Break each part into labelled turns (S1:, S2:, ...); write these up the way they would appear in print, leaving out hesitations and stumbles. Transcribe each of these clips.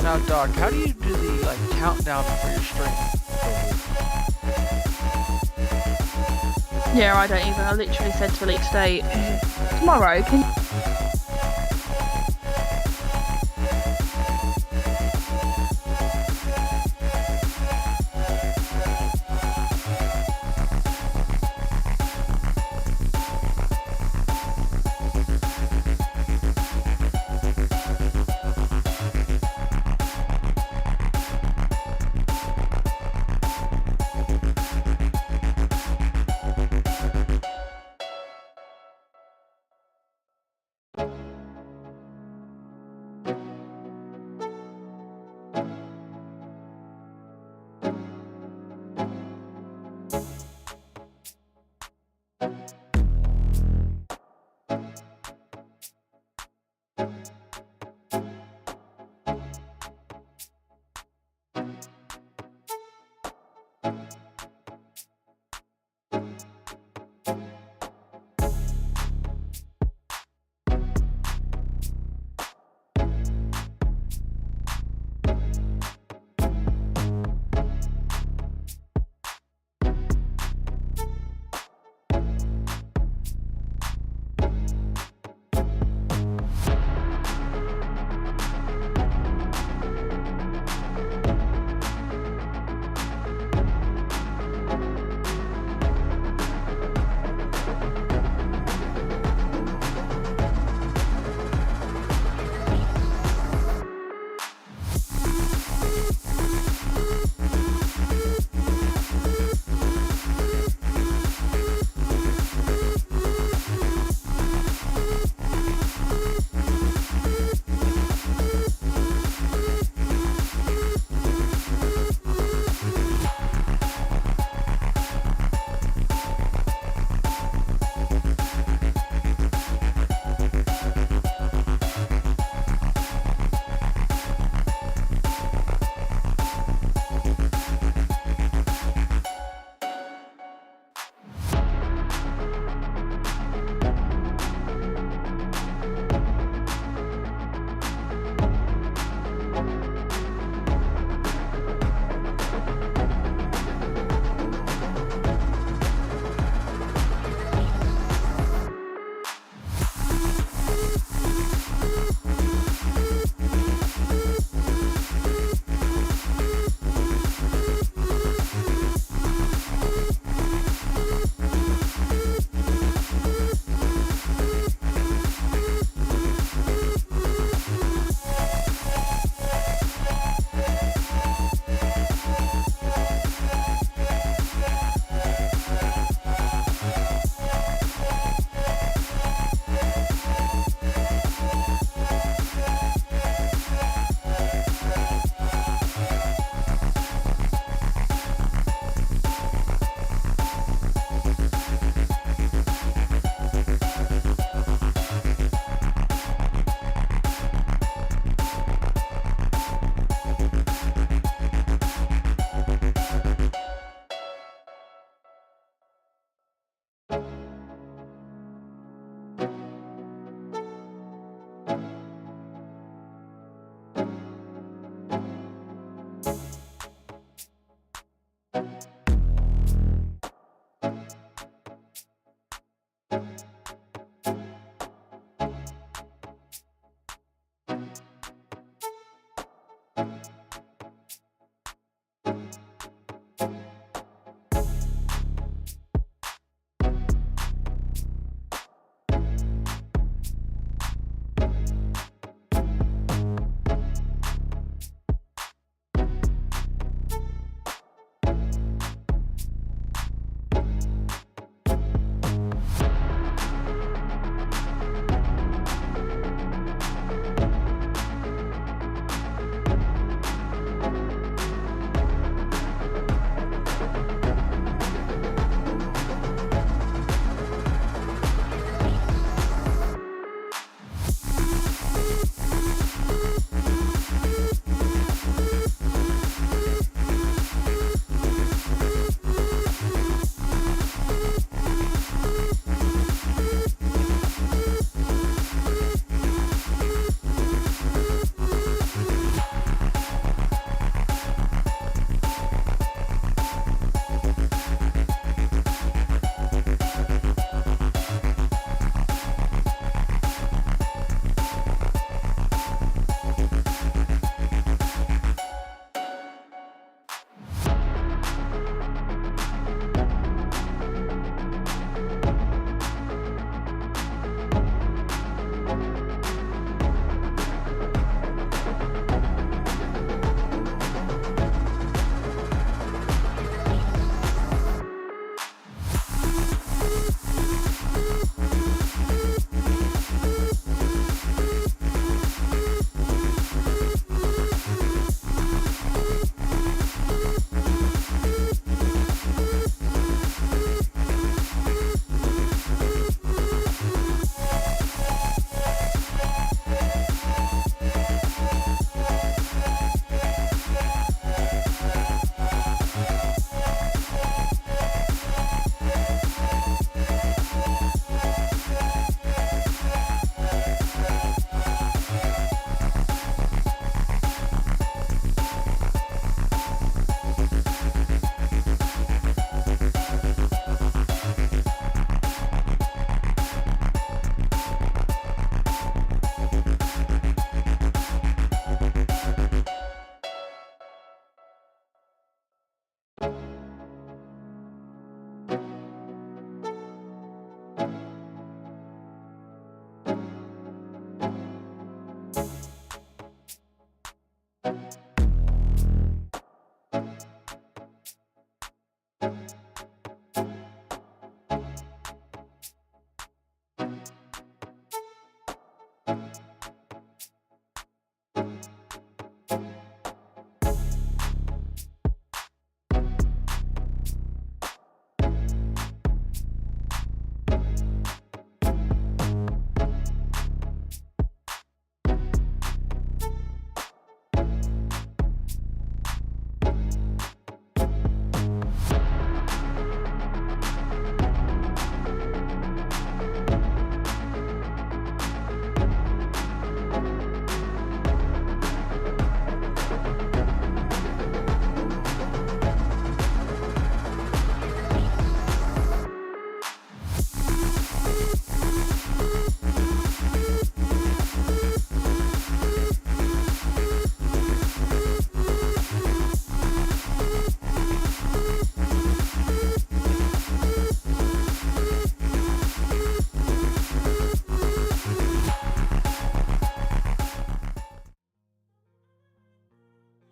S1: Now, Doc, how do you do the like countdown for your stream?
S2: Yeah, I don't either. I literally said to Elite today, tomorrow, can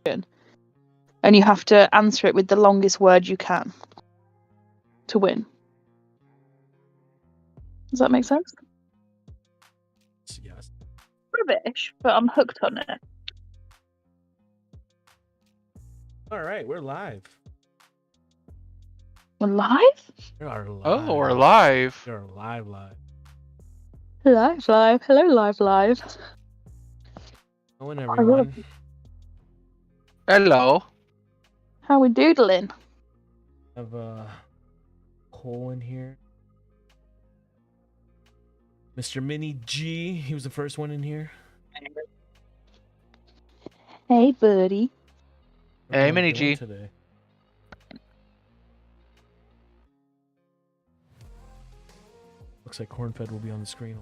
S2: and you have to answer it with the longest word you can to win. Does that make sense?
S3: Yes.
S2: Rubbish, but I'm hooked on it.
S3: All right, we're live.
S2: We're live?
S3: We are live.
S1: Oh, we're live.
S3: We are live.
S2: Live. Hello, live.
S3: Hello, everyone.
S1: Hello.
S2: How we doodling?
S3: I have Cole in here. Mr. Mini G, he was the first one in here.
S2: Hey, buddy.
S1: Hey, Mini G.
S3: Today? Looks like CornFed will be on the screen.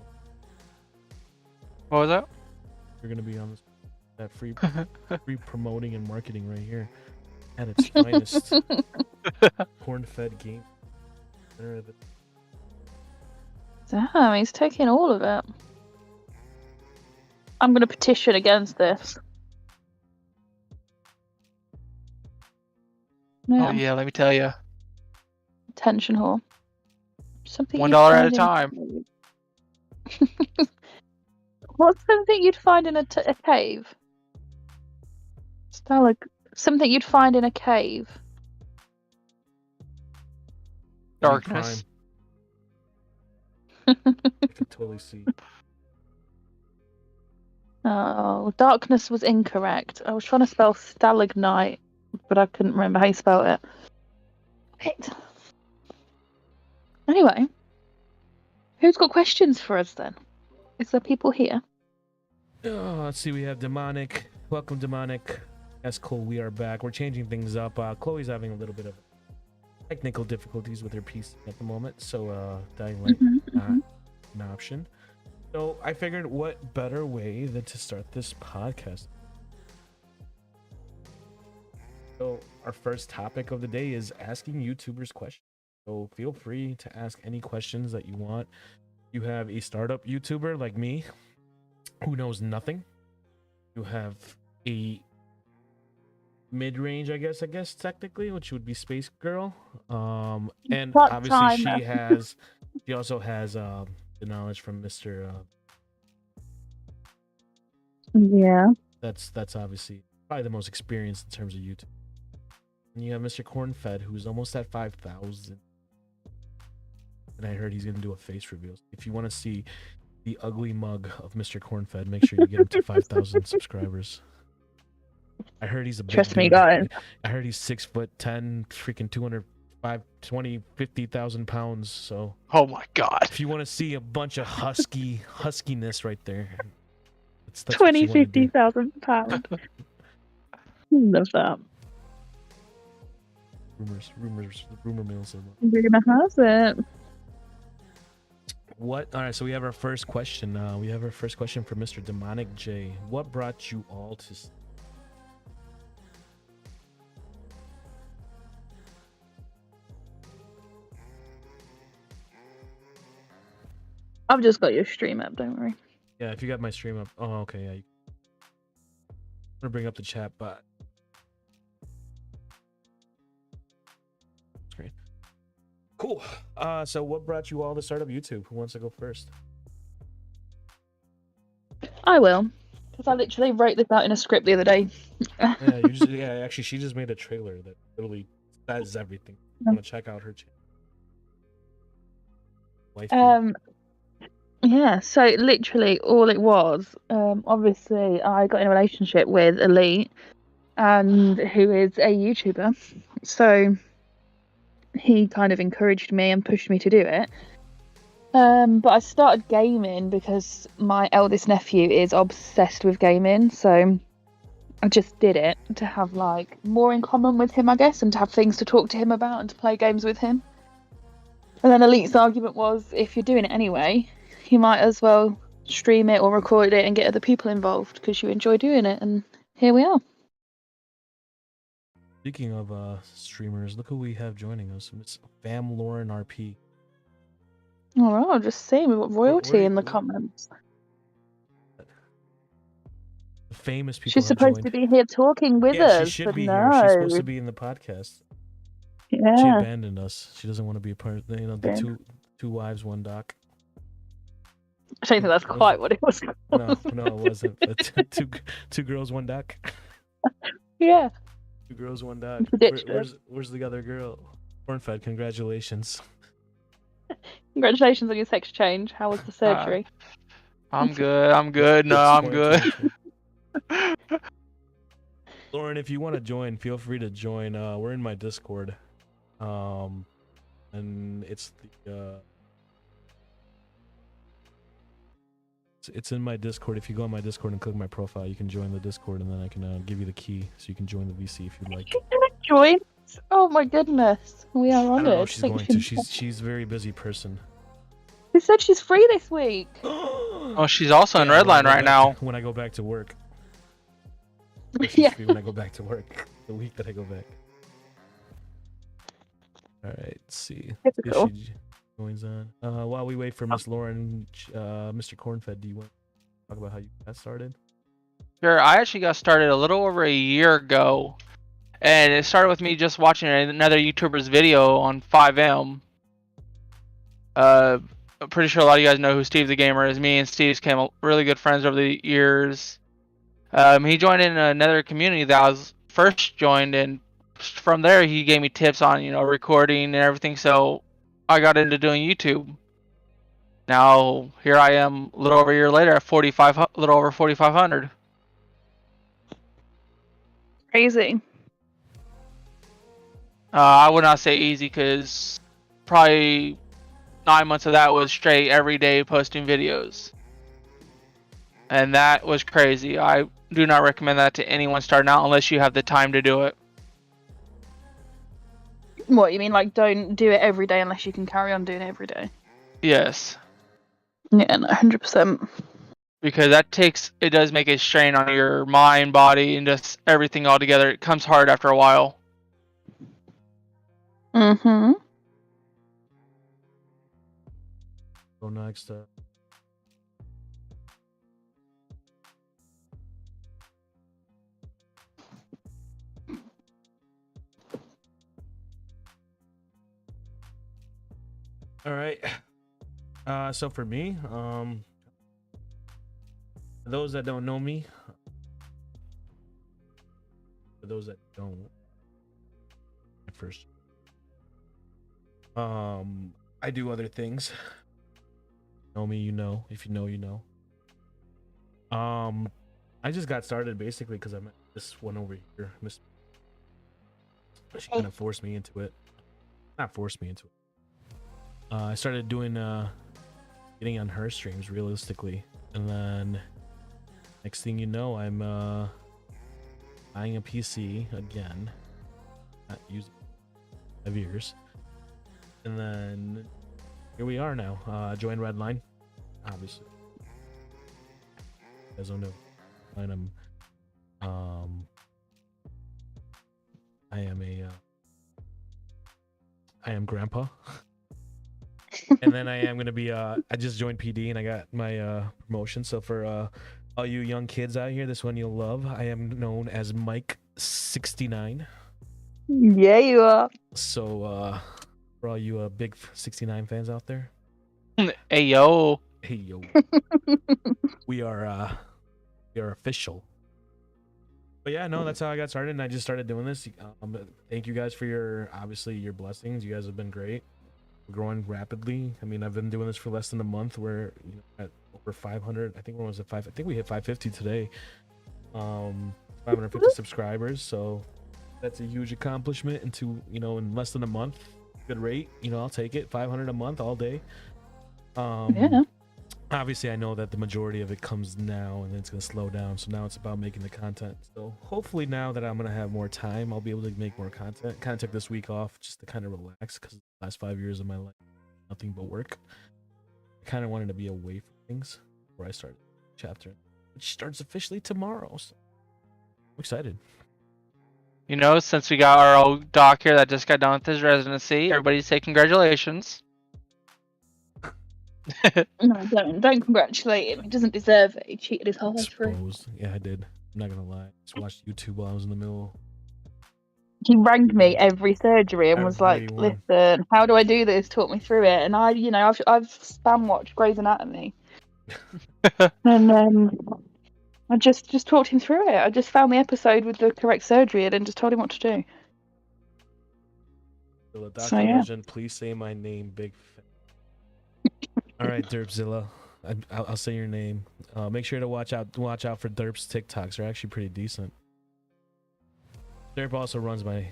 S1: What was that?
S3: You're gonna be on that free promoting and marketing right here at its finest. CornFed game.
S2: Damn, he's taking all of it. I'm gonna petition against this.
S1: Oh yeah, let me tell you.
S2: Attention whore. Something
S1: $1 at a time.
S2: What's something you'd find in a cave? Something you'd find in a cave.
S1: Darkness.
S3: I can totally see.
S2: Oh, darkness was incorrect. I was trying to spell stalagmite, but I couldn't remember how you spelled it. Wait. Anyway, who's got questions for us then? Is there people here?
S3: Oh, let's see. We have Demonic. Welcome, Demonic. Yes, Cole, we are back. We're changing things up. Chloe's having a little bit of technical difficulties with her PC at the moment, so Dying Light not an option. So I figured, what better way than to start this podcast? So our first topic of the day is asking YouTubers questions. So feel free to ask any questions that you want. You have a startup YouTuber like me who knows nothing. You have a mid-range, I guess technically, which would be SpaceGirl. And obviously she also has the knowledge from Mr.
S2: Yeah.
S3: That's obviously probably the most experienced in terms of YouTube. And you have Mr. CornFed, who's almost at 5,000. And I heard he's gonna do a face reveal. If you want to see the ugly mug of Mr. CornFed, make sure you get him to 5,000 subscribers. I heard he's a big
S2: Trust me,
S3: dude.
S2: guys.
S3: I heard he's 6'10", freaking 20,000 pounds. So.
S1: Oh my God.
S3: If you want to see a bunch of huskiness right there, that's
S2: 50,000 pounds. Love that.
S3: Rumor mills.
S2: Rumor has it.
S3: What? All right, so we have our first question. We have our first question from Mr. Demonic J. What brought you all to?
S2: I've just got your stream up, don't worry.
S3: Yeah, if you got my stream up. Oh, okay, yeah. I'm gonna bring up the chat bot. Great. Cool. So what brought you all to start up YouTube? Who wants to go first?
S2: I will, because I literally wrote this out in a script the other day.
S3: Actually, she just made a trailer that literally says everything. I'm gonna check out her channel.
S2: Yeah, so literally all it was, obviously I got in a relationship with Elite, and who is a YouTuber, so he kind of encouraged me and pushed me to do it. But I started gaming because my eldest nephew is obsessed with gaming, so I just did it to have like more in common with him, I guess, and to have things to talk to him about and to play games with him. And then Elite's argument was, if you're doing it anyway, you might as well stream it or record it and get other people involved because you enjoy doing it, and here we are.
S3: Speaking of streamers, look who we have joining us. It's Fam Lauren RP.
S2: All right, I'll just say we've got royalty in the comments.
S3: The famous people
S2: She's
S3: have
S2: supposed
S3: joined.
S2: to be here talking with
S3: Yeah,
S2: us,
S3: she should
S2: but
S3: be
S2: no.
S3: here. She's supposed to be in the podcast. She
S2: Yeah.
S3: abandoned us. She doesn't want to be a part of the two wives, one doc.
S2: I don't think that's quite what it was called.
S3: No, it wasn't. Two girls, one doc.
S2: Yeah.
S3: 2 girls, one doc. Where's the other girl? CornFed, congratulations.
S2: Congratulations on your sex change. How was the surgery?
S1: I'm good. No, I'm good.
S3: Lauren, if you want to join, feel free to join. We're in my Discord. And it's it's in my Discord. If you go on my Discord and click my profile, you can join the Discord, and then I can give you the key so you can join the VC if you'd like.
S2: Join? Oh my goodness, we are
S3: I
S2: honored.
S3: don't know if she's going to. She's a very busy person.
S2: Who said she's free this week?
S1: Oh, she's also in Redline right now.
S3: When I go back to work.
S2: Yeah.
S3: Free when I go back to work. The week that I go back. All right, let's see.
S2: Typical.
S3: If she joins on. While we wait for Miss Lauren, Mr. CornFed, do you want to talk about how you got started?
S1: Sure, I actually got started a little over a year ago. And it started with me just watching another YouTuber's video on 5M. I'm pretty sure a lot of you guys know who Steve the Gamer is. Me and Steve became really good friends over the years. He joined in another community that I was first joined, and from there he gave me tips on, recording and everything. So I got into doing YouTube. Now here I am, a little over a year later, at a little over 4,500.
S2: Crazy.
S1: I would not say easy, because probably 9 months of that was straight every day posting videos. And that was crazy. I do not recommend that to anyone starting out unless you have the time to do it.
S2: What, you mean like don't do it every day unless you can carry on doing it every day?
S1: Yes.
S2: Yeah, no, 100%.
S1: Because it does make a strain on your mind, body, and just everything all together. It comes hard after a while.
S2: Mm-hmm.
S3: Go next. All right. So for me, for those that don't know me, for those that don't, at first, I do other things. Know me, you know. If you know, you know. I just got started basically because I met this one over here, Miss. She kind of forced me into it. Not forced me into it. I started doing getting on her streams realistically, and then next thing you know, I'm buying a PC again, not using 5 years, and then here we are now. Join Redline, obviously. You guys don't know, and I am grandpa. And then I am gonna be I just joined PD and I got my promotion. So for all you young kids out here, this one you'll love. I am known as Mike 69.
S2: Yeah, you are.
S3: So for all you big 69 fans out there,
S1: Hey yo.
S3: we are official. But yeah, no, that's how I got started, and I just started doing this. Thank you guys for your blessings. You guys have been great. We're growing rapidly. I mean, I've been doing this for less than a month. We're at over 500. I think we're almost at 5. I think we hit 550 today. 550 subscribers. So that's a huge accomplishment. In less than a month, good rate. I'll take it. 500 a month all day.
S2: Yeah.
S3: Obviously, I know that the majority of it comes now, and then it's gonna slow down. So now it's about making the content. So hopefully, now that I'm gonna have more time, I'll be able to make more content. Kind of took this week off just to kind of relax because the last 5 years of my life, nothing but work. I kind of wanted to be away from things before I started the chapter, which starts officially tomorrow. So I'm excited.
S1: Since we got our old doc here that just got done with his residency, everybody say congratulations.
S2: No, don't congratulate him. He doesn't deserve it. He cheated his whole way through.
S3: Exposed. Yeah, I did. I'm not gonna lie. Just watched YouTube while I was in the middle.
S2: He rang me every surgery and was like,
S3: Everyone.
S2: "Listen, how do I do this? Talk me through it." And I've spam watched Grey's Anatomy, and I just talked him through it. I just found the episode with the correct surgery and then just told him what to do.
S3: So, Dr.
S2: So, yeah.
S3: Legend, please say my name, big fan. All right, Derpzilla. I'll say your name. Make sure to watch out for Derp's TikToks. They're actually pretty decent. Derp also runs my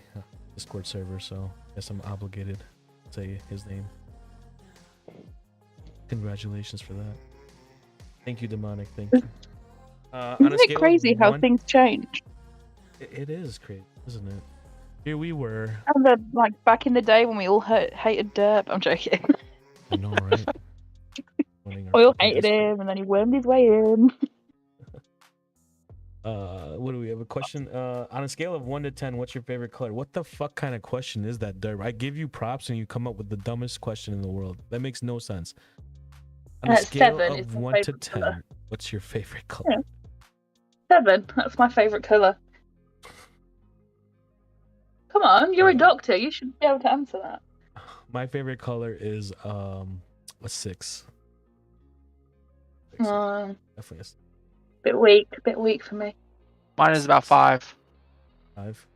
S3: Discord server, so I guess I'm obligated to say his name. Congratulations for that. Thank you, Demonic. Thank you.
S2: Isn't it crazy how things change?
S3: It is crazy, isn't it? Here we were.
S2: And like back in the day when we all hated Derp. I'm joking.
S3: I know, right?
S2: We all hated him, and then he wormed his way in.
S3: What do we have? A question? On a scale of 1 to 10, what's your favorite color? What the fuck kind of question is that, Derp? I give you props and you come up with the dumbest question in the world. That makes no sense. On a scale
S2: 7
S3: of 1 to 10, color. What's your favorite color?
S2: Yeah. 7. That's my favorite color. Come on, you're a doctor. You should be able to answer that.
S3: My favorite color is a 6.
S2: Definitely
S3: a
S2: bit weak for me.
S1: Mine is about 5.
S3: 5.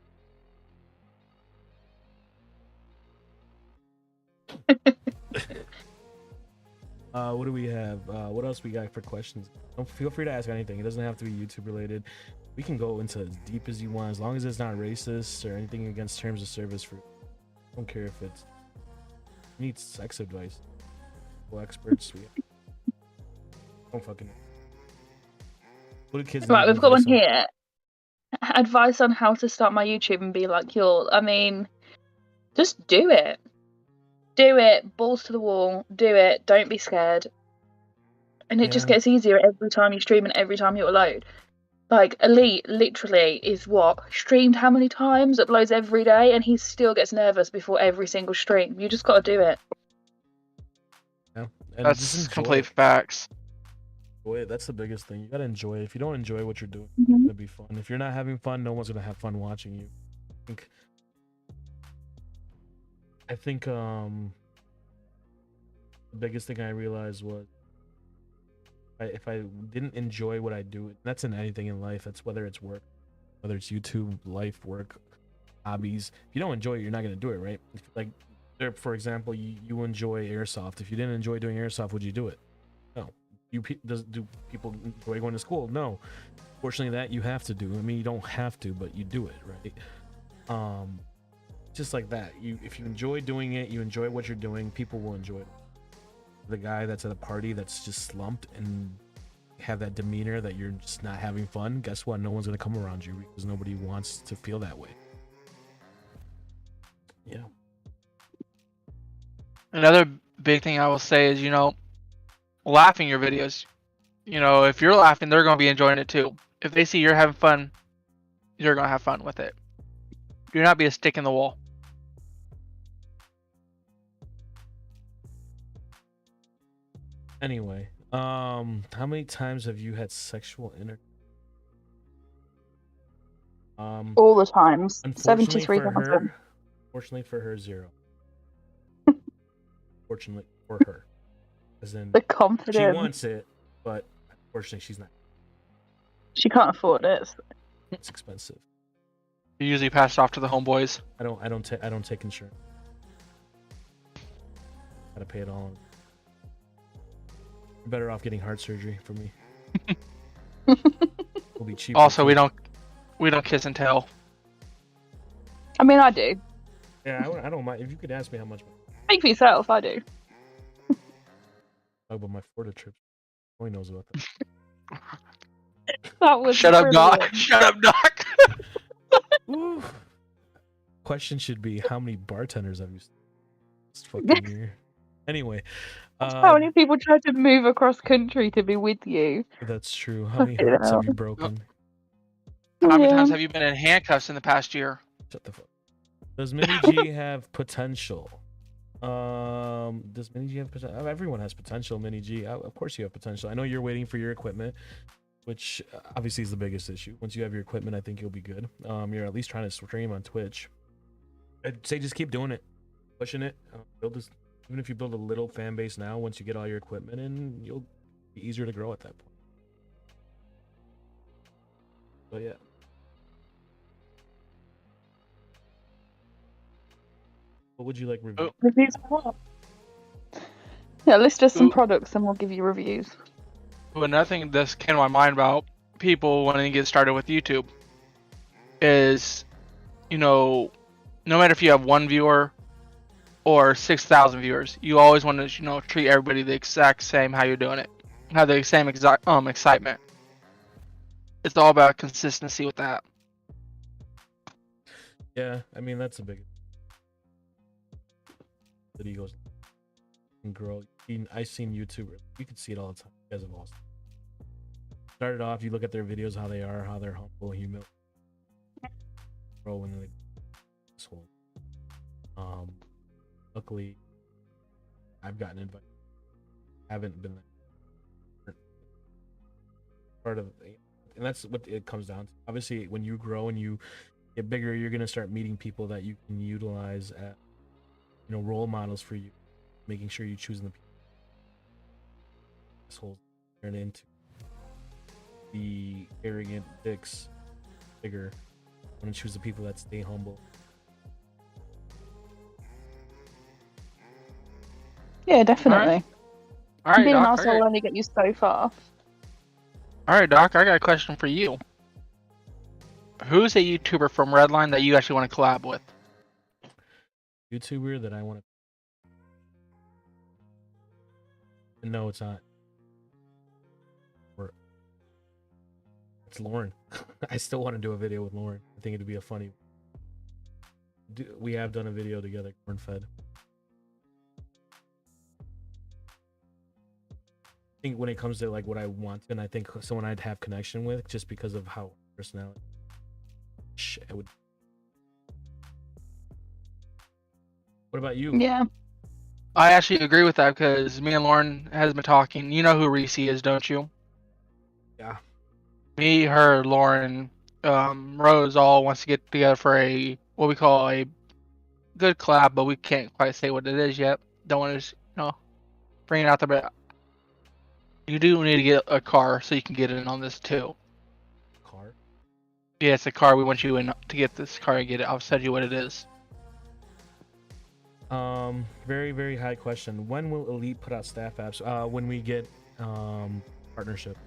S3: What do we have? What else we got for questions? Don't feel free to ask anything. It doesn't have to be YouTube related. We can go into as deep as you want, as long as it's not racist or anything against terms of service. I don't care if it's needs sex advice. Well, experts. Don't fucking. What do kids?
S2: Right, we've got one here. Advice on how to start my YouTube and be like y'all. I mean, just do it. Do it. Balls to the wall. Do it. Don't be scared. And it just gets easier every time you stream and every time you upload. Like, Elite literally is streamed how many times? Uploads every day, and he still gets nervous before every single stream. You just got to do it.
S3: Yeah,
S1: that's complete facts.
S3: Enjoy it. That's the biggest thing. You gotta enjoy it. If you don't enjoy what you're doing, it's gonna be fun. If you're not having fun, no one's gonna have fun watching you. I think the biggest thing I realized was if I didn't enjoy what I do, that's in anything in life. That's whether it's work, whether it's YouTube, life, work, hobbies. If you don't enjoy it, you're not gonna do it, right? Like, for example, you enjoy airsoft. If you didn't enjoy doing airsoft, would you do it? No. Do people enjoy going to school? No. Fortunately, that you have to do. I mean, you don't have to, but you do it, right? Just like that. If you enjoy doing it, you enjoy what you're doing, people will enjoy it. The guy that's at a party that's just slumped and have that demeanor that you're just not having fun, guess what? No one's gonna come around you because nobody wants to feel that way. Yeah.
S1: Another big thing I will say is, laughing your videos. If you're laughing, they're gonna be enjoying it too. If they see you're having fun, you're gonna have fun with it. Do not be a stick in the wall.
S3: Anyway, how many times have you had sexual intercourse?
S2: All the times. 73,000.
S3: Fortunately for her, 0. Fortunately for her, as in
S2: the confidence.
S3: She wants it, but unfortunately, she's not.
S2: She can't afford it.
S3: It's expensive.
S1: You usually pass it off to the homeboys.
S3: I don't take insurance. Gotta pay it all. You're better off getting heart surgery for me. It'll be cheaper.
S1: Also, we don't kiss and tell.
S2: I mean, I do.
S3: Yeah, I don't mind. If you could ask me how much.
S2: Speak for yourself. I do.
S3: Talk about my Florida trip. Only knows about that.
S2: That was
S1: Shut up, Doc. Shut up, Doc.
S3: Question should be, how many bartenders have you seen this fucking year? Anyway.
S2: How many people tried to move across country to be with you?
S3: That's true. How many hearts have you broken?
S1: How many times have you been in handcuffs in the past year?
S3: Shut the fuck. Does Mini G have potential? Does Mini G have potential? Everyone has potential. Mini G, of course you have potential. I know you're waiting for your equipment, which obviously is the biggest issue. Once you have your equipment, I think you'll be good. You're at least trying to stream on Twitch. I'd say just keep doing it, pushing it. Build this, even if you build a little fan base now. Once you get all your equipment in, you'll be easier to grow at that point. But yeah. What would you like review?
S2: Reviews for what? Yeah, list us some products and we'll give you reviews.
S1: Well, another thing that came to my mind about people wanting to get started with YouTube is, you know, no matter if you have 1 viewer or 6,000 viewers, you always want to, you know, treat everybody the exact same how you're doing it. Have the same exact excitement. It's all about consistency with that.
S3: Yeah, I mean that's a big. The egos and grow. I've seen YouTubers. You can see it all the time. You guys have awesome. Started off, you look at their videos, how they are, how they're humble, humility. Grow when they this whole. Luckily, I've gotten invited. Haven't been part of, and that's what it comes down to. Obviously, when you grow and you get bigger, you're gonna start meeting people that you can utilize at, you know, role models for you, making sure you're choosing the people assholes turn into the arrogant dicks bigger. I want to choose the people that stay humble.
S2: Yeah, definitely.
S1: All right,
S2: Being an
S1: Doc.
S2: asshole will only get you so far.
S1: All right, Doc. I got a question for you. Who's a YouTuber from Redline that you actually want to collab with?
S3: YouTuber that I want to. No, it's not. It's Lauren. I still want to do a video with Lauren. I think it'd be a funny. We have done a video together, CornFed. I think when it comes to like what I want, and I think someone I'd have connection with, just because of how personality. I would. What about you?
S2: Yeah.
S1: I actually agree with that because me and Lauren has been talking. You know who Reese is, don't you?
S3: Yeah.
S1: Me, her, Lauren, Rose all wants to get together for a what we call a good collab, but we can't quite say what it is yet. Don't want to, you know, bring it out there, but you do need to get a car so you can get in on this too.
S3: Car?
S1: Yeah, it's a car. We want you in to get this car and get it. I'll tell you what it is.
S3: Very, very high question. When will Elite put out staff apps? When we get partnership.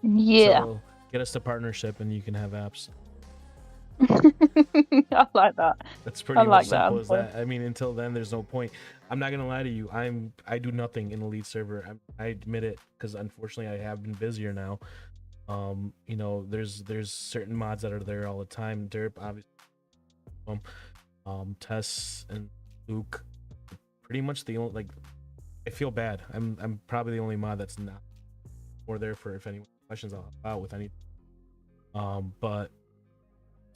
S2: Yeah.
S3: So get us to partnership and you can have apps.
S2: I like that.
S3: That's pretty much simple
S2: that.
S3: as that. I mean, until then, there's no point. I'm not gonna lie to you. I do nothing in Elite server. I admit it because unfortunately I have been busier now. You know, there's certain mods that are there all the time. Derp, obviously. Tess and Luke, pretty much the only, like, I feel bad. I'm probably the only mod that's not or there for if anyone questions I'll help out with anything. But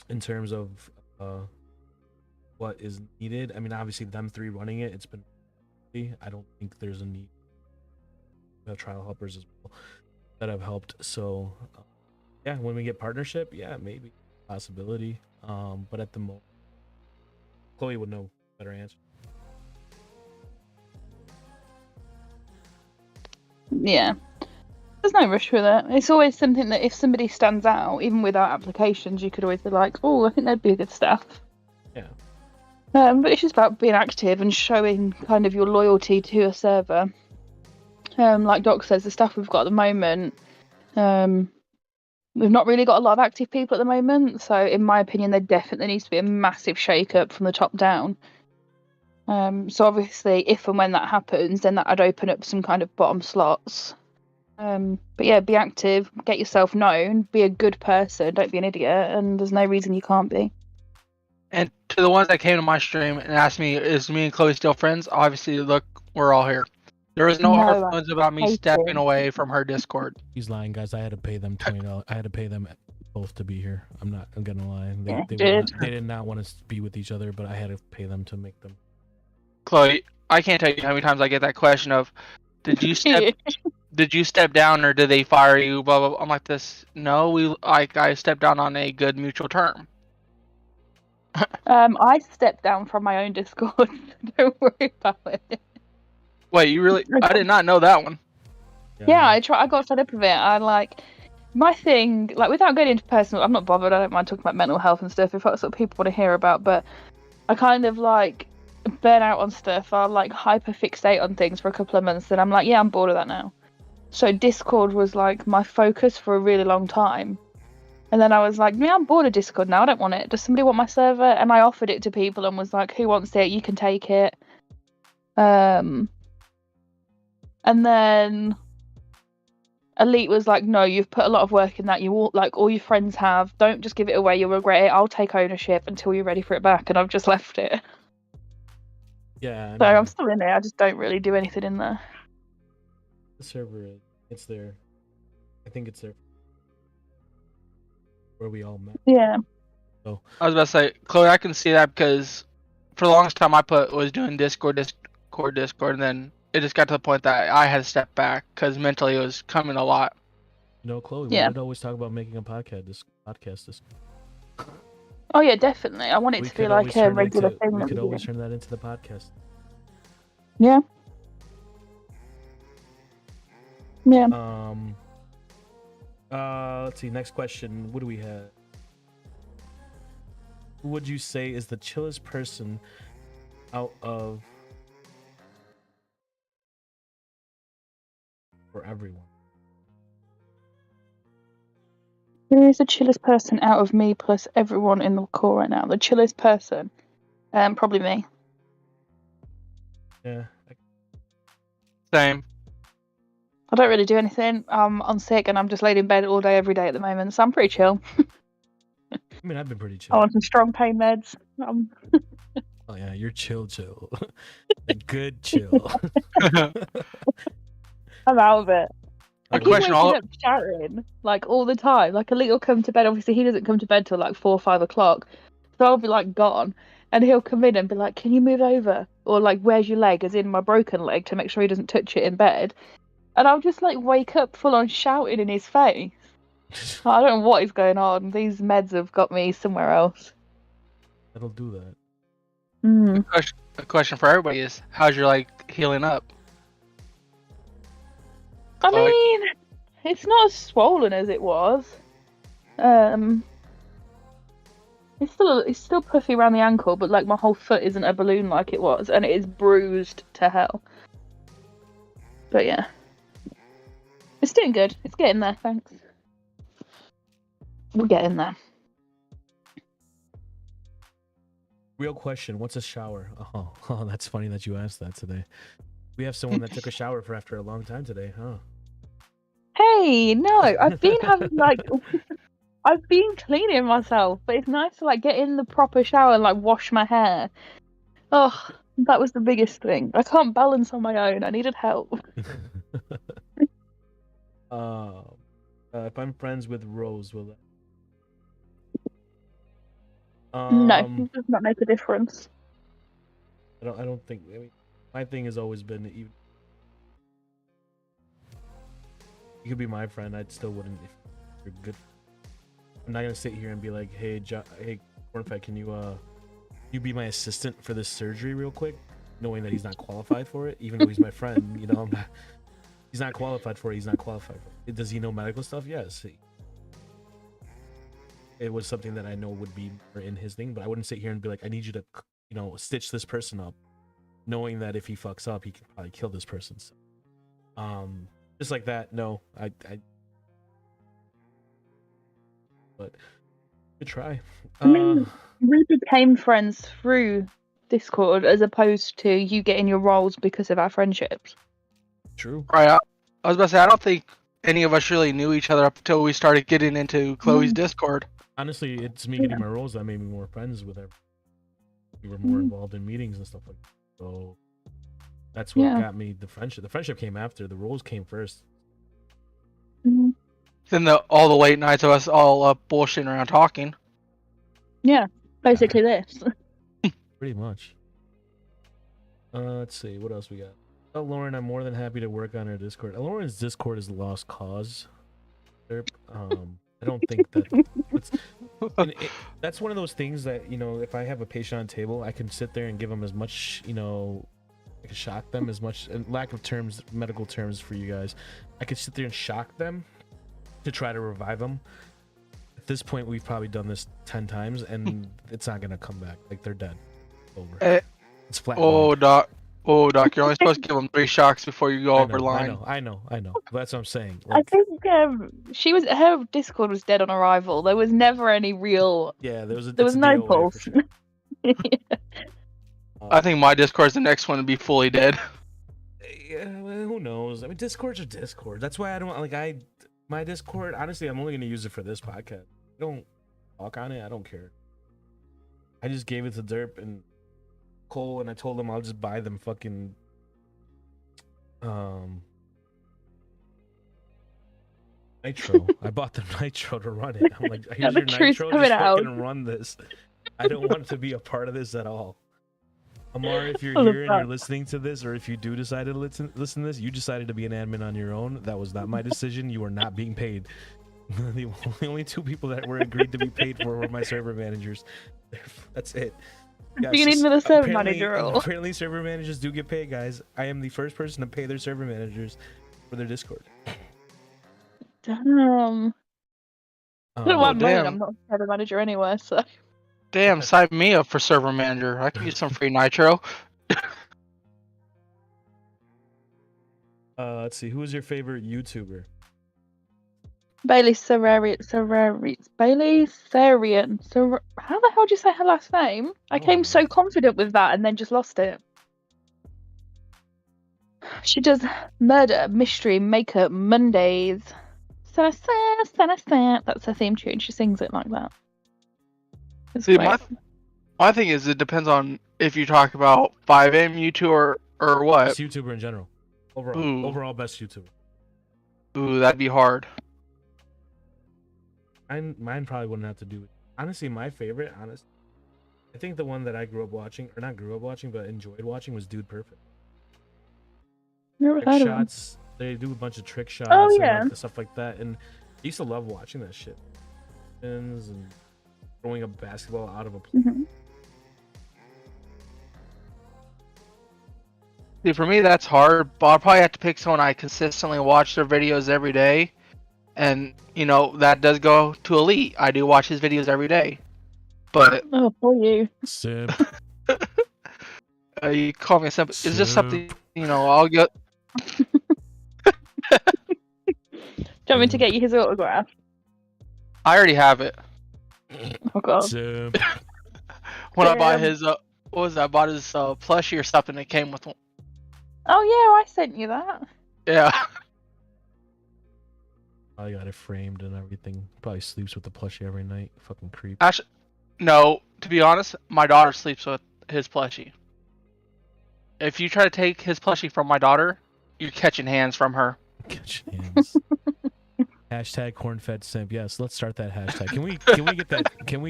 S3: in terms of what is needed, I mean, obviously them three running it, it's been. I don't think there's a need. We have trial helpers as well that have helped. So yeah, when we get partnership, yeah, maybe possibility. But at the moment, Chloe would know better answer.
S2: Yeah. There's no rush with it. It's always something that if somebody stands out, even without applications, you could always be like, oh, I think they'd be a good staff.
S3: Yeah.
S2: But it's just about being active and showing kind of your loyalty to a server. Like Doc says, the stuff we've got at the moment, we've not really got a lot of active people at the moment. So in my opinion, there definitely needs to be a massive shake-up from the top down. So obviously, if and when that happens, then that would open up some kind of bottom slots. But yeah, be active, get yourself known, be a good person, don't be an idiot, and there's no reason you can't be.
S1: And to the ones that came to my stream and asked me, is me and Chloe still friends? Obviously, look, we're all here. There was no hard feelings about me stepping away from her Discord.
S3: He's lying, guys. I had to pay them $20. I had to pay them both to be here. I'm not gonna lie. They did not want to be with each other, but I had to pay them to make them
S1: Chloe, I can't tell you how many times I get that question of, did you step down or did they fire you? Blah blah. Blah. I'm like this. No, I stepped down on a good mutual term.
S2: I stepped down from my own Discord. Don't worry about it.
S1: Wait, you really? I did not know that one.
S2: Yeah, I got fed up with it. My thing, like, without going into personal, I'm not bothered. I don't mind talking about mental health and stuff if that's what people want to hear about. But I kind of like burn out on stuff. I'll like hyper fixate on things for a couple of months, and I'm like, yeah, I'm bored of that now. So Discord was like my focus for a really long time. And then I was like, yeah, I'm bored of Discord now. I don't want it. Does somebody want my server? And I offered it to people and was like, who wants it? You can take it. And then Elite was like, no, you've put a lot of work in that. All your friends have. Don't just give it away. You'll regret it. I'll take ownership until you're ready for it back. And I've just left it.
S3: Yeah.
S2: So I'm still in there. I just don't really do anything in there.
S3: The server, it's there. I think it's there. Where we all met.
S2: Yeah.
S3: So
S1: I was about to say, Chloe, I can see that because for the longest time I was doing Discord, and then it just got to the point that I had to step back because mentally it was coming a lot.
S3: Chloe, we would always talk about making a podcast.
S2: Oh yeah, definitely. I want it to be like a regular thing.
S3: We could always turn that into the podcast.
S2: Yeah. Yeah.
S3: Let's see. Next question. What do we have? Who would you say is the chillest person out of for everyone?
S2: Who is the chillest person out of me plus everyone in the call right now? The chillest person? Probably me.
S3: Yeah.
S1: Same.
S2: I don't really do anything. I'm sick and I'm just laid in bed all day, every day at the moment, so I'm pretty chill.
S3: I mean, I've been pretty chill.
S2: I want some strong pain meds.
S3: Oh yeah, you're chill. A good chill.
S2: I'm out of it. I keep waking
S1: all
S2: up shouting, like, all the time. Like, Elite will come to bed. Obviously, he doesn't come to bed till like 4 or 5 o'clock. So I'll be like gone, and he'll come in and be like, "Can you move over?" Or like, "Where's your leg?" As in my broken leg, to make sure he doesn't touch it in bed. And I'll just like wake up full on shouting in his face. I don't know what is going on. These meds have got me somewhere else.
S3: That'll do that.
S1: A question for everybody is, how's your leg healing up?
S2: I mean, it's not as swollen as it was. It's still puffy around the ankle, but like my whole foot isn't a balloon like it was, and it is bruised to hell. But yeah, it's doing good. It's getting there. Thanks. We're getting there.
S3: Real question: what's a shower? Oh, that's funny that you asked that today. We have someone that took a shower for after a long time today, huh?
S2: Hey, no, I've been having like, I've been cleaning myself, but it's nice to like get in the proper shower and like wash my hair. Oh, that was the biggest thing. I can't balance on my own. I needed help.
S3: If I'm friends with Rose, will that?
S2: No, it does not make a difference.
S3: I don't think. I mean, my thing has always been even. You could be my friend. I still wouldn't if you're good. I'm not gonna sit here and be like, hey, hey, CornFed, can you be my assistant for this surgery real quick, knowing that he's not qualified for it, even though he's my friend. You know, he's not qualified for it. He's not qualified for it. Does he know medical stuff? Yes. It was something that I know would be in his thing, but I wouldn't sit here and be like, I need you to, stitch this person up, knowing that if he fucks up, he can probably kill this person. So, just like that. No, but good try.
S2: I mean, we became friends through Discord as opposed to you getting your roles because of our friendships.
S3: True.
S1: Right. I was about to say, I don't think any of us really knew each other up until we started getting into Chloe's Discord.
S3: Honestly, it's me getting my roles that made me more friends with her. We were more involved in meetings and stuff like that. So that's what got me the friendship. The friendship came after. The roles came first.
S2: Mm-hmm.
S1: Then all the late nights of us all bullshitting around talking.
S2: Yeah, basically this.
S3: Pretty much. Let's see, what else we got? Oh, Lauren, I'm more than happy to work on her Discord. Lauren's Discord is a lost cause. I don't think that that's one of those things that, you know, if I have a patient on table, I can sit there and give them as much, you know, I can shock them as much, and lack of terms, medical terms for you guys, I could sit there and shock them to try to revive them. At this point, we've probably done this 10 times, and it's not gonna come back. Like, they're dead. Over. It's flat.
S1: Doc, you're only supposed to give them 3 shocks before you go over line.
S3: I know. That's what I'm saying.
S2: Like, I think her Discord was dead on arrival. There was never any real.
S3: Yeah, there
S2: was no pulse.
S3: Sure.
S1: I think my Discord's the next one to be fully dead.
S3: Yeah, well, who knows? I mean, Discords are Discord. That's why I don't like my Discord. Honestly, I'm only gonna use it for this podcast. I don't talk on it. I don't care. I just gave it to Derp and Cole, and I told them I'll just buy them fucking nitro. I bought them nitro to run it. I'm like, here's your nitro, just fucking run this. I don't want to be a part of this at all. Amar, if you're here and you're listening to this, or if you do decide to listen to this, you decided to be an admin on your own. That was not my decision. You are not being paid. The only 2 people that were agreed to be paid for were my server managers. That's it.
S2: Yes, you need another server manager.
S3: Apparently, server managers do get paid, guys. I am the first person to pay their server managers for their Discord.
S2: Damn. I'm not a server manager anywhere, so.
S1: Damn, sign me up for server manager. I could use some free nitro.
S3: Let's see. Who is your favorite YouTuber?
S2: Bailey Sararian. How the hell do you say her last name? I came so confident with that and then just lost it. She does murder, mystery, makeup, Mondays. That's her theme tune. She sings it like that.
S1: See, my thing is, it depends on if you talk about 5M YouTuber or what.
S3: Best YouTuber in general. Overall best YouTuber.
S1: Ooh, that'd be hard.
S3: Mine probably wouldn't have to do it. Honestly, my favorite, I think the one that I grew up watching, or not grew up watching, but enjoyed watching was Dude Perfect.
S2: Never heard of him.
S3: They do a bunch of trick shots and stuff like that, and I used to love watching that shit. And throwing a basketball out of a plane.
S2: Mm-hmm.
S1: See, for me, that's hard, but I'll probably have to pick someone I consistently watch their videos every day. And, you know, that does go to Elite. I do watch his videos every day. But...
S2: Oh, poor you.
S3: Simp.
S1: You call me a simp. It's just something, you know, I'll get...
S2: Do you want me to get you his autograph?
S1: I already have it.
S2: Oh, God.
S3: Simp.
S1: When I bought his, what was that? I bought his plushie or something that came with one.
S2: Oh, yeah, I sent you that.
S1: Yeah.
S3: I got it framed and everything. Probably sleeps with the plushie every night. Fucking creep.
S1: Actually, no. To be honest, my daughter sleeps with his plushie. If you try to take his plushie from my daughter, you're catching hands from her.
S3: Catching hands. Hashtag CornFed simp. Yes, let's start that hashtag. Can we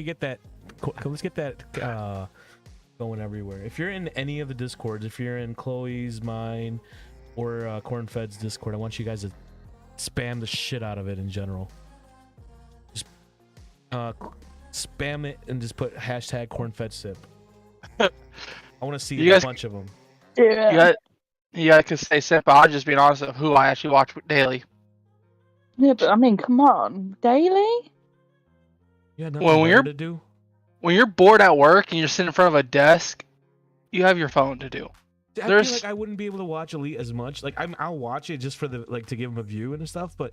S3: get that? Let's get that going everywhere. If you're in any of the Discords, if you're in Chloe's, mine, or CornFed's Discord, I want you guys to spam the shit out of it in general. Just spam it and just put hashtag CornFed simp. I want to see a bunch of them.
S2: Yeah.
S1: You guys can say simp, but I'll just be honest with who I actually watch daily.
S2: Yeah, but I mean, come on, daily?
S3: Yeah, nothing better to do.
S1: When you're bored at work and you're sitting in front of a desk, you have your phone to do.
S3: I feel like I wouldn't be able to watch Elite as much. Like I'll watch it just for the to give them a view and stuff, but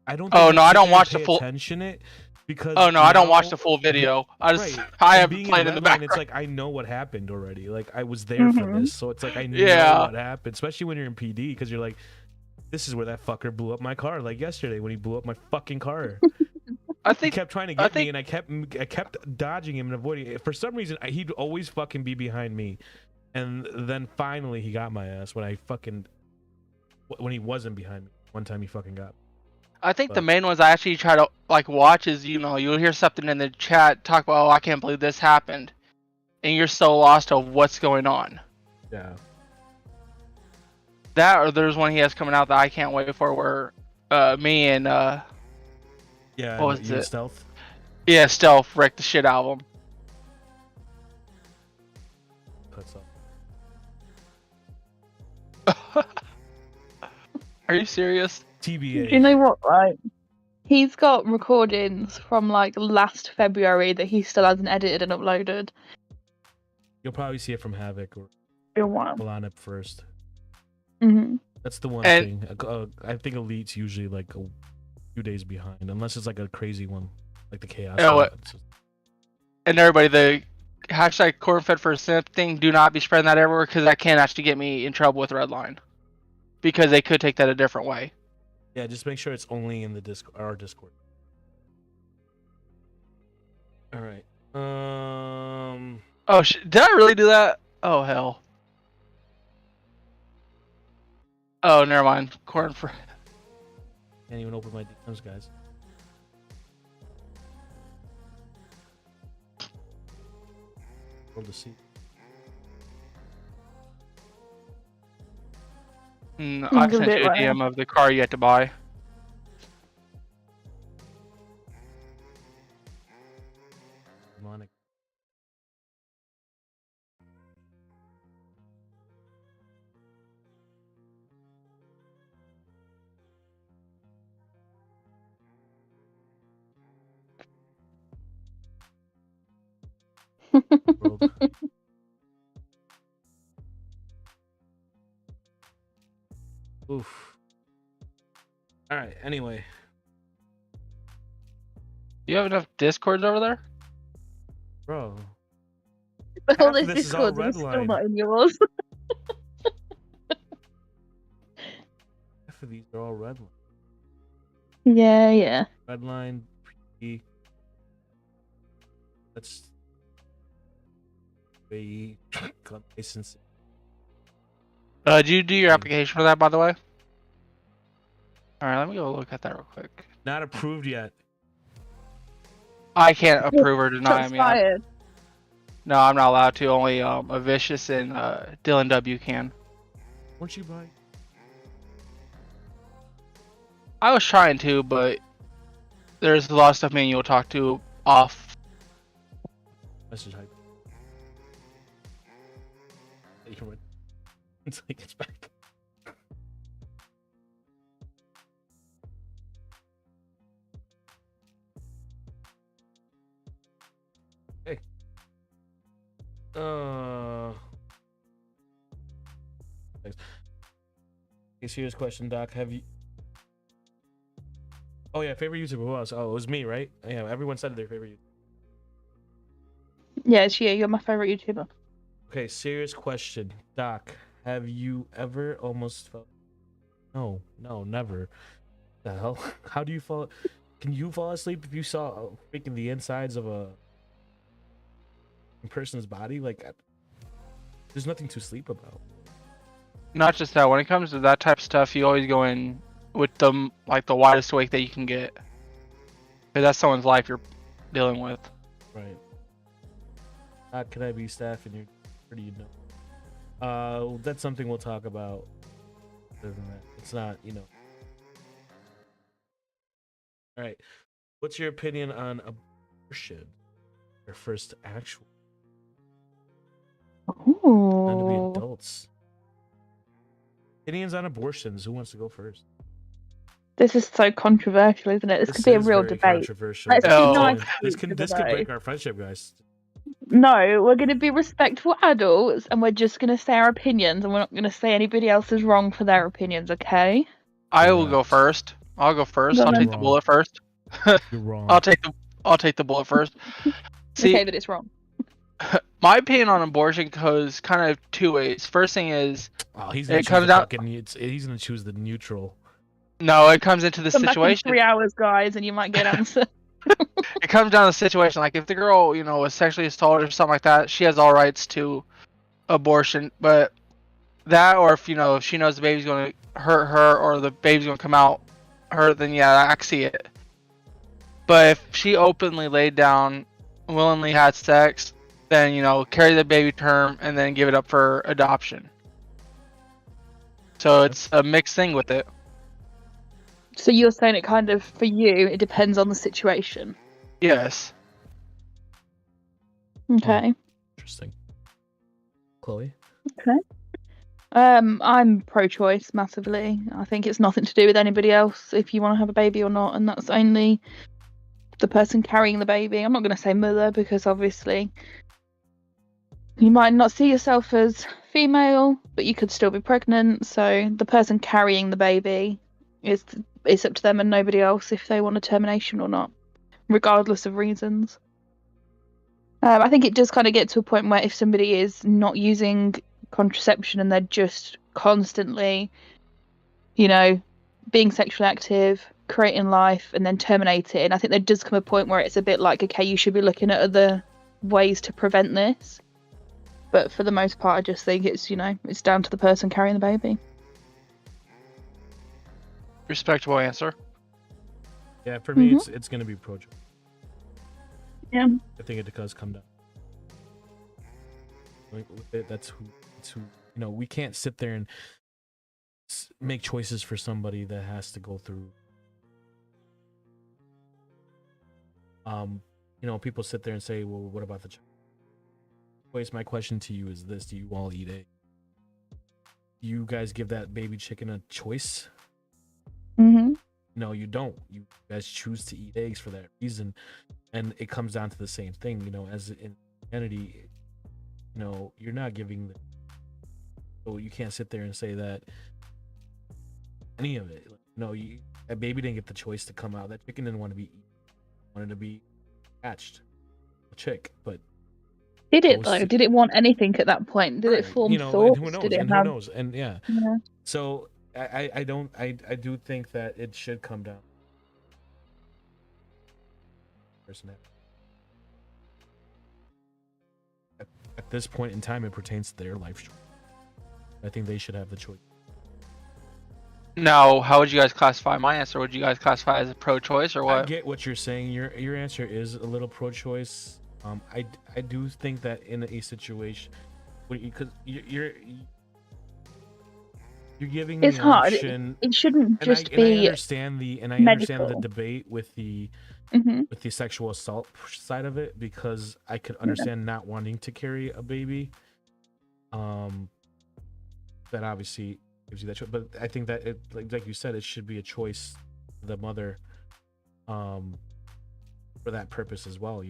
S3: I don't.
S1: I don't watch the full.
S3: Attention it because.
S1: Oh no, I don't watch the full video. I have played in the background.
S3: It's like I know what happened already. Like I was there for this, so it's like I know what happened. Especially when you're in PD, because you're like, this is where that fucker blew up my car. Like yesterday when he blew up my fucking car.
S1: I think
S3: he kept trying to get me, and I kept dodging him and avoiding it. For some reason, he'd always fucking be behind me. And then finally he got my ass when he wasn't behind me. One time he fucking got me.
S1: I think the main ones I actually try to watch is, you know, you'll hear something in the chat talk about, oh, I can't believe this happened, and you're so lost of what's going on.
S3: Yeah.
S1: That or there's one he has coming out that I can't wait for where me and
S3: Yeah,
S1: what was
S3: you and
S1: it?
S3: Stealth.
S1: Yeah, Stealth wrecked the shit out of
S3: Cuts
S1: him. Are you serious?
S2: Do you
S3: TBA.
S2: know what, right? He's got recordings from like last February that he still hasn't edited and uploaded.
S3: You'll probably see it from Havoc or
S2: In a while.
S3: Milana first.
S2: Mm-hmm.
S3: That's the one
S1: And-
S3: thing. I think Elite's usually like a few days behind, unless it's like a crazy one, like the Chaos.
S1: Oh,
S3: one.
S1: And everybody, the hashtag CornFed for a simp thing, do not be spreading that everywhere because that can actually get me in trouble with Redline. Because they could take that a different way.
S3: Yeah, just make sure it's only in the our Discord. All right.
S1: Oh, did I really do that? Oh, hell. Oh, never mind. CornFed.
S3: Can't even open my DMs, guys. Roll to see.
S1: I
S2: Good
S1: sent
S2: bit
S1: you a
S2: right now.
S1: DM of the car you have to buy.
S3: Demonic. World. Oof. All right. Anyway,
S1: Do you have enough Discords over there?
S3: bro.
S2: All
S3: Half of
S2: this
S3: this is all
S2: Discord is still
S3: Redline.
S2: not in yours.
S3: Half of these are all Redline.
S2: Yeah.
S3: Redline. Pre. That's. They got license.
S1: Did you do your application for that, by the way? Alright, let me go look at that real quick.
S3: Not approved yet.
S1: I can't approve or deny
S2: Shots
S1: him yet.
S2: fired.
S1: No, I'm not allowed to. Only a Vicious and Dylan W can.
S3: Weren't you buying?
S1: I was trying to, but there's a lot of stuff me and you'll talk to off.
S3: Message hype. You can win. Until he gets back. Hey. Thanks. Okay, serious question, Doc. Have you? Oh yeah, favorite YouTuber. Who else? Oh, it was me, right? Yeah, everyone said their favorite YouTuber.
S2: Yeah, it's you. You're my favorite YouTuber.
S3: Okay, serious question, Doc. Have you ever almost felt? No, never. The hell? How do you fall? Can you fall asleep if you saw freaking the insides of a person's body? Like, there's nothing to sleep about.
S1: Not just that. When it comes to that type of stuff, you always go in with the widest awake that you can get. Because that's someone's life you're dealing with.
S3: Right. Doc, can I be staff in your? Or do you know? That's something we'll talk about. Other than that, it's not, All right. What's your opinion on abortion? Your first actual. None to be
S2: Ooh.
S3: adults. Opinions on abortions. Who wants to go first?
S2: This is so controversial, isn't it? This could be a
S3: is
S2: real
S3: very
S2: debate.
S3: Controversial.
S2: Let's
S1: be nice
S3: This could break our friendship, guys.
S2: No, we're going to be respectful adults and we're just going to say our opinions and we're not going to say anybody else is wrong for their opinions, okay?
S1: I will go
S3: Correct.
S1: first. I'll go first.
S2: Go
S1: I'll
S2: on.
S1: take the bullet first.
S3: You're wrong.
S1: I'll take the bullet first. See,
S2: Okay, but it's wrong.
S1: my opinion on abortion goes kind of two ways. First thing is,
S3: Oh, he's gonna
S1: it
S3: choose
S1: comes
S3: the
S1: out.
S3: he's gonna choose the neutral.
S1: No, it comes into the
S2: Come back in
S1: situation.
S2: 3 hours, guys, and you might get answer.
S1: It comes down to the situation. Like if the girl, was sexually assaulted or something like that, she has all rights to abortion. But that, or if if she knows the baby's going to hurt her or the baby's going to come out hurt, then yeah, I can see it. But if she openly laid down, willingly had sex, then carry the baby term and then give it up for adoption. So it's a mixed thing with it.
S2: So you're saying it kind of, for you, it depends on the situation.
S1: Yes.
S2: Okay.
S3: Interesting. Chloe?
S2: I'm pro-choice massively. I think it's nothing to do with anybody else if you want to have a baby or not, and that's only the person carrying the baby. I'm not going to say mother because obviously you might not see yourself as female, but you could still be pregnant. So the person carrying the baby it's up to them and nobody else if they want a termination or not, regardless of reasons. I think it does kind of get to a point where if somebody is not using contraception and they're just constantly, being sexually active, creating life, and then terminating, I think there does come a point where it's a bit like, okay, you should be looking at other ways to prevent this. But for the most part, I just think it's, it's down to the person carrying the baby.
S1: Respectable answer.
S3: Yeah, for me, it's going to be pro-choice.
S2: Yeah.
S3: I think it does come down. That's who. We can't sit there and make choices for somebody that has to go through. People sit there and say, "Well, what about the child?" My question to you is this: do you all eat eggs? You guys give that baby chicken a choice? No, you don't. You guys choose to eat eggs for that reason, and it comes down to the same thing. As in humanity, you're not giving so you can't sit there and say that any of it. That baby didn't get the choice to come out. That chicken didn't want to be eaten. It wanted to be hatched. A chick, but
S2: did it though? Did it want anything at that point? Did it form thoughts?
S3: Who knows?
S2: Did it
S3: and
S2: have...
S3: who knows? And yeah. So I do think that it should come down. At this point in time, it pertains to their life choice. I think they should have the choice.
S1: Now, how would you guys classify my answer? Would you guys classify as a pro-choice or what?
S3: I get what you're saying. Your answer is a little pro-choice. I do think that in a situation, because you're giving
S2: it's
S3: the
S2: hard.
S3: option.
S2: It shouldn't just be.
S3: And I understand the debate with the sexual assault side of it, because I could understand not wanting to carry a baby. That obviously gives you that choice, but I think that it, like you said, it should be a choice for the mother, for that purpose as well. If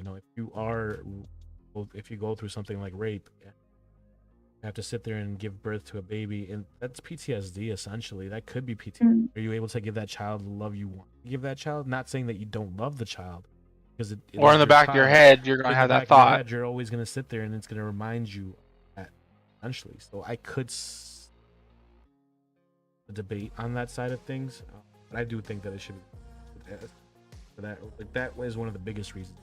S3: you go through something like rape, you have to sit there and give birth to a baby, and that's PTSD essentially. That could be PTSD. Are you able to give that child the love you want to give that child? Not saying that you don't love the child, because
S1: or in the back of your head, you're gonna have that thought.
S3: You're always gonna sit there, and it's gonna remind you that essentially. So I could debate on that side of things, but I do think that it should be for that. That is one of the biggest reasons.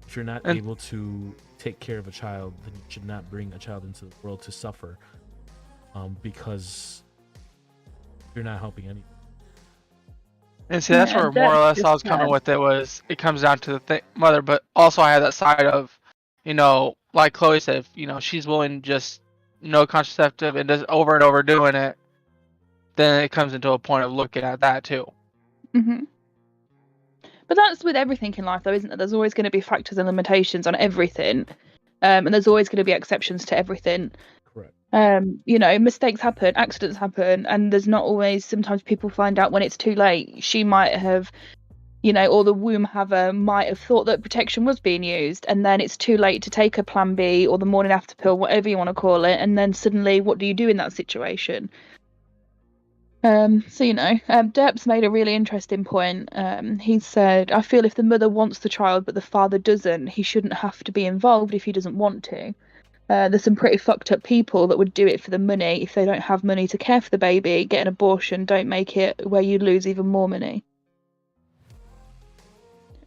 S3: If you're not able to take care of a child, then you should not bring a child into the world to suffer, because you're not helping anyone.
S1: And see, that's where more or less I was coming with it. Was it comes down to the mother, but also I have that side of, like Chloe said, if she's willing to just no contraceptive and does over and over doing it, then it comes into a point of looking at that too.
S2: But that's with everything in life, though, isn't it? There's always going to be factors and limitations on everything, and there's always going to be exceptions to everything.
S3: Correct.
S2: Mistakes happen, accidents happen, and there's not always. Sometimes people find out when it's too late. She might have, or the womb haver might have thought that protection was being used, and then it's too late to take a Plan B or the morning after pill, whatever you want to call it, and then suddenly, what do you do in that situation? Derp's made a really interesting point. He said, I feel if the mother wants the child but the father doesn't, he shouldn't have to be involved if he doesn't want to. There's some pretty fucked up people that would do it for the money. If they don't have money to care for the baby, get an abortion, don't make it where you lose even more money.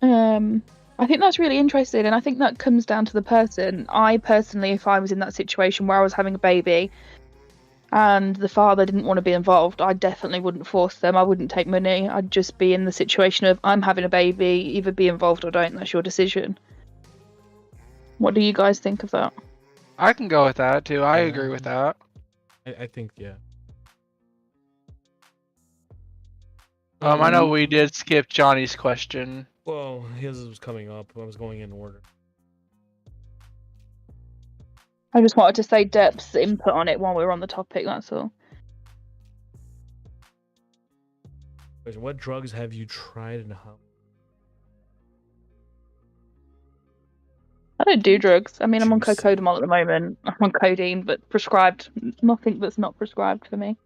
S2: I think that's really interesting, and I think that comes down to the person. I personally, if I was in that situation where I was having a baby and the father didn't want to be involved, I definitely wouldn't force them. I wouldn't take money. I'd just be in the situation of, I'm having a baby, either be involved or don't. That's your decision. What do you guys think of that?
S1: I can go with that too. I agree with that.
S3: I think, yeah.
S1: I know we did skip Johnny's question.
S3: Well, his was coming up. I was going in order.
S2: I just wanted to say Dep's input on it while we were on the topic, that's all.
S3: What drugs have you tried and how?
S2: I don't do drugs. I mean, I'm on
S3: Juicy.
S2: cocodamol at the moment. I'm on codeine, but prescribed. Nothing that's not prescribed for me.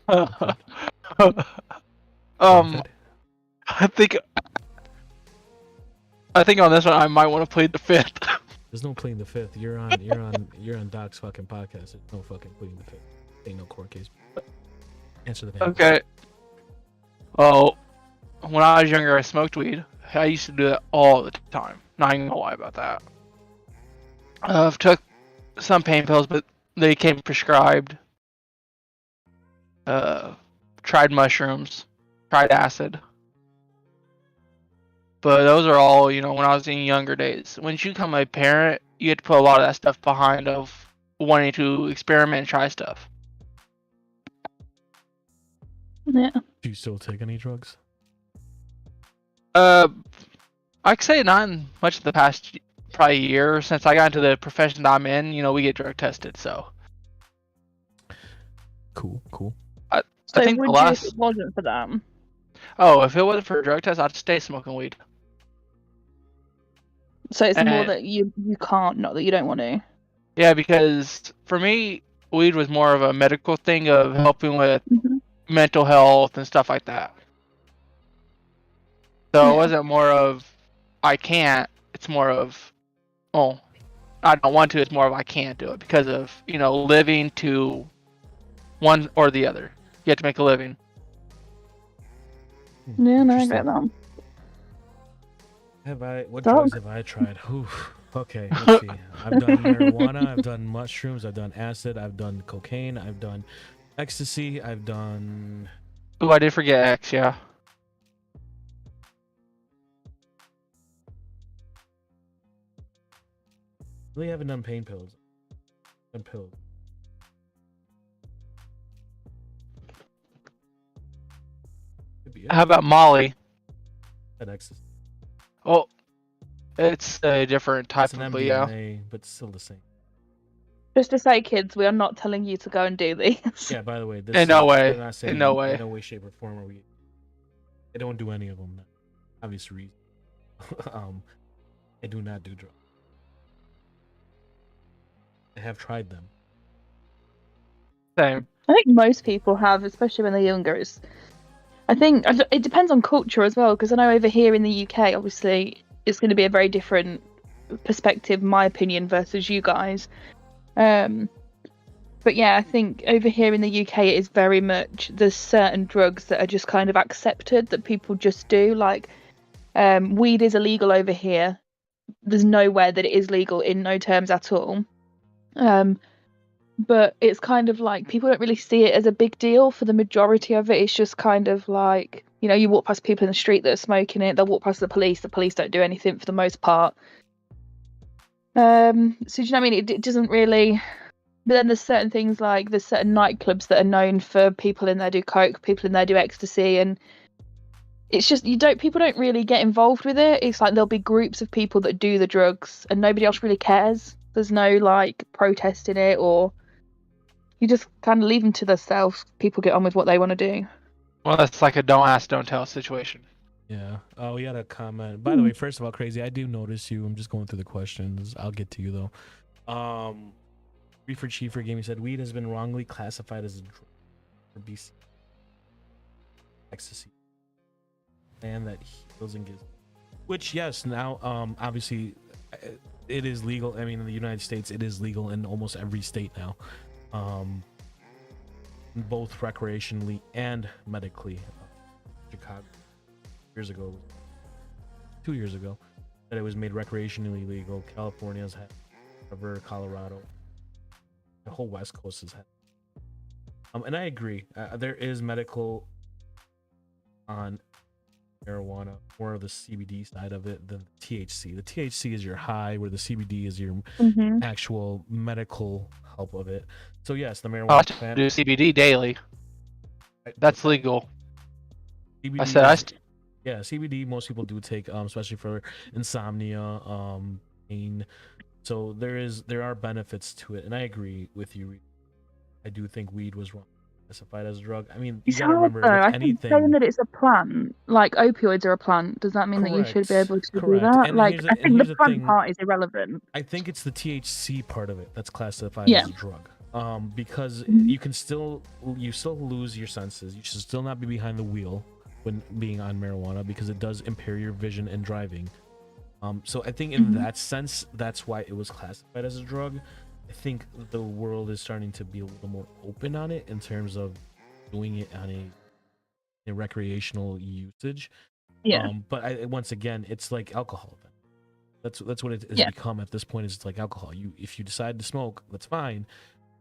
S3: CornFed?
S1: I think on this one I might want to plead the fifth.
S3: There's no pleading the fifth. You're on Doc's fucking podcast. There's no fucking pleading the fifth. Ain't no court case. Answer the name.
S1: Okay. Well, when I was younger, I smoked weed. I used to do that all the time. Not even gonna lie about that. I've took some pain pills, but they came prescribed. Tried mushrooms, tried acid. But those are all, when I was in younger days. Once you become a parent, you have to put a lot of that stuff behind of wanting to experiment and try stuff.
S2: Yeah.
S3: Do you still take any drugs?
S1: I'd say not in much of the past probably year since I got into the profession that I'm in. We get drug tested, so.
S3: Cool.
S1: I
S2: So
S1: think
S2: would
S1: the
S2: you if
S1: last.
S2: it wasn't for that?
S1: Oh, if it wasn't for a drug test, I'd stay smoking weed.
S2: So it's more
S1: And-
S2: that you can't, not that you don't want to.
S1: Yeah, because for me, weed was more of a medical thing of helping with
S2: Mhm.
S1: mental health and stuff like that. So
S2: Yeah.
S1: it wasn't more of I can't. It's more of I don't want to. It's more of I can't do it because of living to one or the other. You have to make a living.
S2: Yeah, no, I
S3: Interesting.
S2: get that.
S3: What
S2: Dog.
S3: drugs have I tried? Oof. Okay, let's see. I've done marijuana, I've done mushrooms, I've done acid, I've done cocaine, I've done ecstasy, I've done
S1: Ooh, I did forget X. Yeah.
S3: really haven't done pain pills. Done pills. Could be it.
S1: How about Molly?
S3: Had ecstasy.
S1: Well, it's a different type
S3: It's an
S1: of, but yeah.
S3: MDMA, but still the same.
S2: Just to say, kids, we are not telling you to go and do these.
S3: Yeah, by the way, this
S1: In no
S3: is-
S1: way.
S3: we're not saying
S1: In no way.
S3: In no way, shape, or form are we. I don't do any of them. Obvious reason. I do not do drugs. I have tried them.
S1: Same.
S2: I think most people have, especially when they're younger. I think it depends on culture as well, because I know over here in the UK, obviously, it's going to be a very different perspective, my opinion, versus you guys. But yeah, I think over here in the UK, it is very much there's certain drugs that are just kind of accepted that people just do. Like, weed is illegal over here. There's nowhere that it is legal in no terms at all. But it's kind of like people don't really see it as a big deal. For the majority of it, it's just kind of like, you walk past people in the street that are smoking it, they'll walk past the police don't do anything for the most part. So do you know what I mean? It doesn't really. But then there's certain things like there's certain nightclubs that are known for people in there do coke, people in there do ecstasy, and it's just people don't really get involved with it. It's like there'll be groups of people that do the drugs and nobody else really cares. There's no like protesting it, or you just kind of leave them to themselves. People get on with what they want to do.
S1: Well, that's like a don't ask, don't tell situation.
S3: Yeah. Oh, we had a comment. By the way, first of all, Crazy, I do notice you. I'm just going through the questions. I'll get to you though. Reefer Chiefer Gaming said weed has been wrongly classified as a drug for BC ecstasy, and that heals and gives. Which yes, now obviously it is legal. I mean, in the United States, it is legal in almost every state now, both recreationally and medically. Chicago 2 years ago, that it was made recreationally legal. California's had, Colorado. The whole West Coast has had. And I agree. There is medical on marijuana, more of the CBD side of it than the THC. The THC is your high, where the CBD is your actual medical help of it. So yes, the
S1: I
S3: marijuana
S1: have to do CBD daily.
S3: plant.
S1: That's legal.
S3: CBD
S1: I said
S3: is- yeah, CBD most people do take, especially for insomnia, pain. So there are benefits to it, and I agree with you. I do think weed was wrong classified as a drug. I mean, you
S2: It's
S3: gotta
S2: hard
S3: remember
S2: though.
S3: with
S2: I think saying
S3: anything.
S2: that it's a plant, like opioids are a plant, does that mean that you should be able to do
S3: Correct.
S2: that?
S3: And
S2: Like, I think
S3: here's
S2: the
S3: the
S2: plant
S3: thing.
S2: part is irrelevant.
S3: I think it's the THC part of it that's classified
S2: Yeah.
S3: as a drug. Because
S2: Mhm.
S3: you still lose your senses. You should still not be behind the wheel when being on marijuana because it does impair your vision and driving. So I think in
S2: Mhm.
S3: that sense, that's why it was classified as a drug. I think the world is starting to be a little more open on it in terms of doing it on a recreational usage.
S2: Yeah.
S3: But once again, it's like alcohol. That's what it has
S2: Yeah.
S3: become at this point. Is it's like alcohol. If you decide to smoke, that's fine.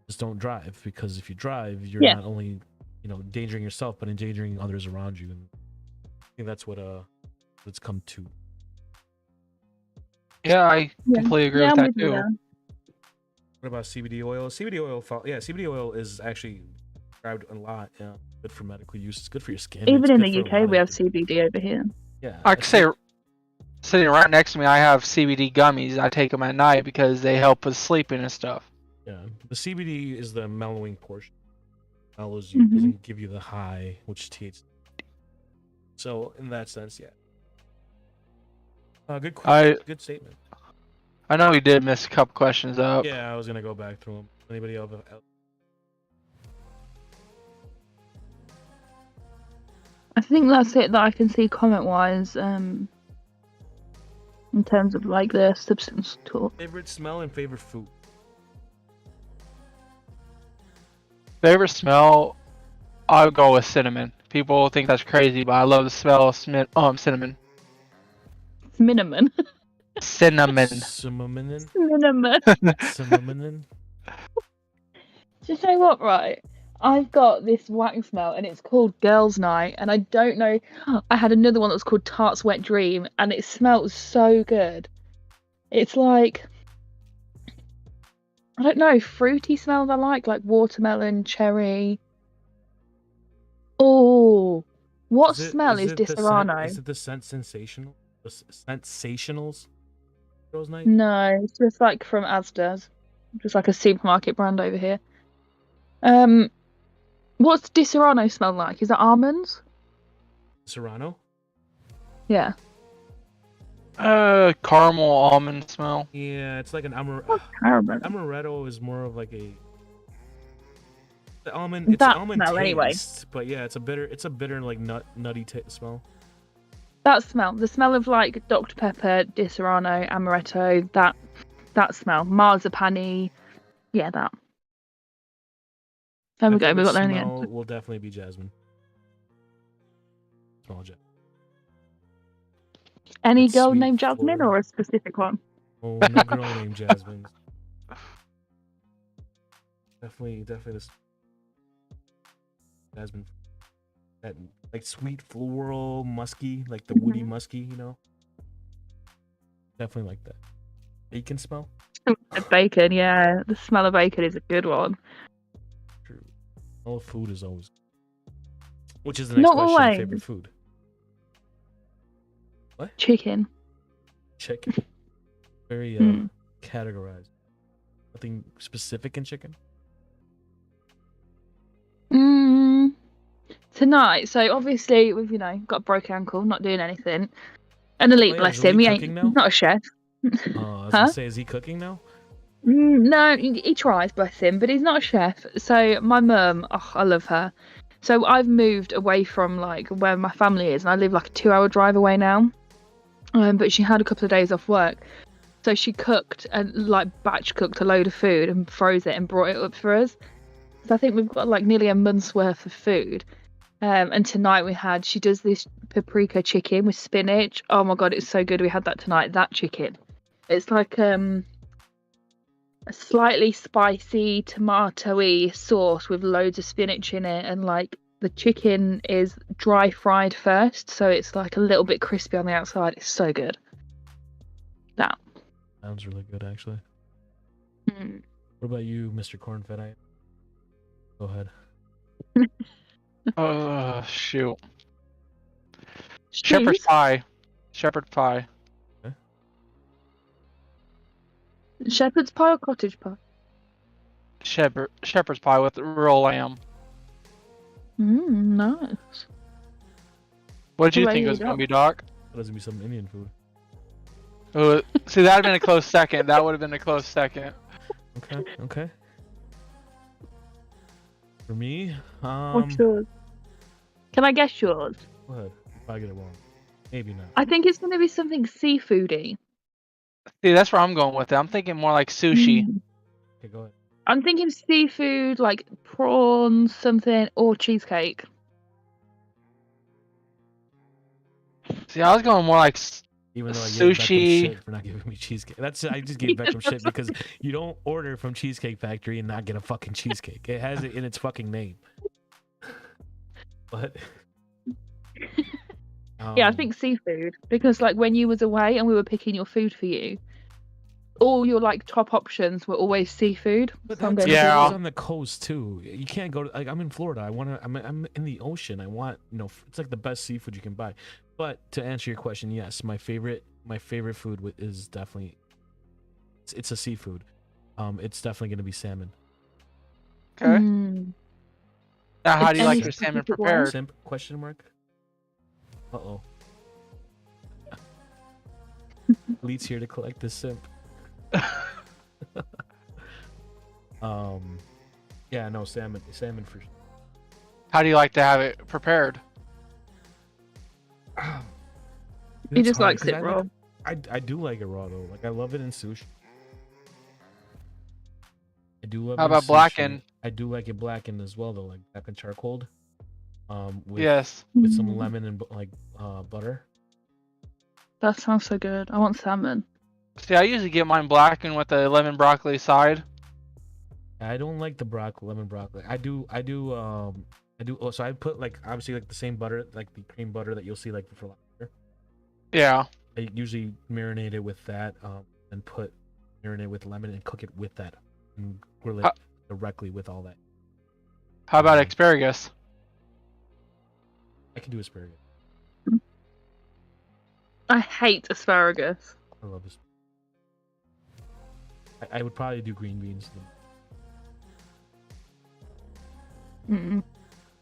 S3: Just don't drive, because if you drive, you're
S2: Yeah.
S3: not only endangering yourself, but endangering others around you. And I think that's what it's come to.
S1: Yeah, I
S2: Yeah.
S1: completely agree
S2: Yeah,
S1: with
S2: I'm
S1: that
S2: with you
S1: too.
S2: there.
S3: What about CBD oil? CBD oil is actually described a lot. Yeah, good for medical use. It's good for your skin.
S2: Even
S3: It's
S2: in
S3: good
S2: the
S3: for a
S2: UK,
S3: lot
S2: we
S3: of
S2: have
S3: different-
S2: CBD over here.
S3: Yeah,
S1: I could say sitting right next to me, I have CBD gummies. I take them at night because they help with sleeping and stuff.
S3: yeah. The CBD is the mellowing portion. Mellows you,
S2: Mhm.
S3: doesn't give you the high, which THC. So in that sense, yeah. Good question. Good statement.
S1: I know we did miss a couple questions up.
S3: Yeah, I was gonna go back through them. Anybody else?
S2: I think that's it that I can see comment-wise, in terms of like the substance talk.
S3: Favorite smell and favorite food.
S1: Favorite smell? I would go with cinnamon. People think that's crazy, but I love the smell of cinnamon.
S2: Cinnamon.
S1: Cinnamon.
S3: Cinnamon.
S2: Cinnamon.
S3: Cinnamon.
S2: Do you know what, right? I've got this wax smell and it's called Girls' Night, and I don't know. I had another one that was called Tart's Wet Dream, and it smells so good. It's like, I don't know, fruity smells I like watermelon, cherry. Oh, what smell is Disaronno?
S3: Is it the scent sensational? The sensationals? Girls' night?
S2: No, it's just like from Asda's, just like a supermarket brand over here. What's Disaronno smell like? Is that almonds?
S3: Serrano?
S2: Yeah.
S1: Caramel almond smell.
S3: Yeah, it's like an
S2: Caramel.
S3: amaretto is more of like the almond. It's
S2: That
S3: almond
S2: smell,
S3: taste,
S2: anyway.
S3: but yeah, it's a bitter like nutty smell.
S2: That smell, the smell of like Dr. Pepper, Disaronno, amaretto, that smell, marzipan-y, yeah, that. There we go. We got there in the end.
S3: Will definitely be jasmine. Small jasmine.
S2: Any
S3: It's
S2: girl
S3: sweet
S2: named Jasmine
S3: floral.
S2: or a specific one?
S3: Oh, no girl named Jasmine. Definitely this jasmine. That like sweet floral, musky, like the woody musky, Definitely like that. Bacon smell.
S2: Bacon, yeah. The smell of bacon is a good one.
S3: True. All food is always. Which is the next
S2: Not
S3: question?
S2: always.
S3: Favorite food. What?
S2: Chicken.
S3: Chicken. Very categorized. Nothing specific in chicken.
S2: Tonight, so obviously we've got a broken ankle, not doing anything. And Elite,
S3: Oh, yeah,
S2: bless
S3: is
S2: him,
S3: Elite
S2: he ain't
S3: cooking now?
S2: he's not a chef.
S3: I was
S2: Huh?
S3: gonna say, is he cooking now?
S2: No, he tries, bless him, but he's not a chef. So my mum, I love her. So I've moved away from like where my family is, and I live like a 2-hour drive away now. But she had a couple of days off work, so she cooked and like batch cooked a load of food and froze it and brought it up for us. So I think we've got like nearly a month's worth of food. And tonight she does this paprika chicken with spinach. Oh my god, it's so good. We had that tonight. That chicken, it's like a slightly spicy tomato-y sauce with loads of spinach in it, and like the chicken is dry fried first, so it's like a little bit crispy on the outside. It's so good. That
S3: Sounds really good, actually.
S2: Mm.
S3: What about you, Mr. CornFed? Go ahead.
S1: Oh shoot. Shepherd's
S2: Cheese?
S1: pie. Shepherd's pie.
S2: Shepherd's pie or cottage pie?
S1: Shepherd's pie with raw lamb.
S2: Nice.
S1: What did you
S2: What
S1: think it
S2: about
S1: was
S2: you,
S1: gonna
S2: Doc?
S1: be, Doc?
S3: That doesn't be some Indian food.
S1: Oh, see, that'd have been a close second. That would have been a close second.
S3: Okay, okay. For me,
S2: What's yours? Can I guess yours?
S3: go ahead. If I get it wrong, maybe not.
S2: I think it's going to be something seafoody.
S1: See, that's where I'm going with it. I'm thinking more like sushi.
S3: Okay, go ahead.
S2: I'm thinking seafood, like prawns, something, or cheesecake.
S1: See, I was going more like
S3: Even though I gave Beckham
S1: sushi.
S3: shit for not giving me cheesecake. I just gave Beckham shit because you don't order from Cheesecake Factory and not get a fucking cheesecake. It has it in its fucking name. But
S2: Yeah, I think seafood because like when you was away and we were picking your food for you, all your like top options were always seafood.
S3: But
S2: So I'm
S3: that's
S2: going
S1: Yeah.
S3: always on the coast too. You can't go to like I'm in Florida. I'm in the ocean. I want it's like the best seafood you can buy. But to answer your question, yes, my favorite food is definitely it's a seafood. It's definitely gonna be salmon.
S1: Okay. Now, how
S2: Is
S1: do you like
S2: any
S1: your salmon
S2: specific one?
S1: prepared?
S3: Simp? Question mark. Uh-oh. Leeds here to collect the simp. Yeah, no, salmon for sure.
S1: How do you like to have it prepared?
S2: He
S3: It's
S2: just
S3: hard,
S2: likes
S3: 'cause
S2: it raw.
S3: I do like it raw though. Like I love it in sushi. I do love
S1: How
S3: it in
S1: about
S3: sushi.
S1: blackened?
S3: I do like it blackened as well though, like blackened charcoaled. With
S1: Yes.
S3: with some lemon and butter.
S2: That sounds so good. I want salmon.
S1: See, I usually get mine blackened with a lemon broccoli side.
S3: I don't like the lemon broccoli. I do so I put like obviously like the same butter, like the cream butter that you'll see like for lobster.
S1: Yeah.
S3: I usually marinate it with that, and marinate with lemon and cook it with that and grill it directly with all that.
S1: How about asparagus?
S3: I can do asparagus.
S2: I hate asparagus.
S3: I love this. I would probably do green beans.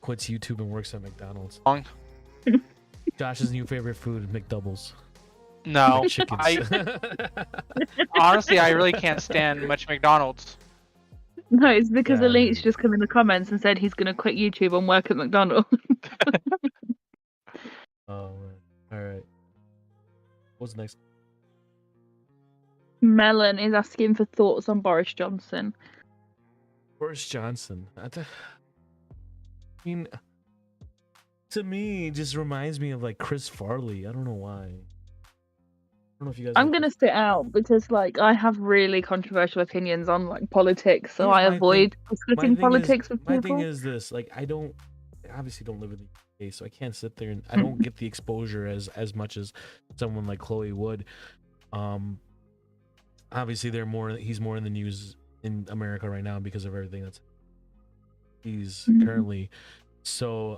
S3: Quits YouTube and works at McDonald's.
S1: Wrong.
S3: Josh's new favorite food, McDoubles.
S1: No.
S3: Chickens.
S1: Honestly, I really can't stand much McDonald's.
S2: No, it's because
S3: Yeah,
S2: Elite's just come in the comments and said he's going to quit YouTube and work at McDonald's.
S3: Oh, man. All right. What's next?
S2: Melon is asking for thoughts on Boris Johnson.
S3: Boris Johnson. I mean, to me, it just reminds me of like Chris Farley. I don't know why. I don't know if you guys.
S2: I'm going to sit out because like I have really controversial opinions on like politics, so
S3: Here's
S2: I
S3: my
S2: avoid
S3: thing.
S2: discussing politics with
S3: My
S2: people.
S3: thing is this: like, I obviously don't live in the UK, so I can't sit there and I don't get the exposure as much as someone like Chloe would. Obviously, he's more in the news in America right now because of everything that's he's currently. So,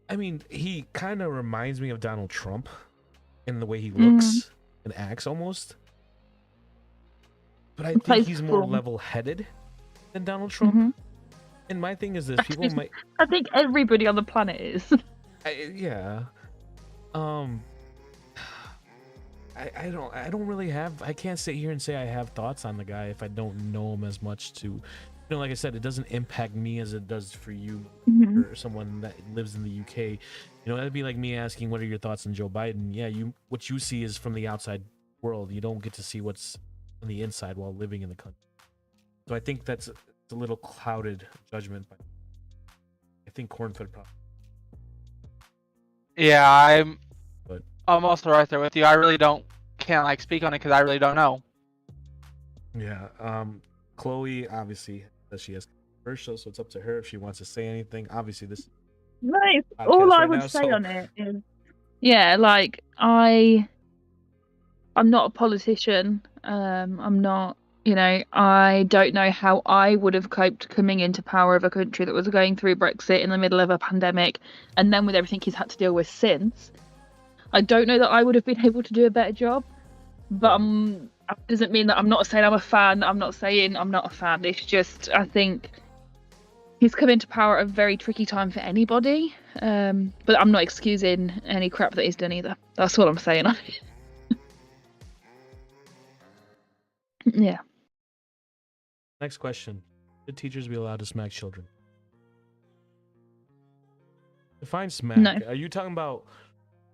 S3: I mean, he kind of reminds me of Donald Trump in the way he looks and acts almost. But I think he's more level-headed than Donald Trump. And my thing is this: people might.
S2: I think everybody on the planet is.
S3: Yeah. I don't really have. I can't sit here and say I have thoughts on the guy if I don't know him as much to. Like I said, it doesn't impact me as it does for you or someone that lives in the UK. That'd be like me asking, "What are your thoughts on Joe Biden?" Yeah, what you see is from the outside world. You don't get to see what's on the inside while living in the country. So I think that's a little clouded judgment. But I think CornFed probably.
S1: Yeah, I'm also right there with you. I really can't like speak on it because I really don't know.
S3: Yeah. Chloe obviously says she has first show, so it's up to her if she wants to say anything. Obviously, this.
S2: Nice. All I would say on it is, yeah, like I'm not a politician. I'm not You know, I don't know how I would have coped coming into power of a country that was going through Brexit in the middle of a pandemic, and then with everything he's had to deal with since. I don't know that I would have been able to do a better job, but that doesn't mean that I'm not saying I'm a fan. I'm not saying I'm not a fan. It's just, I think he's come into power at a very tricky time for anybody. But I'm not excusing any crap that he's done either. That's what I'm saying. Yeah.
S3: Next question. Should teachers be allowed to smack children? Define smack.
S2: No.
S3: Are you talking about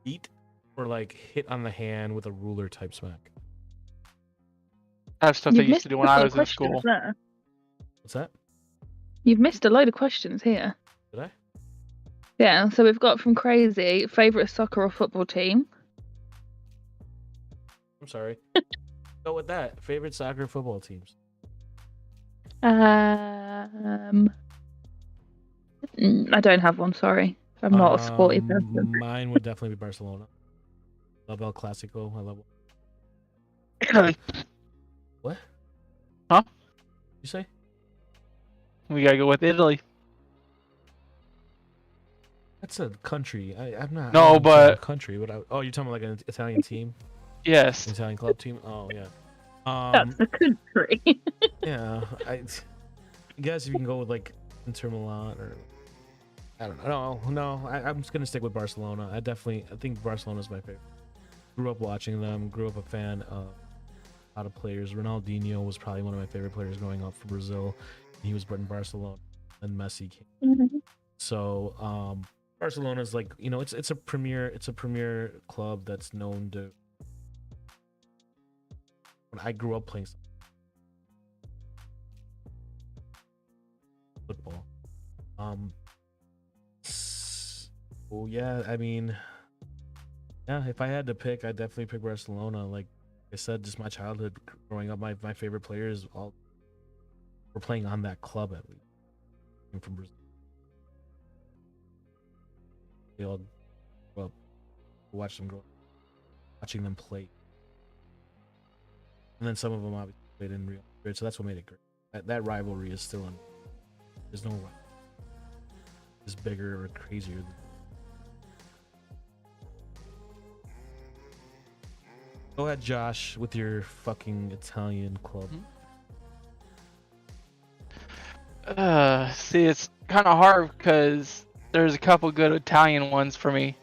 S3: beat or like hit on the hand with a ruler type smack?
S1: That's stuff they used to do when I was in school.
S2: There.
S3: What's that?
S2: You've missed a load of questions here.
S3: Did I?
S2: Yeah, so we've got from Crazy, favourite soccer or football team?
S3: I'm sorry. Go with that. Favorite soccer or football teams?
S2: I don't have one, sorry. I'm not a sporty person.
S3: Mine would definitely be Barcelona. Love El Clasico. I love
S1: Italy.
S3: What?
S1: Huh?
S3: You say?
S1: We gotta go with Italy.
S3: That's a country. I'm not.
S1: No,
S3: I'm
S1: but
S3: a country. But you're talking about like an Italian team?
S1: Yes.
S3: An Italian club team? Oh yeah.
S2: That's the country.
S3: Yeah, I guess if you can go with like Inter Milan or I don't know. No, I'm just gonna stick with Barcelona. I think Barcelona's my favorite. Grew up watching them. Grew up a fan of a lot of players. Ronaldinho was probably one of my favorite players growing up for Brazil. He was in Barcelona, and Messi came.
S2: Mm-hmm.
S3: So Barcelona's like, you know, it's a premier club that's known to. When I grew up playing football. Well, yeah, I mean, yeah, if I had to pick, I'd definitely pick Barcelona. Like I said, just my childhood growing up, my favorite players all were playing on that club at least. I'm from Brazil. They all grew up, watched them grow up, watching them play. And then some of them obviously played in Real Madrid, so that's what made it great. That rivalry is still on. There's no rivalry. It's bigger or crazier than. Go ahead, Josh, with your fucking Italian club.
S1: See, it's kind of hard because there's a couple good Italian ones for me.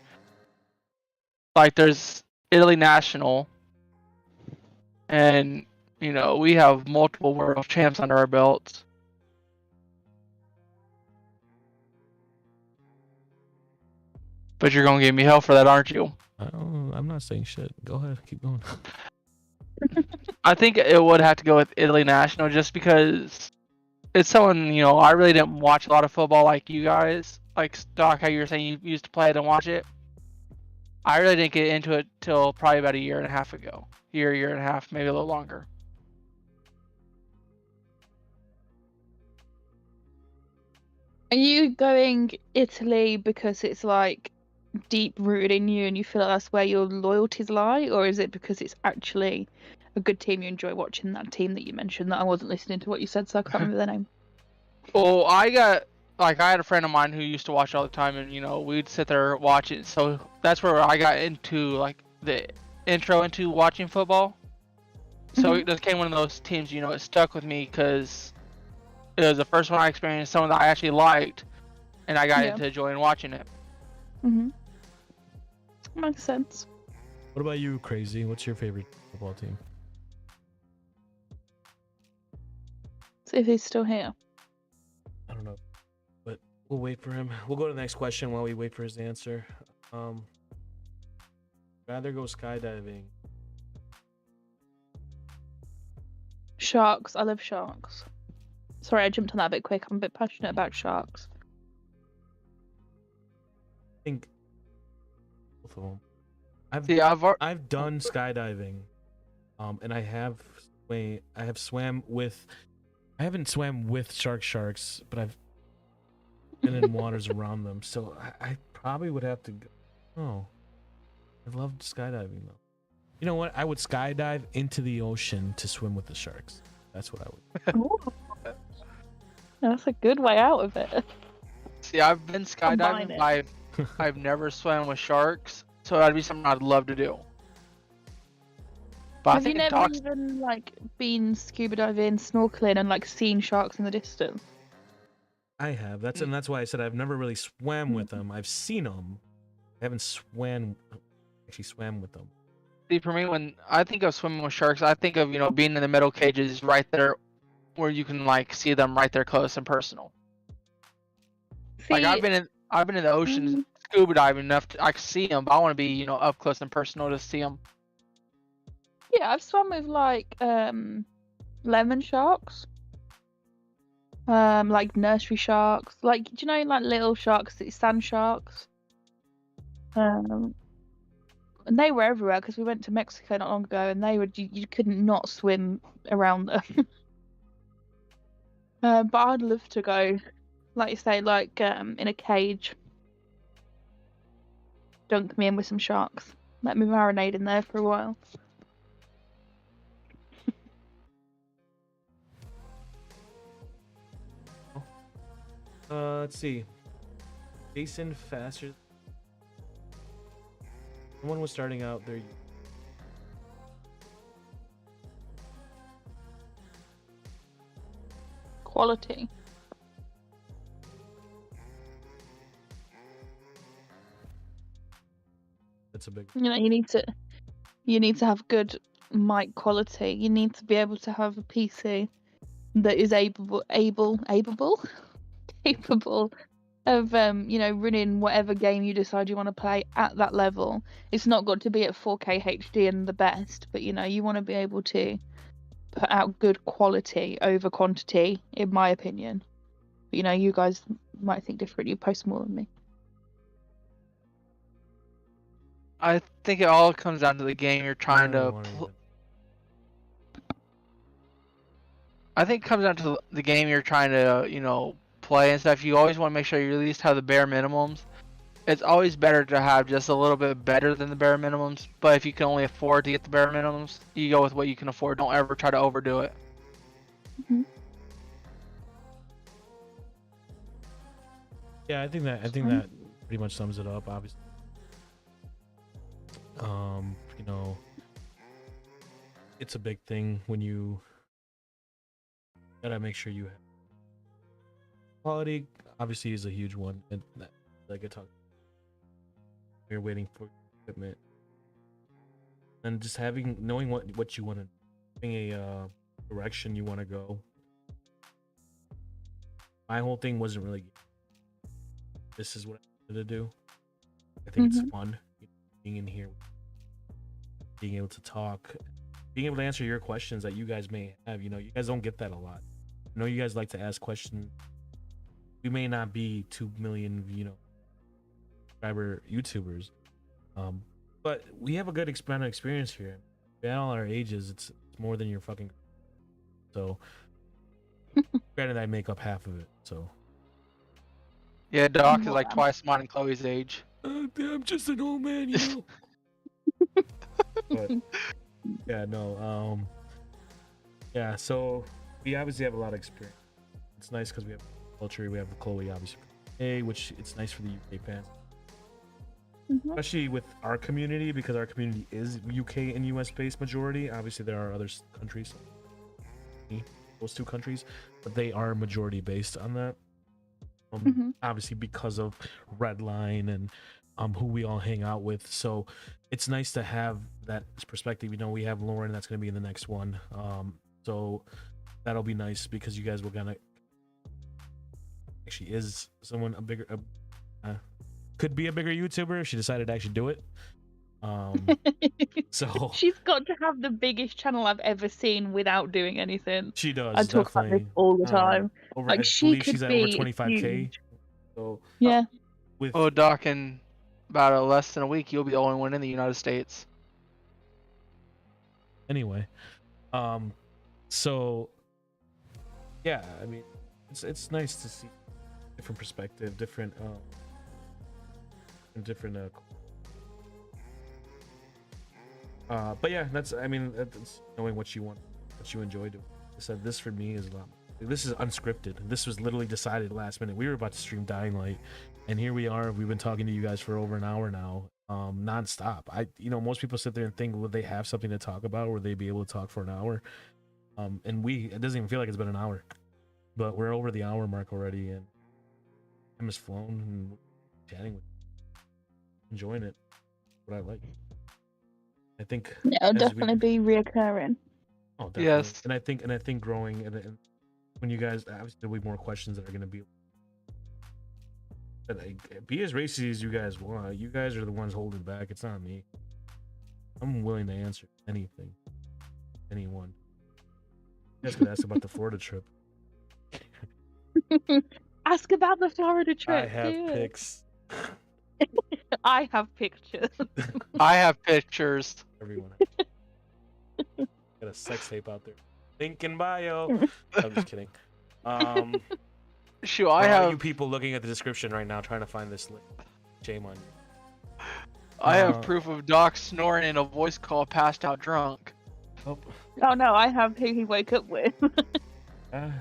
S1: Like there's Italy National, and you know we have multiple world champs under our belts. But you're gonna give me hell for that, aren't you?
S3: I'm not saying shit. Go ahead, keep going.
S1: I think it would have to go with Italy National just because it's someone, you know, I really didn't watch a lot of football like you guys. Like Doc, how you were saying you used to play it and watch it. I really didn't get into it till probably about a year and a half ago. Year and a half, maybe a little longer.
S2: Are you going Italy because it's like deep rooted in you and you feel like that's where your loyalties lie, or is it because it's actually a good team, you enjoy watching that team that you mentioned that I wasn't listening to what you said, so I can't remember their name?
S1: Well, I had a friend of mine who used to watch all the time, and you know we'd sit there watching. So that's where I got into like the intro into watching football. So it just came one of those teams, you know, it stuck with me because it was the first one I experienced, someone that I actually liked, and I got into enjoying watching it.
S2: Makes sense.
S3: What about you, Crazy? What's your favorite football team?
S2: See if he's still here.
S3: I don't know, but we'll wait for him. We'll go to the next question while we wait for his answer. Rather go skydiving.
S2: Sharks. I love sharks. Sorry, I jumped on that a bit quick. I'm a bit passionate about sharks.
S3: I think both of them. I've done skydiving, and I haven't swam with sharks, but I've been in waters around them. So I probably would have to go. Oh, I loved skydiving though. You know what? I would skydive into the ocean to swim with the sharks. That's what I would.
S2: Ooh. That's a good way out of it.
S1: See, I've been
S2: Combine
S1: skydiving,
S2: it.
S1: but I've never swam with sharks, so that'd be something I'd love to do. But I
S2: Have you
S1: think
S2: never
S1: dogs,
S2: even like been scuba diving, snorkeling, and like seen sharks in the distance?
S3: I have. That's why I said I've never really swam with them. I've seen them. I haven't actually swam with them.
S1: see, for me, when I think of swimming with sharks, I think of being in the metal cages right there, where you can like see them right there, close and personal. Like
S2: See,
S1: I've been in the ocean scuba diving enough I can see them, but I want to be up close and personal to see them.
S2: yeah, I've swum with like lemon sharks, like nursery sharks, like do you know like little sharks, sand sharks, and they were everywhere because we went to Mexico not long ago, and they were you couldn't not swim around them. But I'd love to go, like you say, like in a cage, dunk me in with some sharks, let me marinate in there for a while.
S3: Let's see. Jason Faster. Someone was starting out their
S2: Quality.
S3: That's a big.
S2: You need to have good mic quality. You need to be able to have a PC that is capable of running whatever game you decide you want to play at that level. It's not got to be at 4K HD and the best, but you want to be able to put out good quality over quantity, in my opinion. But you guys might think different. You post more than me.
S1: I think it all comes down to the game you're trying to. I think it comes down to the game you're trying to play and stuff. You always want to make sure you at least have the bare minimums. It's always better to have just a little bit better than the bare minimums. But if you can only afford to get the bare minimums, you go with what you can afford. Don't ever try to overdo it.
S2: Mm-hmm.
S3: Yeah, I think that pretty much sums it up. Obviously, it's a big thing when you gotta make sure you have quality. Obviously, is a huge one, and like I talked, you're waiting for equipment, and just knowing what you want to, having a direction you want to go. My whole thing wasn't really, this is what I wanted to do. I think it's fun being in here, being able to talk, being able to answer your questions that you guys may have. You guys don't get that a lot. I know you guys like to ask questions. We may not be 2 million, subscriber YouTubers, but we have a good amount of experience here. At all our ages, it's more than your fucking. So, granted, I make up half of it. So.
S1: Yeah, Doc is like twice mine and Chloe's age.
S3: I'm just an old man, But yeah, no, yeah. So we obviously have a lot of experience. It's nice because we have culture. We have Chloe, obviously, which it's nice for the UK fans, especially with our community, because our community is UK and US based majority. Obviously, there are other countries, those two countries, but they are majority based on that. Obviously, because of Redline and who we all hang out with. So it's nice to have that perspective. We have Lauren that's going to be in the next one. So that'll be nice because you guys were gonna actually is someone could be a bigger YouTuber if she decided to actually do it. So
S2: she's got to have the biggest channel I've ever seen without doing anything.
S3: She does.
S2: I talk about this all the time.
S3: I
S2: she could
S3: she's at
S2: be
S3: over 25K.
S2: huge.
S3: So
S2: yeah.
S1: Doc, in about less than a week, you'll be the only one in the United States.
S3: Anyway, so yeah, I mean, it's nice to see different perspective, different but yeah, that's knowing what you want, what you enjoy doing. I said this for me is a lot. This is unscripted. This was literally decided last minute. We were about to stream Dying Light, and here we are. We've been talking to you guys for over an hour now, nonstop. Most people sit there and think, would they have something to talk about? Would they be able to talk for an hour? It doesn't even feel like it's been an hour, but we're over the hour mark already, and time has flown. And chatting with, enjoying it. What I like. I think
S2: it'll definitely be reoccurring.
S3: Oh, definitely.
S1: Yes.
S3: And I think growing and when you guys obviously there'll be more questions that are going to be. But be as racy as you guys want. You guys are the ones holding back. It's not me. I'm willing to answer anything, anyone. You guys could ask about the Florida trip.
S2: Ask about the Florida trip.
S3: I have pics.
S2: I have pictures.
S1: I have pictures.
S3: Everyone. Got a sex tape out there. Link in bio. I'm just kidding.
S1: Shoot,
S3: I
S1: I
S3: have
S1: have
S3: you people looking at the description right now trying to find this link. Shame on you.
S1: I have proof of Doc snoring in a voice call passed out drunk.
S3: Oh,
S2: Oh no, I have who he woke up with.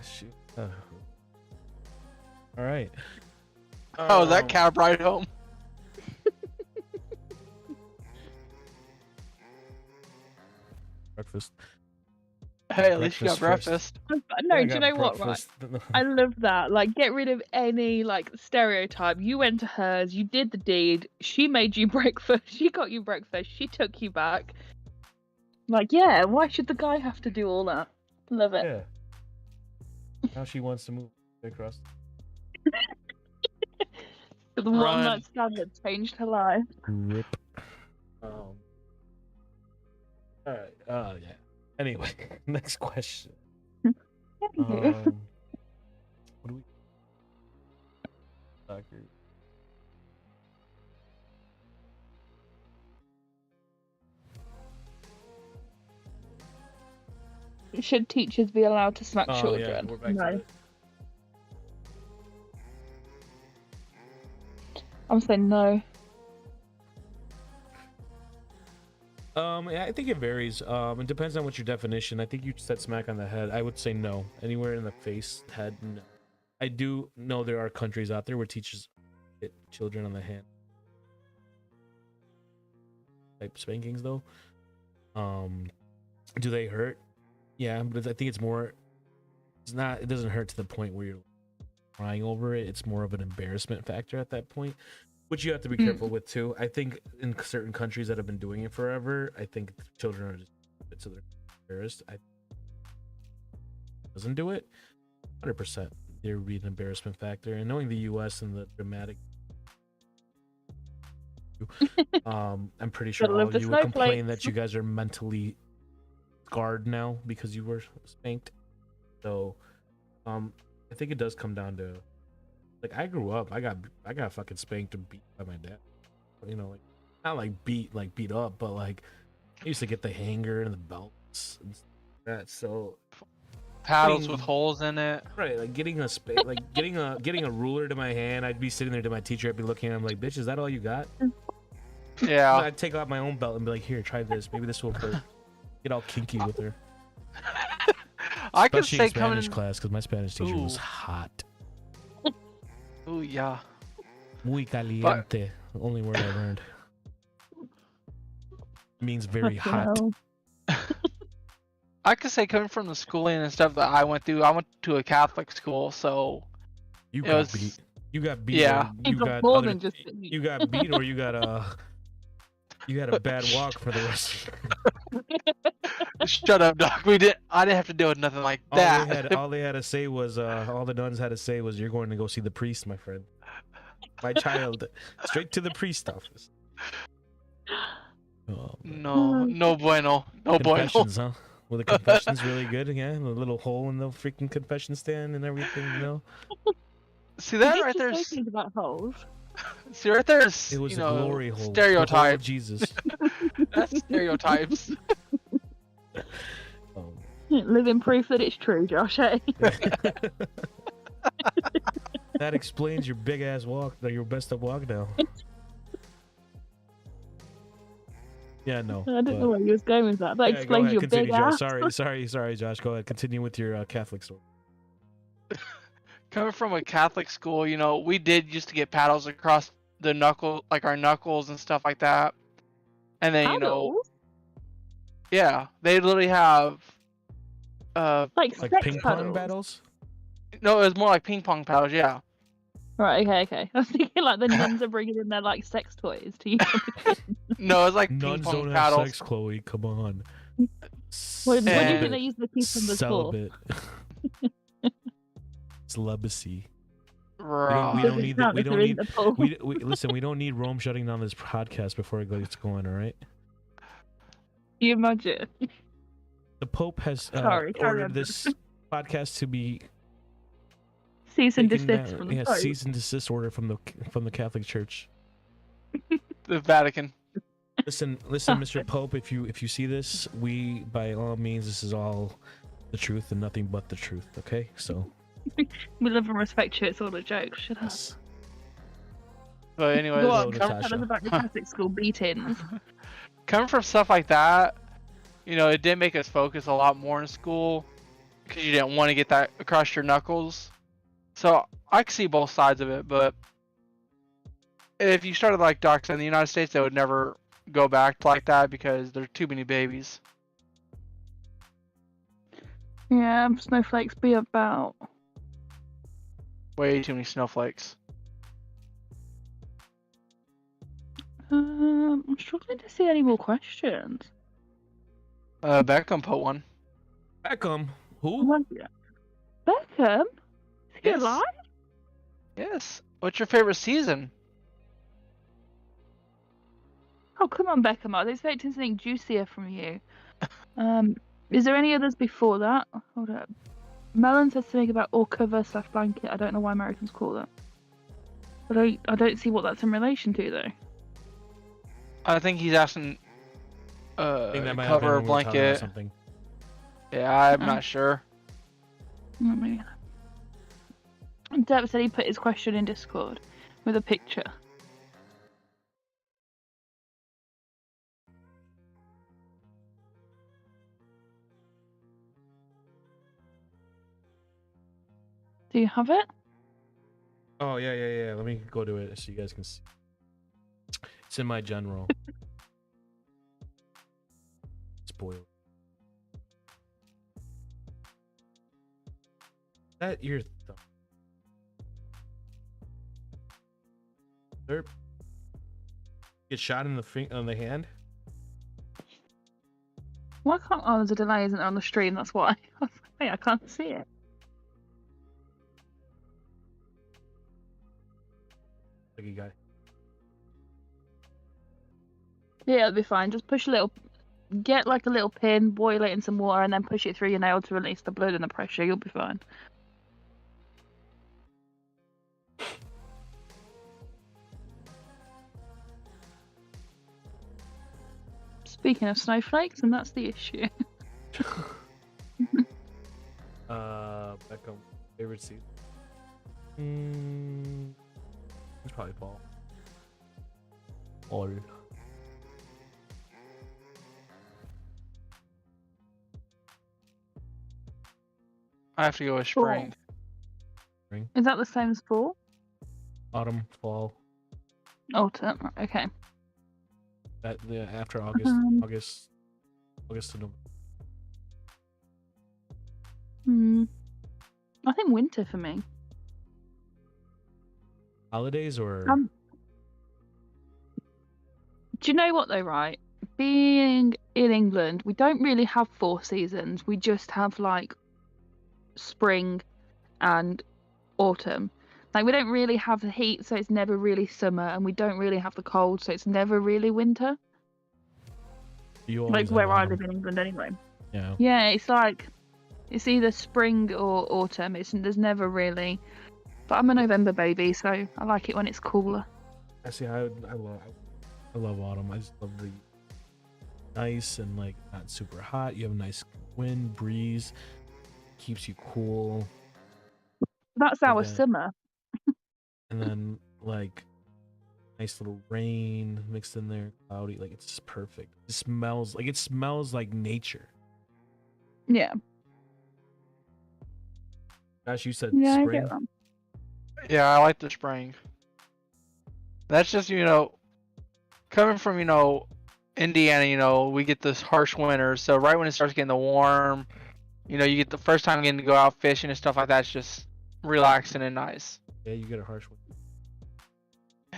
S3: shoot. All right.
S1: Oh, that cab ride home.
S3: Breakfast.
S1: Hey, at least you got
S3: Breakfast
S1: breakfast.
S2: No,
S3: I
S2: do you
S3: got
S2: know what, right?
S3: breakfast.
S2: I love that. Like, get rid of any, like, stereotype. You went to hers, you did the deed, she made you breakfast, she got you breakfast, she took you back. Like, yeah, why should the guy have to do all that? Love it.
S3: Yeah. Now she wants to move across.
S2: The one night stand that changed her life.
S3: Rip. All right. Yeah. Anyway, next question. What do we? Soccer.
S2: Should teachers be allowed to smack
S3: Oh,
S2: children?
S3: yeah, we're back to
S2: No.
S3: it.
S2: I'm saying no.
S3: Yeah, I think it varies. It depends on what your definition. I think you said smack on the head. I would say no. Anywhere in the face, head, no. I do know there are countries out there where teachers hit children on the hand. Type spankings though. Do they hurt? Yeah, but I think it's more. It's not. It doesn't hurt to the point where you're crying over it. It's more of an embarrassment factor at that point, which you have to be careful with too. I think in certain countries that have been doing it forever, I think children are just so they're embarrassed. Doesn't do it 100%. There would be an embarrassment factor, and knowing the U.S. and the dramatic, I'm pretty sure all of you would complain that you guys are mentally scarred now because you were spanked. So, I think it does come down to. Like I grew up, I got fucking spanked and beat by my dad. You know, like not like beat up, but like I used to get the hanger and the belts and that. So
S1: Paddles with holes in it.
S3: right, like getting a getting a ruler to my hand. I'd be sitting there to my teacher. I'd be looking at him like, "Bitch, is that all you got?"
S1: Yeah.
S3: I'd take out my own belt and be like, "Here, try this. Maybe this will hurt." Get all kinky with her.
S1: I could
S3: Especially
S1: say
S3: in Spanish
S1: coming.
S3: class because my Spanish teacher was
S1: Ooh.
S3: hot.
S1: Ooh, yeah.
S3: Muy caliente. The only word I learned. Means very hot.
S1: I could say coming from the schooling and stuff that I went through. I went to a Catholic school, so
S3: You
S1: it
S3: got
S1: was.
S3: beat. You got beat.
S1: Yeah.
S3: Or you got
S2: more
S3: other,
S2: than just
S3: you got beat, or you got a bad walk for the rest.
S1: Shut up, Doc. I didn't have to deal with nothing like that.
S3: All they had to say was, all the nuns had to say was, "You're going to go see the priest, my friend, my child, straight to the priest office." Oh,
S1: No bueno, no bueno.
S3: confessions, huh? Were the confessions really good? Yeah, the little hole in the freaking confession stand and everything, you know.
S1: See that
S2: Did
S1: right
S2: you
S1: there?
S2: say things about holes?
S1: See right there's
S3: It was
S1: you
S3: a
S1: know,
S3: glory hole. The hole of
S1: stereotypes.
S3: Jesus.
S1: That's stereotypes.
S2: Living proof that it's true, Josh. Eh?
S3: That explains your big ass walk, your best of walk now. Yeah, no.
S2: I don't know where you was going with that. That
S3: Yeah, go
S2: explains
S3: ahead.
S2: your
S3: Continue,
S2: big
S3: Josh.
S2: ass.
S3: Sorry, Josh. Go ahead. Continue with your Catholic story.
S1: Coming from a Catholic school, we did used to get paddles across the knuckle, like our knuckles and stuff like that. And then,
S2: Paddles?
S1: yeah, they literally have,
S2: Like
S3: Like
S2: sex
S3: ping pong
S2: paddles?
S3: battles?
S1: no, it was more like ping pong paddles, yeah.
S2: Right, okay. I was thinking like the nuns are bringing in their like sex toys to use on the kids.
S1: No, it's like ping
S3: Nuns
S1: pong
S3: don't have
S1: paddles.
S3: sex, Chloe. Come on.
S2: What do you
S1: And-
S2: think they use the cucumbers for?
S3: Celibate. Celibacy.
S1: Raw.
S3: We don't need that. We
S2: If
S3: don't
S2: they're in
S3: need.
S2: the pool.
S3: We listen. We don't need Rome shutting down this podcast before it gets going. All right.
S2: Can you imagine?
S3: The Pope has
S2: Sorry, carry
S3: ordered
S2: on.
S3: this podcast to be
S2: Cease and
S3: taken
S2: desist
S3: down.
S2: from the
S3: Yeah,
S2: Pope.
S3: cease and desist order from the Catholic Church.
S1: The Vatican.
S3: Listen, Mr. Pope. If you see this, we by all means, this is all the truth and nothing but the truth. Okay, so.
S2: We love and respect you. It's all a joke. Shut up.
S3: Yes.
S1: But anyways,
S2: Go on,
S3: Hello,
S2: tell us
S3: Natasha.
S2: about the Catholic school beatings.
S1: coming from stuff like that, it did make us focus a lot more in school because you didn't want to get that across your knuckles. So I can see both sides of it, but if you started like docs in the United States, they would never go back to like that because there are too many babies.
S2: Yeah, snowflakes be about.
S1: Way too many snowflakes.
S2: I'm struggling to see any more questions.
S1: Beckham put one.
S3: Beckham. Who?
S2: Beckham? Is he
S1: Yes.
S2: alive?
S1: Yes. What's your favorite season?
S2: Oh, come on, Beckham. I was expecting something juicier from you. Is there any others before that? Hold up. Melon says something about all cover / blanket. I don't know why Americans call it. But I don't see what that's in relation to, though.
S1: I think he's asking
S3: I think that might have been
S1: cover
S3: when we were talking about
S1: blanket.
S3: something.
S1: Yeah, I'm not sure.
S2: Maybe. Deb said he put his question in Discord with a picture. Do you have it?
S3: Oh yeah. Let me go to it so you guys can see. It's in my general. Spoiled. That your thumb. Derp. Get shot in the hand.
S2: Why can't? Oh, there's a delay, isn't there, on the stream? That's why. Wait, I can't see it.
S3: Lucky guy.
S2: Yeah, it'll be fine. Just push a little. Get like a little pin, boil it in some water, and then push it through your nail to release the blood and the pressure. You'll be fine. Speaking of snowflakes, and that's the issue.
S3: Beckham favorite season. It's probably Paul. Or
S1: I have to go with spring.
S2: Is that the same as fall?
S3: autumn, fall.
S2: Autumn. Okay.
S3: That after August, August to November.
S2: I think winter for me.
S3: Holidays or
S2: Do you know what though, right? Being in England, we don't really have 4 seasons. We just have like spring and autumn. Like we don't really have the heat, so it's never really summer, and we don't really have the cold, so it's never really winter.
S3: you
S2: Like
S3: always
S2: where
S3: have
S2: I
S3: autumn.
S2: live in England anyway.
S3: Yeah.
S2: Yeah, it's like it's either spring or autumn. There's never really. But I'm a November baby, so I like it when it's cooler.
S3: Actually, I love autumn. I just love the nice and like not super hot. You have a nice wind breeze, keeps you cool,
S2: That's
S3: Like
S2: our
S3: that.
S2: summer.
S3: and then like Nice little rain mixed in there, cloudy. Like, it's just perfect. It smells like nature.
S2: Yeah.
S3: Gosh, you said
S2: Yeah, I
S3: spring.
S2: get that.
S1: Yeah, I like the spring. That's just, coming from, Indiana, we get this harsh winter. So right when it starts getting the warm, you get the first time getting to go out fishing and stuff like that. It's just relaxing and nice.
S3: Yeah, you get a harsh one.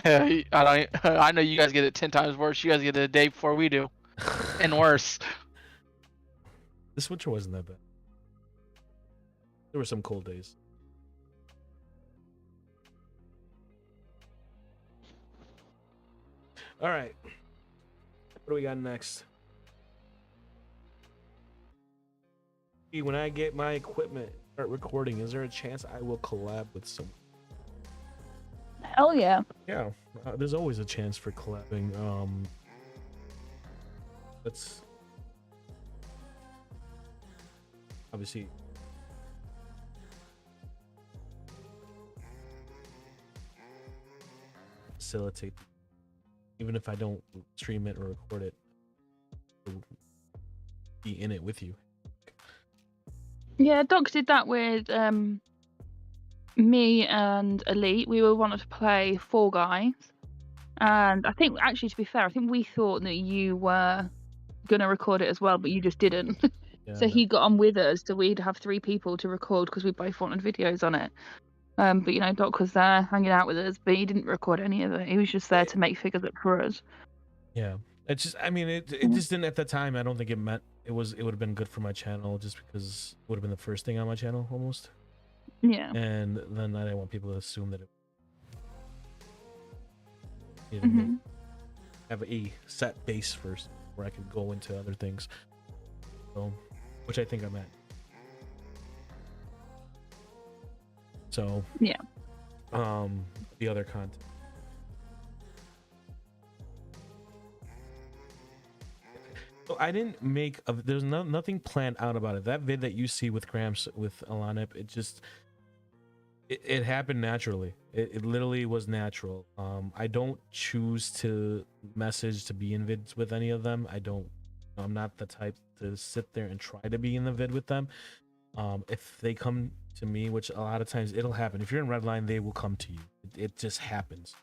S1: I know you guys get it 10 times worse. You guys get it a day before we do, and worse.
S3: This winter wasn't that bad. There were some cold days. All right. What do we got next? When I get my equipment, start recording, is there a chance I will collab with someone?
S2: Hell yeah.
S3: Yeah, there's always a chance for collabing. Let's obviously facilitate, even if I don't stream it or record it, I'll be in it with you.
S2: Yeah, Doc did that with me and Elite. We were wanting to play Fall Guys. And I think, actually, to be fair, I think we thought that you were going to record it as well, but you just didn't.
S3: Yeah,
S2: So he got on with us, so we'd have 3 people to record because we both wanted videos on it. But Doc was there hanging out with us, but he didn't record any of it. He was just there to make figures up for us.
S3: Yeah, it's just, I mean, it just didn't at the time. I don't think it meant it would have been good for my channel, just because it would have been the first thing on my channel almost.
S2: Yeah.
S3: And then I didn't want people to assume that it have a set base first where I could go into other things. So, which I think I'm at. So
S2: yeah.
S3: The other content. So I didn't make there's nothing planned out about it. That vid that you see with Gramps with Alanip, it happened naturally. It literally was natural. I don't choose to message to be in vids with any of them. I'm not the type to sit there and try to be in the vid with them. If they come to me, which a lot of times it'll happen. If you're in Redline, they will come to you. It just happens.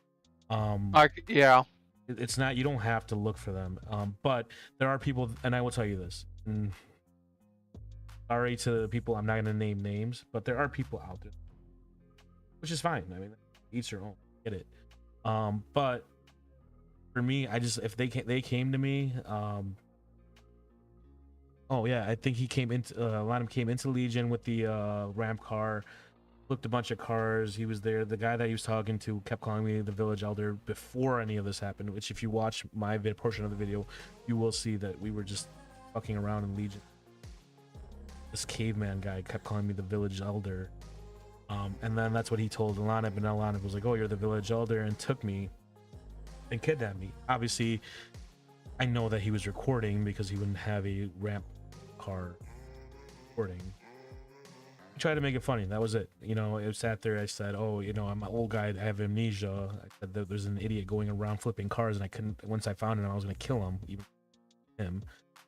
S1: Yeah.
S3: It's not, you don't have to look for them. But there are people, and I will tell you this. Sorry to the people, I'm not going to name names, but there are people out there, which is fine. I mean, each their own. Get it. But for me, if they came to me, oh yeah, I think he came into a lot of them came into Legion with the ramp car, flipped a bunch of cars. He was there. The guy that he was talking to kept calling me the village elder before any of this happened, which if you watch my portion of the video, you will see that we were just fucking around in Legion. This caveman guy kept calling me the village elder. And then that's what he told Alanip, and Alanip was like, oh, you're the village elder, and took me and kidnapped me. Obviously, I know that he was recording because he wouldn't have a ramp car recording. I tried to make it funny. That was it. It sat there. I said, oh, I'm an old guy. I have amnesia. I said that there's an idiot going around flipping cars, and I couldn't. Once I found him, I was going to kill him. Even him.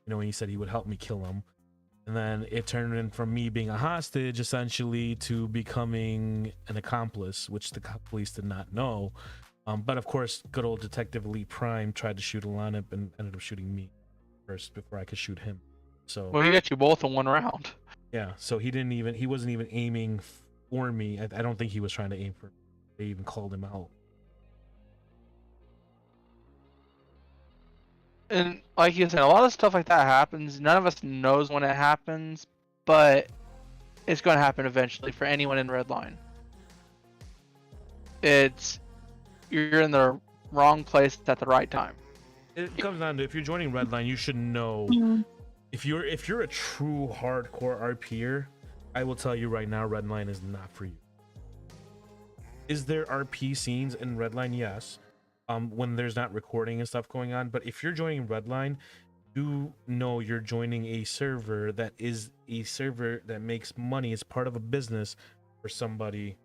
S3: And he said he would help me kill him. And then it turned in from me being a hostage, essentially, to becoming an accomplice, which the police did not know. But of course, good old Detective Elite Prime tried to shoot Alanip and ended up shooting me first before I could shoot him. So
S1: Well, he got you both in one round.
S3: yeah, so he wasn't even aiming for me. I don't think he was trying to aim for me. They even called him out.
S1: And like you said, a lot of stuff like that happens. None of us knows when it happens, but it's going to happen eventually for anyone in Redline. You're in the wrong place at the right time.
S3: It comes down to, if you're joining Redline, you should know. If you're a true hardcore RPer, I will tell you right now, Redline is not for you. Is there RP scenes in Redline? Yes. When there's not recording and stuff going on, but if you're joining Redline, do know you're joining a server that is a server that makes money. It's part of a business for somebody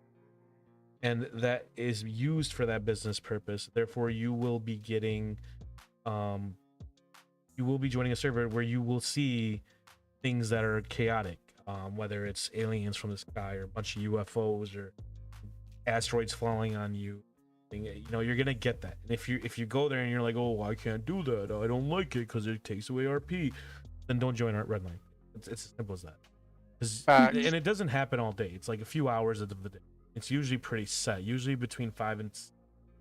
S3: and that is used for that business purpose. Therefore, you will be getting, you will be joining a server where you will see things that are chaotic, whether it's aliens from the sky or a bunch of UFOs or asteroids falling on you. You know, you're gonna get that. And if you go there and you're like, oh, I can't do that, I don't like it because it takes away RP, then don't join our Redline. It's as simple as that. And it doesn't happen all day. It's like a few hours of the day. It's usually pretty set. Usually between 5 and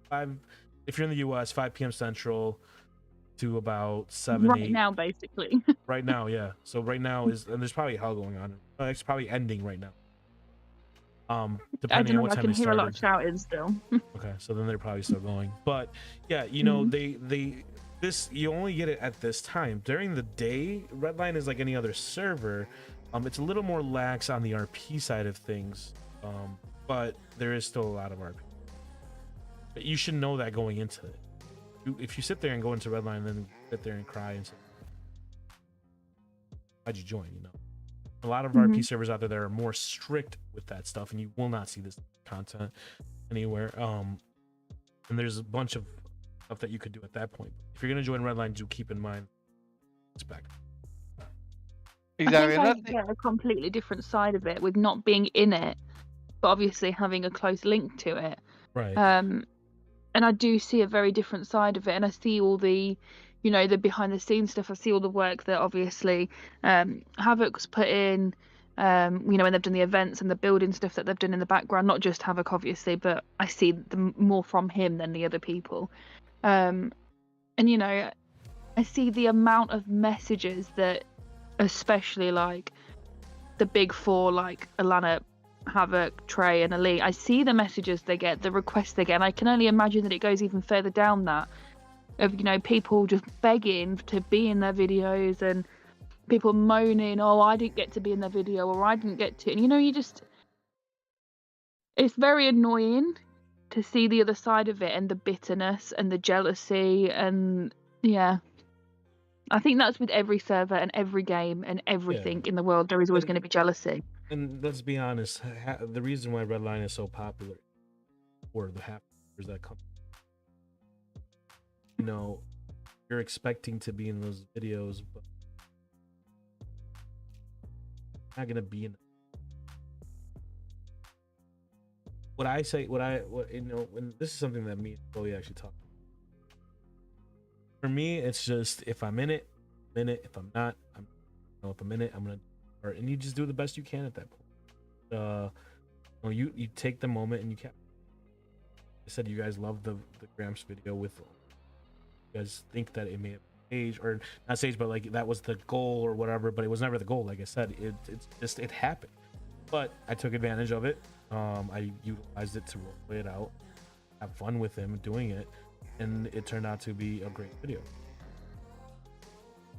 S3: 5. If you're in the U.S., 5 p.m. Central to about 7.
S2: Right
S3: 8.
S2: now, basically.
S3: Right now, yeah. So right now is, and there's probably hell going on. It's probably ending right now. Depending on what time
S2: I can
S3: they
S2: hear
S3: started.
S2: a lot of shouting still.
S3: Okay, so then they're probably still going. But yeah, you know, this you only get it at this time. During the day, Redline is like any other server. It's a little more lax on the RP side of things. But there is still a lot of RP. But you should know that going into it. If you sit there and go into Redline and then sit there and cry and say, why'd you join? You know, a lot of RP servers out there that are more strict with that stuff, and you will not see this content anywhere. And there's a bunch of stuff that you could do at that point. If you're gonna join Redline, do keep in mind respect.
S1: Exactly.
S2: I think I get a completely different side of it with not being in it, but obviously having a close link to it.
S3: Right.
S2: And I do see a very different side of it, and I see all the, you know, the behind the scenes stuff. I see all the work that obviously Havoc's put in, you know, when they've done the events and the building stuff that they've done in the background. Not just Havoc, obviously, but I see more from him than the other people. And you know, I see the amount of messages that, especially like the big four, like Alana, Havoc, Trey, and Elite, I see the messages they get, the requests they get, and I can only imagine that it goes even further down that, of, you know, people just begging to be in their videos and people moaning, oh, I didn't get to be in their video, or I didn't get to, and you know, it's very annoying to see the other side of it, and the bitterness and the jealousy, and yeah. I think that's with every server and every game and everything in the world. There is always going to be jealousy.
S3: And let's be honest, the reason why Redline is so popular, or the hackers that come, you know, you're expecting to be in those videos, but not gonna be in. What you know, when this is something that me and Chloe actually talk. For me, it's just if I'm in it, I'm in it. If I'm not, I'm. You know, if I'm in it, I'm gonna. And you just do the best you can at that point. You know, you take the moment and you can. I said you guys love the Gramps video with. You guys think that it may have staged, or not staged, but like that was the goal or whatever. But it was never the goal. Like I said, it happened. But I took advantage of it. I utilized it to play it out, have fun with him doing it, and it turned out to be a great video.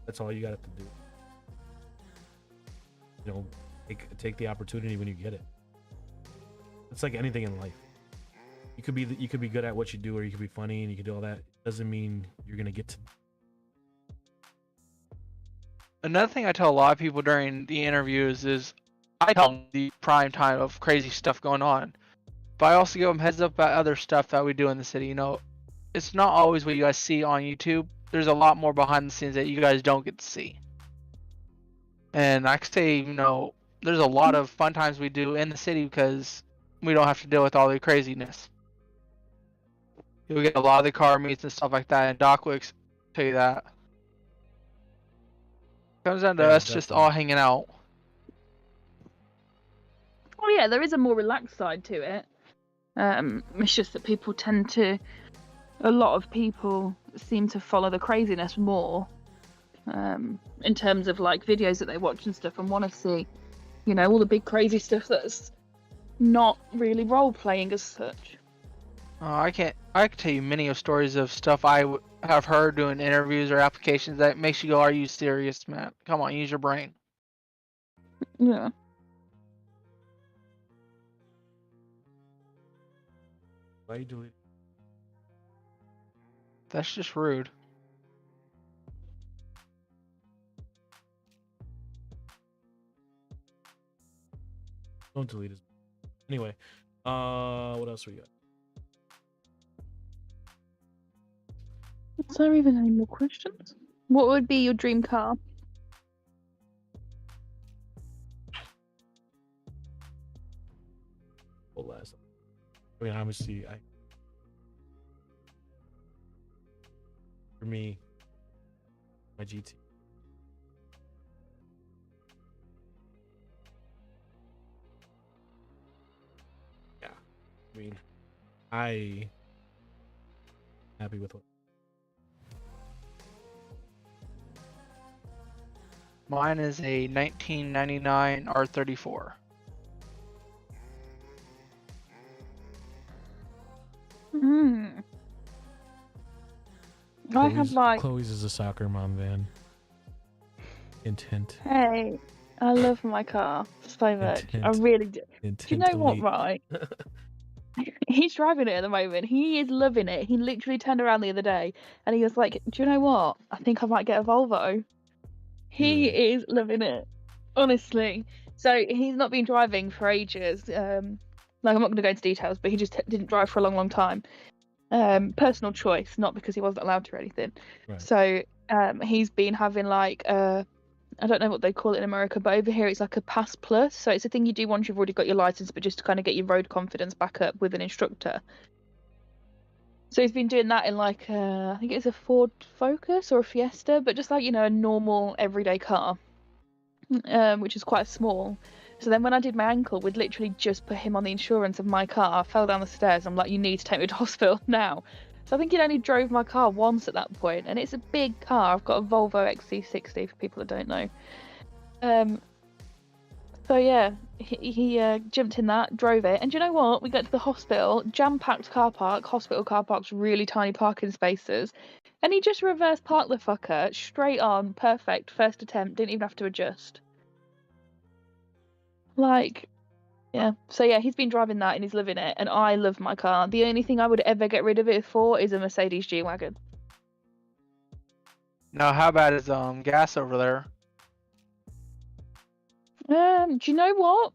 S3: That's all you got to do. You know, take the opportunity when you get it. It's like anything in life. You could be good at what you do, or you could be funny and you could do all that. It doesn't mean you're gonna get to.
S1: Another thing I tell a lot of people during the interviews is I tell them the prime time of crazy stuff going on, but I also give them heads up about other stuff that we do in the city. You know, it's not always what you guys see on YouTube. There's a lot more behind the scenes that you guys don't get to see. And I could say, you know, there's a lot of fun times we do in the city because we don't have to deal with all the craziness. You'll get a lot of the car meets and stuff like that, and Doc will tell you that. Comes down to us just all hanging out.
S2: Oh yeah, there is a more relaxed side to it. It's just that people tend to, a lot of people seem to follow the craziness more, in terms of like videos that they watch and stuff, and want to see, you know, all the big crazy stuff that's not really role playing as such.
S1: I can tell you many of stories of stuff I have heard doing interviews or applications that makes you go, "Are you serious, man? Come on, use your brain."
S2: Yeah.
S3: Why you delete?
S1: That's just rude.
S3: Don't delete it. Anyway, What else we got?
S2: Is there even any more questions? What would be your dream car?
S3: Well, last. I mean, obviously, for me, my GT. Yeah, I mean, I happy with what.
S1: Mine is a 1999 R34.
S2: Hmm. I have like.
S3: Chloe's is a soccer mom van. Intent.
S2: Hey, I love my car so much. I
S3: Intent.
S2: really do.
S3: Intent
S2: Do you know what,
S3: elite.
S2: right? He's driving it at the moment. He is loving it. He literally turned around the other day and he was like, "Do you know what? I think I might get a Volvo." He
S3: Really?
S2: is loving it, honestly. So he's not been driving for ages. Like I'm not going to go into details, but he just didn't drive for a long, long time. Personal choice, not because he wasn't allowed to or anything.
S3: Right.
S2: So he's been having like I don't know what they call it in America, but over here it's like a Pass Plus. So it's a thing you do once you've already got your license, but just to kind of get your road confidence back up with an instructor. So he's been doing that in like I think it's a Ford Focus or a Fiesta, but just like, you know, a normal everyday car, which is quite small. So then when I did my ankle, we'd literally just put him on the insurance of my car. I fell down the stairs. I'm like, you need to take me to hospital now. So I think he'd only drove my car once at that point, and it's a big car. I've got a Volvo XC60 for people that don't know. So yeah, he jumped in that, drove it, and do you know what? We got to the hospital, jam-packed car park. Hospital car parks, really tiny parking spaces, and he just reverse parked the fucker straight on, perfect, first attempt, didn't even have to adjust. Like, yeah. So yeah, he's been driving that and he's loving it, and I love my car. The only thing I would ever get rid of it for is a Mercedes G-Wagon.
S1: Now, how bad is gas over there?
S2: Do you know what?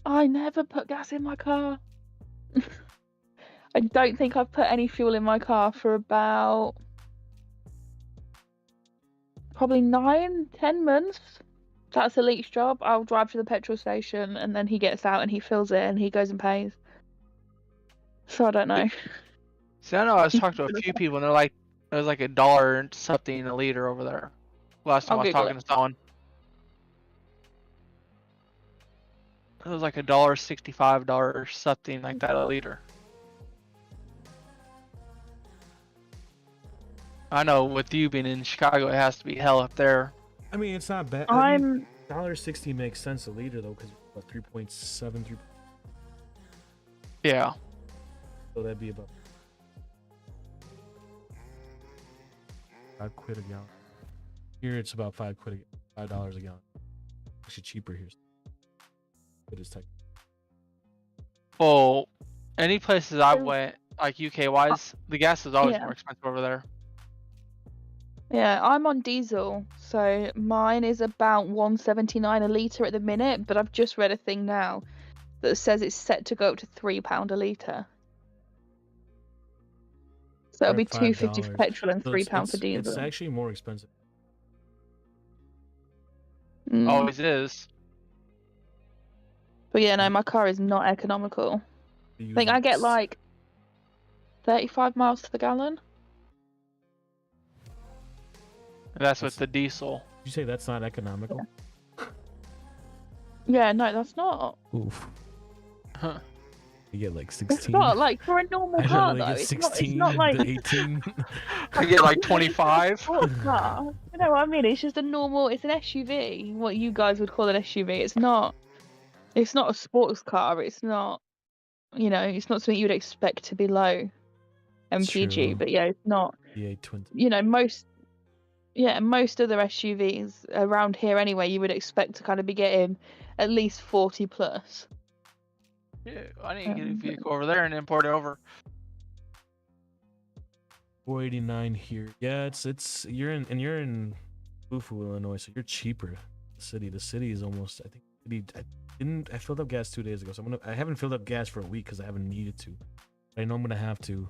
S2: I never put gas in my car. I don't think I've put any fuel in my car for about probably 9-10 months. That's Elite's job. I'll drive to the petrol station and then he gets out and he fills it and he goes and pays. So I don't know.
S1: See, I know I was talking to a few people and they're like, it was like $1 something a liter over there. Last time
S2: I'll
S1: I was
S2: Google
S1: talking to someone. It was like $1.65 something like that a liter. I know with you being in Chicago, it has to be hell up there.
S3: I mean, it's not bad.
S2: I'm
S3: $1.60 makes sense a liter though, because about 3.7, 3.
S1: Yeah.
S3: So that'd be about £5 a gallon. Here it's about $5 a gallon. Actually cheaper here. It is technically.
S1: Well, any places I went, like UK wise, the gas is always
S2: Yeah.
S1: more expensive over there.
S2: Yeah, I'm on diesel, so mine is about $1.79 a litre at the minute, but I've just read a thing now that says it's set to go up to £3 a litre. So it'll be $2.50 for petrol and
S3: So
S2: £3 for diesel.
S3: It's actually more expensive.
S1: Always is.
S2: But yeah, no, my car is not economical. I think I get like 35 miles to the gallon.
S1: That's with the diesel.
S3: Did you say that's not economical?
S2: Yeah, no, that's not.
S3: Oof.
S1: Huh.
S3: You get like 16.
S2: It's not like for a normal car though. It's not like
S3: 18.
S1: I get like 25.
S2: sports car. You know what I mean? It's just a normal. It's an SUV. What you guys would call an SUV. It's not. It's not a sports car. It's not. You know, it's not something you would expect to be low MPG.
S3: True.
S2: But yeah, it's not.
S3: The A20.
S2: You know, most other SUVs around here anyway, you would expect to kind of be getting at least 40 plus.
S1: Yeah, I need to get a vehicle over there and import it over.
S3: 489 here. Yeah, it's you're in Bufu, Illinois, so you're cheaper. The city is almost. I think I filled up gas 2 days ago, so I haven't filled up gas for a week because I haven't needed to. I know I'm gonna have to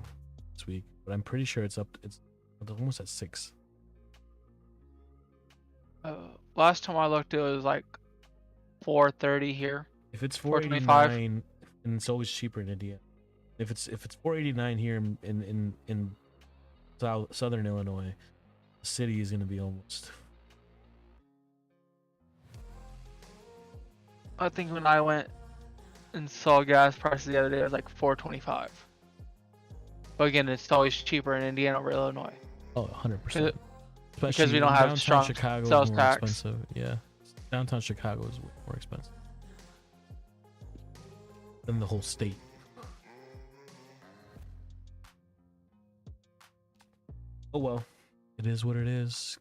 S3: this week, but I'm pretty sure it's almost at 6.
S1: Last time I looked, it was like 4.30 here.
S3: If it's
S1: 4.25.
S3: 4.89, and it's always cheaper in Indiana. If it's 4.89 here in southern Illinois, the city is gonna be almost.
S1: I think when I went and saw gas prices the other day, it was like 4.25. But again, it's always cheaper in Indiana or Illinois.
S3: Oh, 100%.
S1: Because we don't have strong
S3: Chicago
S1: sales
S3: is more
S1: tax.
S3: expensive. Yeah, downtown Chicago is more expensive than the whole state. Oh well, it is what it is.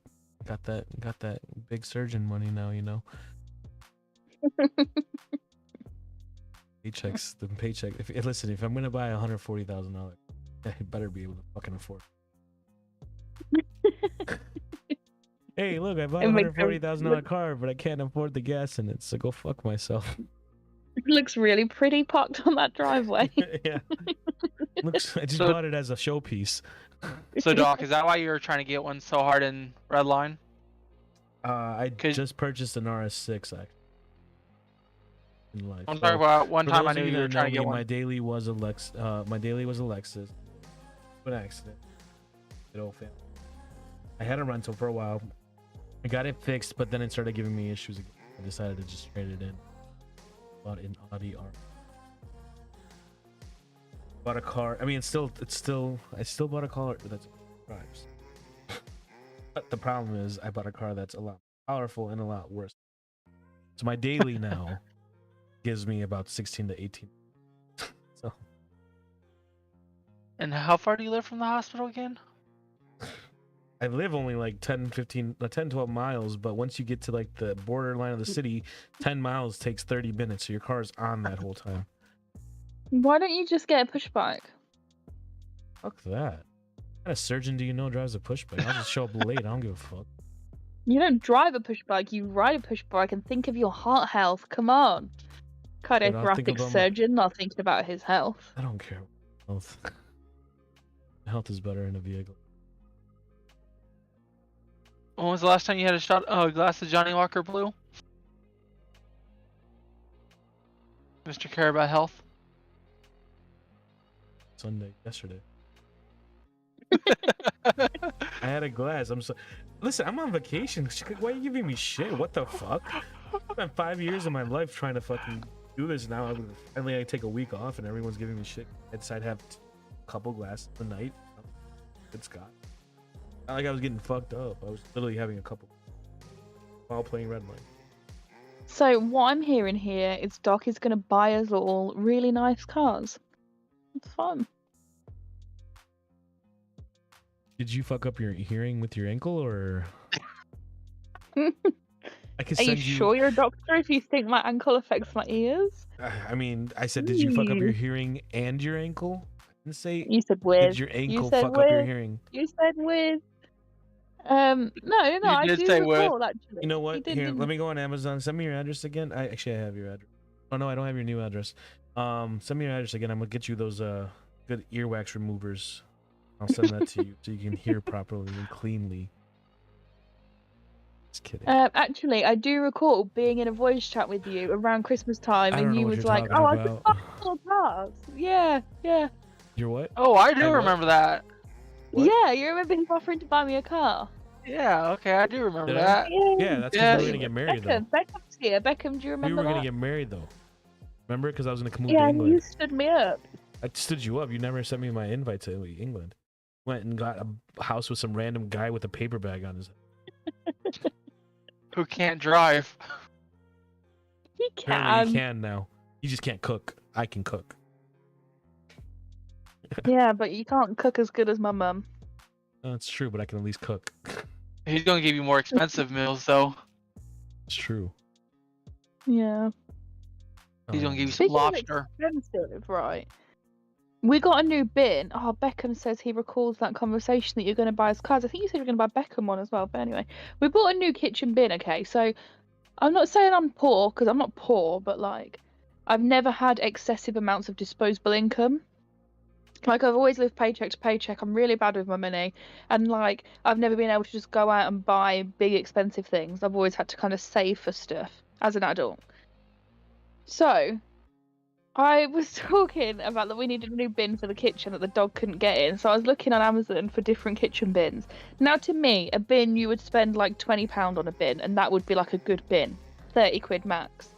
S3: Got that big surgeon money now, you know. Paychecks, the paycheck. Listen, if I'm gonna buy $140,000, I better be able to fucking afford it. Hey, look, I bought a $140,000 car, but I can't afford the gas in it, so go fuck myself.
S2: It looks really pretty parked on that driveway.
S3: Yeah. Looks. I just bought it as a showpiece.
S1: So, Doc, is that why you were trying to get one so hard in Redline?
S3: I just purchased an RS6 actually. In life.
S1: I'm talking about one
S3: For
S1: time
S3: those
S1: I knew
S3: of
S1: you were
S3: that
S1: trying to
S3: know
S1: get
S3: me,
S1: one.
S3: My daily was a Lexus. An accident. Good old family. I had a rental for a while. I got it fixed, but then it started giving me issues again. I decided to just trade it in. Bought an Audi R. Bought a car. I mean, I still bought a car that drives. But the problem is, I bought a car that's a lot powerful and a lot worse. So my daily now gives me about 16 to 18. So.
S1: And how far do you live from the hospital again?
S3: I live only like 10, 12 miles, but once you get to like the borderline of the city, 10 miles takes 30 minutes, so your car's on that whole time.
S2: Why don't you just get a push bike?
S3: Fuck that. What kind of surgeon do you know drives a push bike? I'll just show up late. I don't give a fuck.
S2: You don't drive a push bike, you ride a push bike and think of your heart health. Come on. Cardiothoracic surgeon not thinking about his health.
S3: I don't care. Health. Health is better in a vehicle.
S1: When was the last time you had a glass of Johnny Walker Blue? Mr. Care About Health?
S3: Sunday, yesterday. I had a glass. Listen, I'm on vacation. Why are you giving me shit? What the fuck? I spent 5 years of my life trying to fucking do this. Now finally I take a week off and everyone's giving me shit. I decided to have a couple glasses a night. Good Scott. Not like I was getting fucked up. I was literally having a couple while playing Redline.
S2: So what I'm hearing here is Doc is going to buy us all really nice cars. It's fun.
S3: Did you fuck up your hearing with your ankle, or? I could
S2: Are you
S3: send
S2: sure you're a doctor if you think my ankle affects my ears?
S3: I mean, I said, did you fuck up your hearing and your ankle? I didn't say.
S2: You said with.
S3: Did your ankle fuck up your hearing?
S2: You said with. No, I
S1: did
S2: do
S1: say
S2: recall actually.
S3: You know what? Here,
S2: didn't.
S3: let me go on Amazon. Send me your address again. I have your address. Oh no, I don't have your new address. Send me your address again. I'm gonna get you those good earwax removers. I'll send that to you so you can hear properly and cleanly. Just kidding.
S2: Actually, I do recall being in a voice chat with you around Christmas time, and you was like, "Oh, I just bought all cars." Yeah.
S3: You're what?
S1: Oh, I do remember that.
S3: What?
S2: Yeah, you remember him offering to buy me a car?
S1: Yeah, okay, I do remember
S3: Did I?
S1: that.
S3: Yeah, that's because we were gonna get married though.
S2: Beckham's here. Beckham, do you remember
S3: We were
S2: that?
S3: gonna get married though. Remember? Because I was gonna move to
S2: Yeah,
S3: England.
S2: you stood me up.
S3: I stood you up. You never sent me my invite to England. Went and got a house with some random guy with a paper bag on his head.
S1: Who can't drive?
S2: He
S3: Apparently you
S2: can.
S3: can now. You just can't cook. I can cook.
S2: Yeah, but you can't cook as good as my mum.
S3: That's true, but I can at least cook.
S1: He's gonna give you more expensive meals, though.
S3: It's true.
S2: Yeah.
S1: He's gonna give you some
S2: Speaking of
S1: lobster.
S2: expensive, right? We got a new bin. Oh, Beckham says he recalls that conversation that you're going to buy us cars. I think you said you're going to buy Beckham one as well. But anyway, we bought a new kitchen bin. Okay, so I'm not saying I'm poor, because I'm not poor, but like, I've never had excessive amounts of disposable income. Like, I've always lived paycheck to paycheck. I'm really bad with my money. And like, I've never been able to just go out and buy big expensive things. I've always had to kind of save for stuff as an adult. So, I was talking about that we needed a new bin for the kitchen that the dog couldn't get in. So I was looking on Amazon for different kitchen bins. Now, to me, a bin, you would spend like £20 on a bin, and that would be like a good bin. 30 quid max.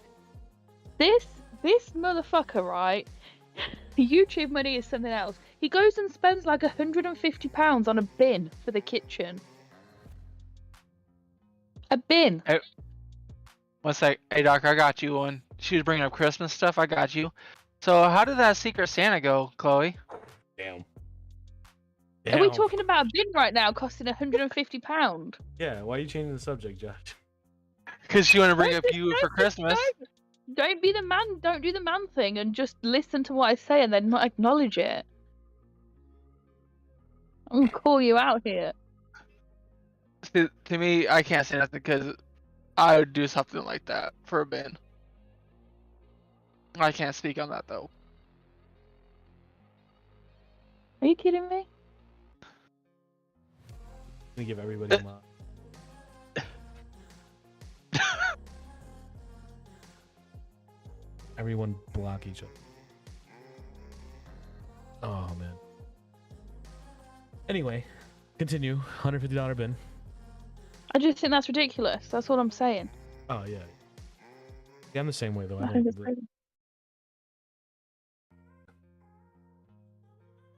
S2: This motherfucker, right? YouTube money is something else. He goes and spends like £150 on a bin for the kitchen. A bin.
S1: Hey, one sec. Hey, Doc, I got you one. She was bringing up Christmas stuff. I got you. So how did that Secret Santa go, Chloe?
S3: Damn.
S2: Are we talking about a bin right now costing £150?
S3: Yeah, why are you changing the subject, Josh?
S1: Because she wanted to bring up you for Christmas.
S2: Don't be the man. Don't do the man thing and just listen to what I say and then not acknowledge it. I'm gonna call you out here.
S1: To me, I can't say nothing because I would do something like that for a bin. I can't speak on that though.
S2: Are you kidding me?
S3: Let me give everybody a lot. Everyone block each other. Oh man. Anyway, continue. $150 bin.
S2: I just think that's ridiculous. That's all I'm saying.
S3: Oh yeah. Yeah, I'm the same way though.
S2: I think it's crazy.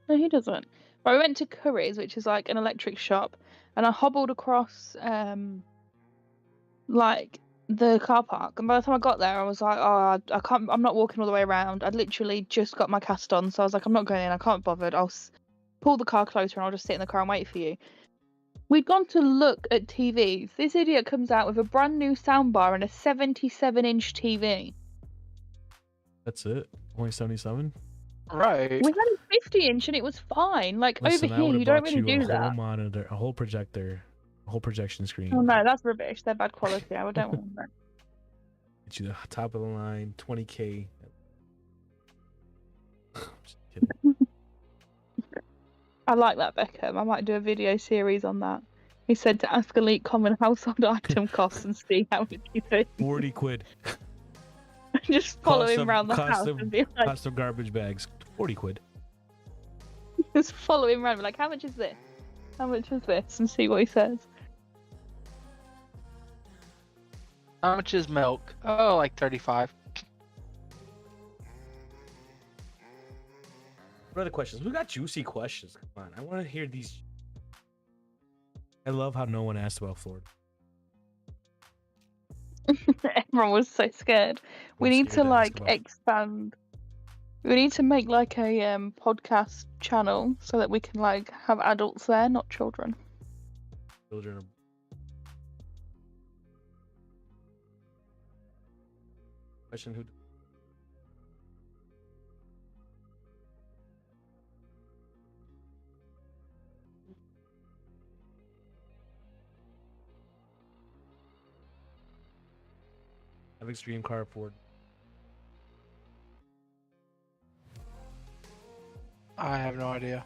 S2: No, he doesn't. But we went to Curry's, which is like an electric shop, and I hobbled across like the car park. And by the time I got there, I was like, oh, I can't. I'm not walking all the way around. I'd literally just got my cast on, so I was like, I'm not going in. I can't bother. I'll pull the car closer, and I'll just sit in the car and wait for you. We'd gone to look at TVs. This idiot comes out with a brand new soundbar and a 77-inch TV.
S3: That's it. Only 77.
S1: Right.
S2: We had a 50-inch and it was fine. Like,
S3: Listen,
S2: over here, you don't really do
S3: a
S2: that.
S3: whole monitor, a whole projector, a whole projection screen.
S2: Oh no, that's rubbish. They're bad quality. I don't want them.
S3: Get you the top of the line, 20K. Just kidding.
S2: I like that, Beckham. I might do a video series on that. He said to ask Elite common household item costs and see how much you think.
S3: 40 quid.
S2: Just follow him
S3: of-
S2: around the
S3: cost
S2: house
S3: of-
S2: and be like,
S3: Cost of garbage bags, 40 quid.
S2: just follow him around and be like, how much is this? How much is this? And see what he says.
S1: How much is milk? Oh, like 35.
S3: What other questions? We got juicy questions. Come on, I want to hear these. I love how no one asked about Florida.
S2: Everyone was so scared. We
S3: I'm
S2: need to
S3: scared ask
S2: like
S3: about-
S2: expand. We need to make like a podcast channel so that we can like have adults there, not children.
S3: Children. Question who? Have extreme carport.
S1: I have no idea.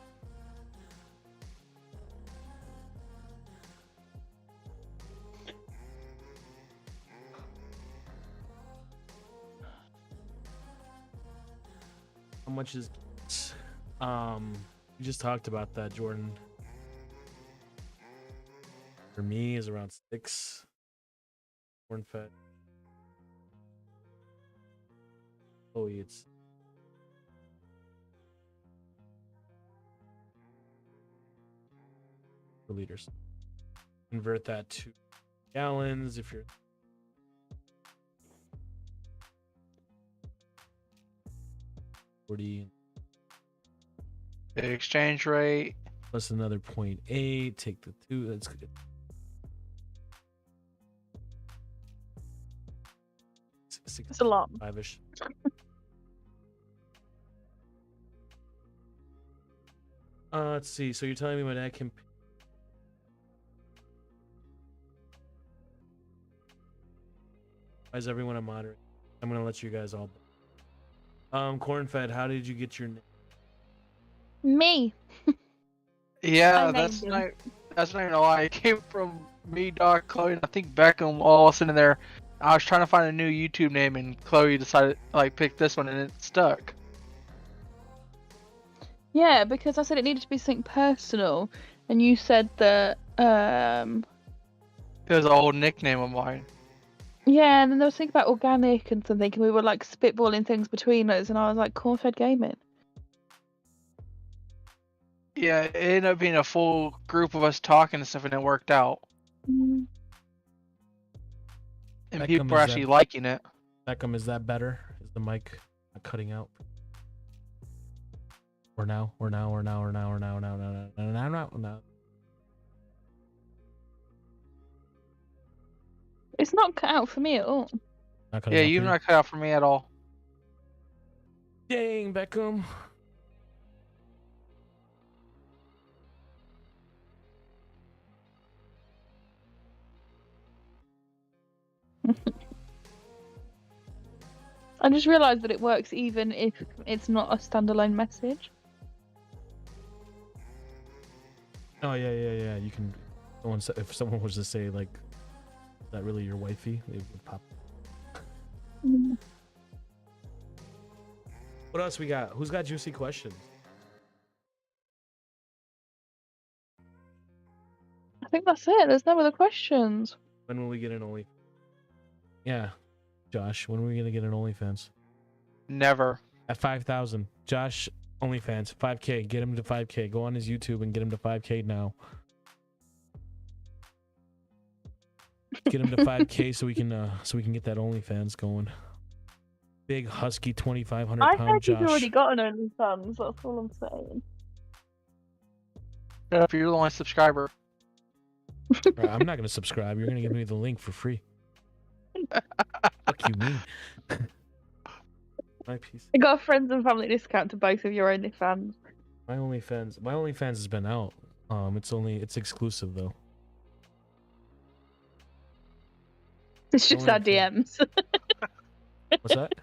S3: How much is? We just talked about that, Jordan. For me, is around 6. CornFed. Oh, it's 4 liters. Convert that to gallons if you're. $40
S1: The exchange rate.
S3: plus another 0.8. Take the 2. That's good.
S2: It's a lot.
S3: 5-ish. Let's see. So you're telling me my dad can. Why is everyone a moderator? I'm gonna let you guys all. CornFed, how did you get your name?
S2: Me.
S1: Yeah,
S2: I
S1: that's
S2: named
S1: not
S2: him.
S1: that's not even why. It came from me, Doc, Chloe, and I think Beckham all sitting there. I was trying to find a new YouTube name, and Chloe decided like pick this one, and it stuck.
S2: Yeah, because I said it needed to be something personal, and you said that
S1: It was an old nickname of mine.
S2: yeah, and then there was something about organic and something, and we were like spitballing things between us, and I was like, CornFed Gaming.
S1: Yeah, it ended up being a full group of us talking and stuff, and it worked out.
S2: Mm.
S1: And
S3: Beckham,
S1: people are
S3: is
S1: actually
S3: that-
S1: liking it.
S3: Beckham, is that better? Is the mic not cutting out? Or now?
S2: It's not cut out for me at all.
S3: Not cutting
S1: Yeah,
S3: out
S1: you've
S3: for you?
S1: not cut out for me at all.
S3: Dang, Beckham.
S2: I just realised that it works even if it's not a standalone message.
S3: Oh yeah. You can. If someone was to say like, "Is that really your wifey?" It would pop.
S2: Mm.
S3: What else we got? Who's got juicy questions?
S2: I think that's it. There's no other questions.
S3: When will we get an Only? Yeah, Josh. When are we gonna get an OnlyFans?
S1: Never.
S3: At 5,000. Josh, OnlyFans, 5K. Get him to 5K. Go on his YouTube and get him to 5K now. Get him to 5K so we can get that OnlyFans going. Big husky 2,500
S2: I
S3: pound
S2: heard
S3: Josh.
S2: you've already got an OnlyFans. That's all I'm saying.
S1: If you're the only subscriber.
S3: Right, I'm not gonna subscribe. You're gonna give me the link for free. Fuck you mean? My piece.
S2: I got a friends and family discount to both of your OnlyFans.
S3: My OnlyFans has been out. It's exclusive though.
S2: It's just our DMs.
S3: What's that?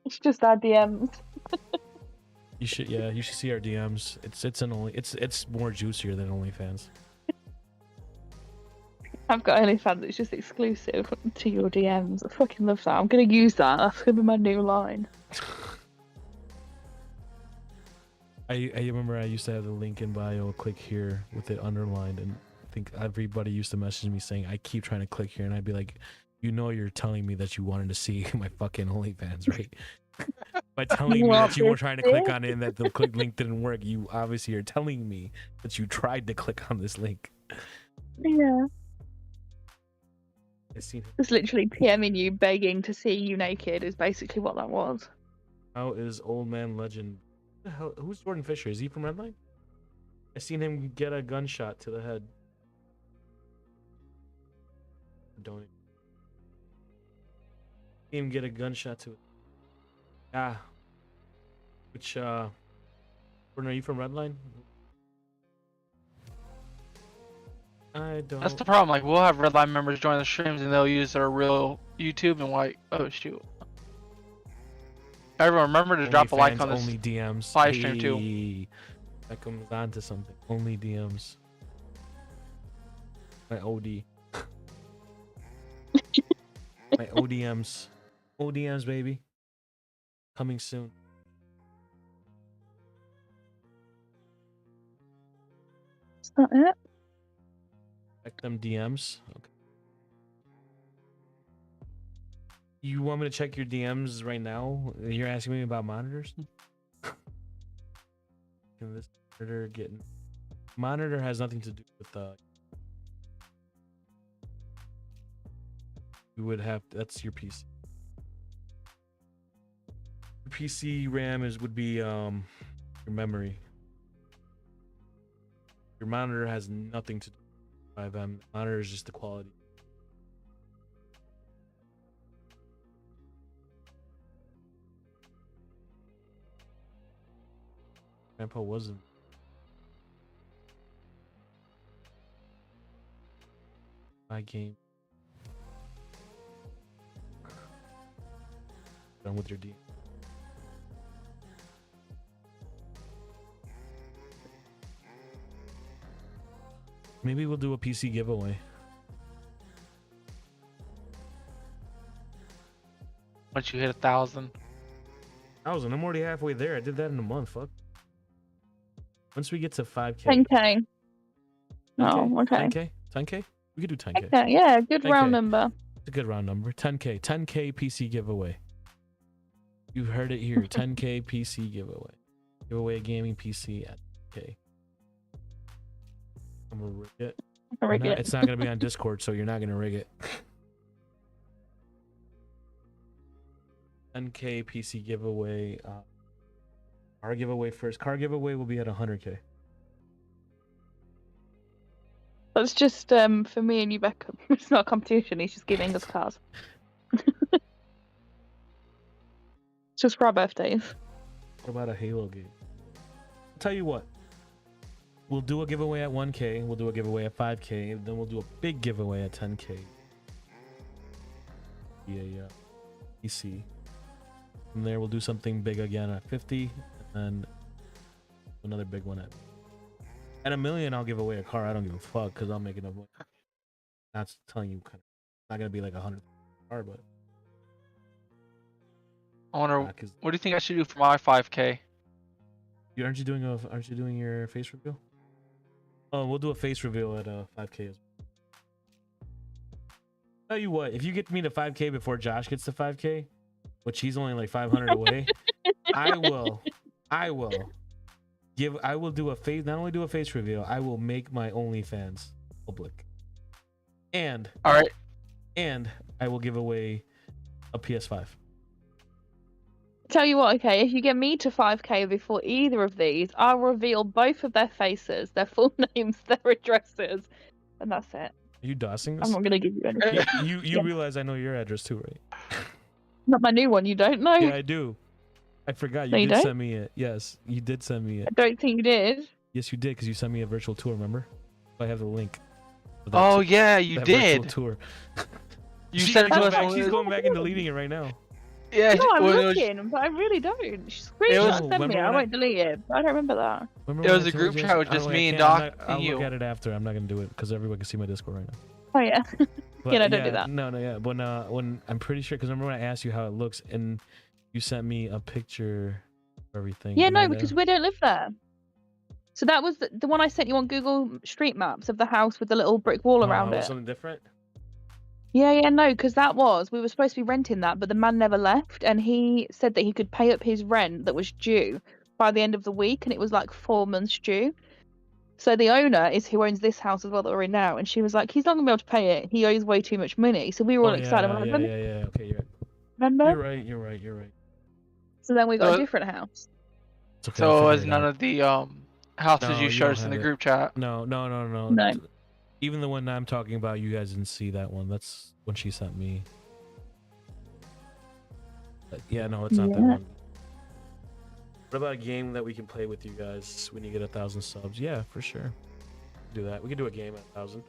S2: It's just our DMs.
S3: You should see our DMs. It's more juicier than OnlyFans.
S2: I've got OnlyFans. It's just exclusive to your DMs. I fucking love that. I'm gonna use that. That's gonna be my new line.
S3: I remember I used to have the link in bio. Click here with it underlined, and I think everybody used to message me saying I keep trying to click here, and I'd be like, you're telling me that you wanted to see my fucking OnlyFans, right? By telling me that you were trying to click on it and that the click link didn't work, you obviously are telling me that you tried to click on this link.
S2: Yeah.
S3: I seen him.
S2: Just literally PMing you, begging to see you naked is basically what that was.
S3: How is Old Man Legend? Who the hell? Who's Jordan Fisher? Is he from Redline? I seen him get a gunshot to the head. Don't see him get a gunshot to it. Ah. Which Jordan, are you from Redline? I don't.
S1: That's the problem. Like, we'll have Redline members join the streams, and they'll use their real YouTube, and like, oh shoot. Everyone, remember to drop a like on this
S3: only DMs.
S1: live stream too.
S3: Hey, that comes on to something. Only DMs. My OD. My ODMs. ODMs, baby. Coming soon.
S2: Is that it?
S3: Check them DMs. Okay. You want me to check your DMs right now? You're asking me about monitors? Can this monitor has nothing to do with you would have that's your PC. Your PC RAM would be your memory. Your monitor has nothing to do with 5M. Monitor is just the quality. Grandpa wasn't. My game. done with your D. Maybe we'll do a PC giveaway.
S1: Once you hit 1,000.
S3: 1,000. I'm already halfway there. I did that in a month. Fuck. Once we get to 5K.
S2: 10K. Oh, okay.
S3: 10K? 10K? We could do 10K.
S2: Okay, yeah, good
S3: 10K.
S2: round number.
S3: It's a good round number. 10K. 10K PC giveaway. You heard it here. 10K PC giveaway. Give away a gaming PC at K. I'm gonna rig it. It's not gonna be on Discord, so you're not gonna rig it. 10K PC giveaway. Car giveaway first. Car giveaway will be at 100K.
S2: That's just for me and you, Beckham. It's not a competition. He's just giving us cars. Just for our birthdays.
S3: What about a Halo game? I'll tell you what. We'll do a giveaway at 1K. We'll do a giveaway at 5K. And then we'll do a big giveaway at 10K. Yeah. PC. From there, we'll do something big again at 50. And another big one at 1 million. I'll give away a car. I don't give a fuck because I'll make enough money. That's telling you, kind of, not gonna be like 100 car, but.
S1: I wonder, what do you think I should do for my 5K?
S3: Aren't you doing your face reveal? Oh, we'll do a face reveal at 5K as well. Tell you what, if you get me to 5K before Josh gets to 5K, which he's only like 500 away, I will do a face, not only do a face reveal, I will make my OnlyFans public. And
S1: all right,
S3: and I will give away a PS5.
S2: Tell you what, okay, if you get me to 5K before either of these, I'll reveal both of their faces, their full names, their addresses, and that's it.
S3: Are you dossing us?
S2: I'm not gonna give you anything.
S3: You realize I know your address too, right?
S2: Not my new one, you don't know?
S3: Yeah, I do. I forgot you did send me it. Yes, you did send me it.
S2: I don't think you did.
S3: Yes, you did, because you sent me a virtual tour, remember? I have the link.
S1: Oh, yeah, you did.
S3: Virtual tour.
S1: You sent it to us.
S3: She's going back and deleting it right now.
S1: Yeah,
S2: no, I'm looking, but I really don't. Screenshot send me. I won't delete it. I don't remember that.
S1: It was a group chat with just me and Doc and you.
S3: I'll look at it after. I'm not gonna do it because everyone can see my Discord right now.
S2: Oh yeah.
S3: But,
S2: yeah, don't do that.
S3: No, yeah. But when I'm pretty sure, because remember when I asked you how it looks and you sent me a picture of everything.
S2: Yeah, no, because we don't live there. So that was the one I sent you on Google Street Maps of the house with the little brick wall around it.
S3: Something different.
S2: Yeah, no, because we were supposed to be renting that, but the man never left, and he said that he could pay up his rent that was due by the end of the week, and it was like 4 months due. So the owner is who owns this house as well that we're in now, and she was like, he's not gonna be able to pay it. He owes way too much money. So we were all excited.
S3: Yeah. Okay, you're right.
S2: Remember?
S3: You're right.
S2: So then we got a different house.
S3: Okay,
S1: so it was none of the houses you showed us in the group chat?
S3: No. Even the one I'm talking about, you guys didn't see that one. That's when she sent me. But yeah, no, it's not that one. What about a game that we can play with you guys when you get 1,000 subs? Yeah, for sure. Do that. We could do a game at 1,000.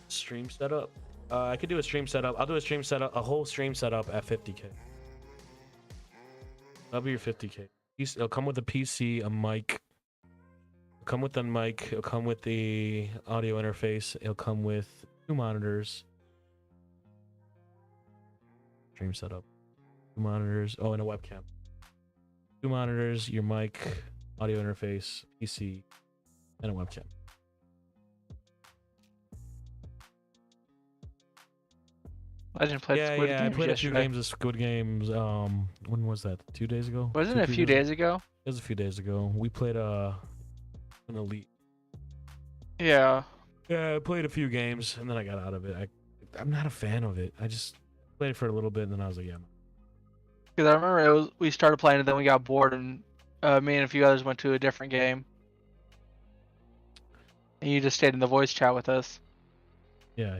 S3: Stream setup. I could do a stream setup. I'll do a whole stream setup at 50K. That'll be your 50K. It'll come with a PC, a mic. It'll come with the mic. It'll come with the audio interface. It'll come with 2 monitors. Stream setup. 2 monitors. Oh, and a webcam. 2 monitors, your mic, audio interface, PC, and a webcam.
S1: I didn't play Squid Games.
S3: I played
S1: yesterday.
S3: a few games of Squid Games. When was that? 2 days ago?
S1: Wasn't it a few days ago?
S3: It was a few days ago. We played an Elite.
S1: Yeah.
S3: Yeah, I played a few games and then I got out of it. I'm not a fan of it. I just played it for a little bit and then I was like, yeah.
S1: Because I remember we started playing it, then we got bored, and me and a few others went to a different game. And you just stayed in the voice chat with us.
S3: Yeah.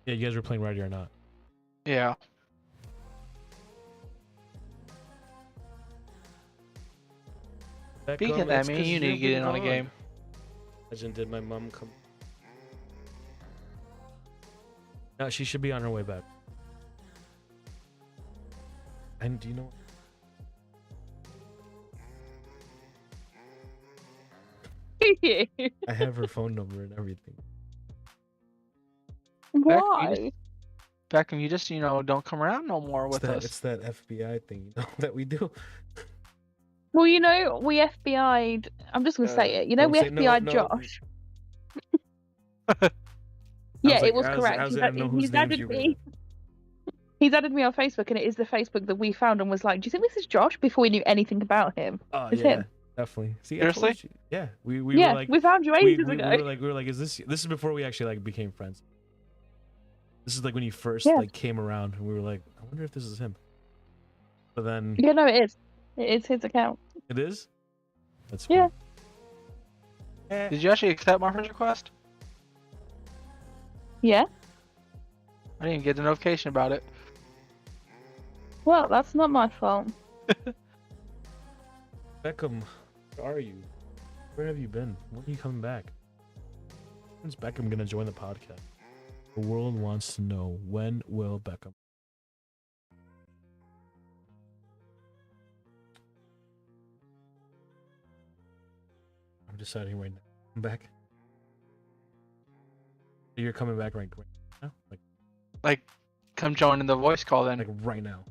S3: Yeah, you guys were playing Ready or Not.
S1: Yeah. Speaking of that, me and you need to get in on a game.
S3: Legend, did my mom come? No, she should be on her way back. And do you know? I have her phone number and everything.
S2: Why?
S1: Beckham, you just don't come around no more with us.
S3: It's that FBI thing, that we do.
S2: Well, we FBI'd. I'm just gonna say it. We FBI'd Josh. Yeah, it was correct. He's added me. He's added me on Facebook, and it is the Facebook that we found and was like, "Do you think this is Josh?" Before we knew anything about him.
S3: It's him. Definitely. See,
S1: seriously?
S3: Yeah, we were like,
S2: we found you ages ago.
S3: We were like, is this is before we actually like became friends. This is like when you first like came around, and we were like, I wonder if this is him. But then
S2: yeah, no, it is. It is his account.
S3: It is. That's
S2: fun.
S1: Yeah. Did you actually accept my friend request?
S2: Yeah.
S1: I didn't get the notification about it.
S2: Well, that's not my fault.
S3: Beckham, where are you? Where have you been? When are you coming back? When's Beckham gonna join the podcast? The world wants to know, when will Beckham? I'm deciding right now. I'm back. You're coming back right now?
S1: Like, come join in the voice call then.
S3: Like right now.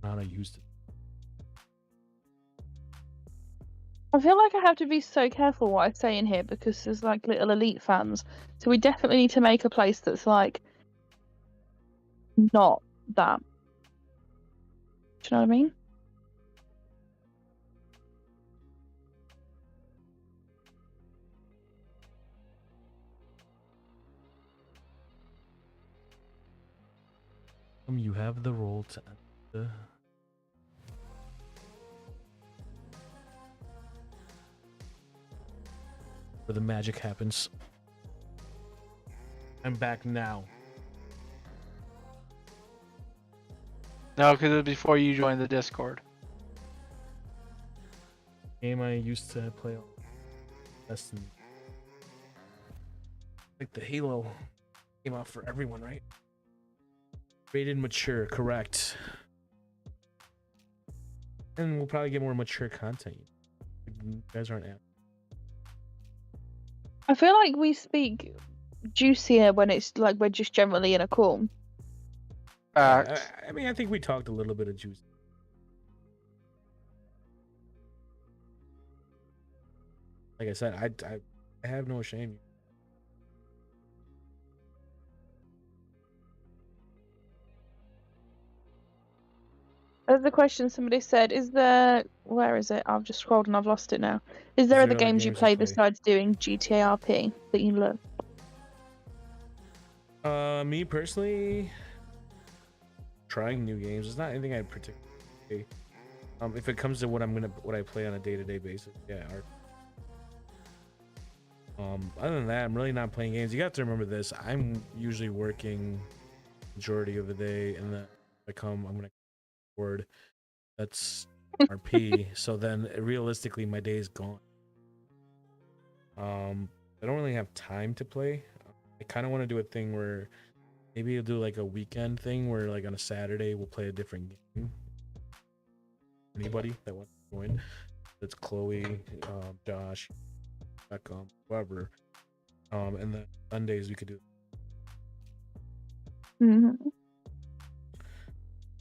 S3: How I used it.
S2: I feel like I have to be so careful what I say in here because there's like little elite fans. So we definitely need to make a place that's like not that. Do you know what I mean?
S3: You have the role to enter. Where the magic happens. I'm back now.
S1: No, because it was before you joined the Discord.
S3: Game I used to play on Destiny. Like the Halo came out for everyone, right? Rated mature, correct. And we'll probably get more mature content. You guys aren't apt.
S2: I feel like we speak juicier when it's like we're just generally in a call.
S3: I mean, I think we talked a little bit of juice. Like I said, I have no shame.
S2: There's a question somebody said, where is it? I've just scrolled and I've lost it now. Is there other games you play besides doing GTA RP that you love?
S3: Me personally, trying new games. It's not anything I particularly. If it comes to what I play on a day-to-day basis, yeah. Other than that, I'm really not playing games. You got to remember this. I'm usually working majority of the day, and then I'm gonna word. That's RP. So then, realistically, my day is gone. I don't really have time to play. I kind of want to do a thing where maybe you'll do like a weekend thing where like on a Saturday we'll play a different game. Anybody that wants to join? It's Chloe, Josh, Beckham, whoever. And then Sundays we could do.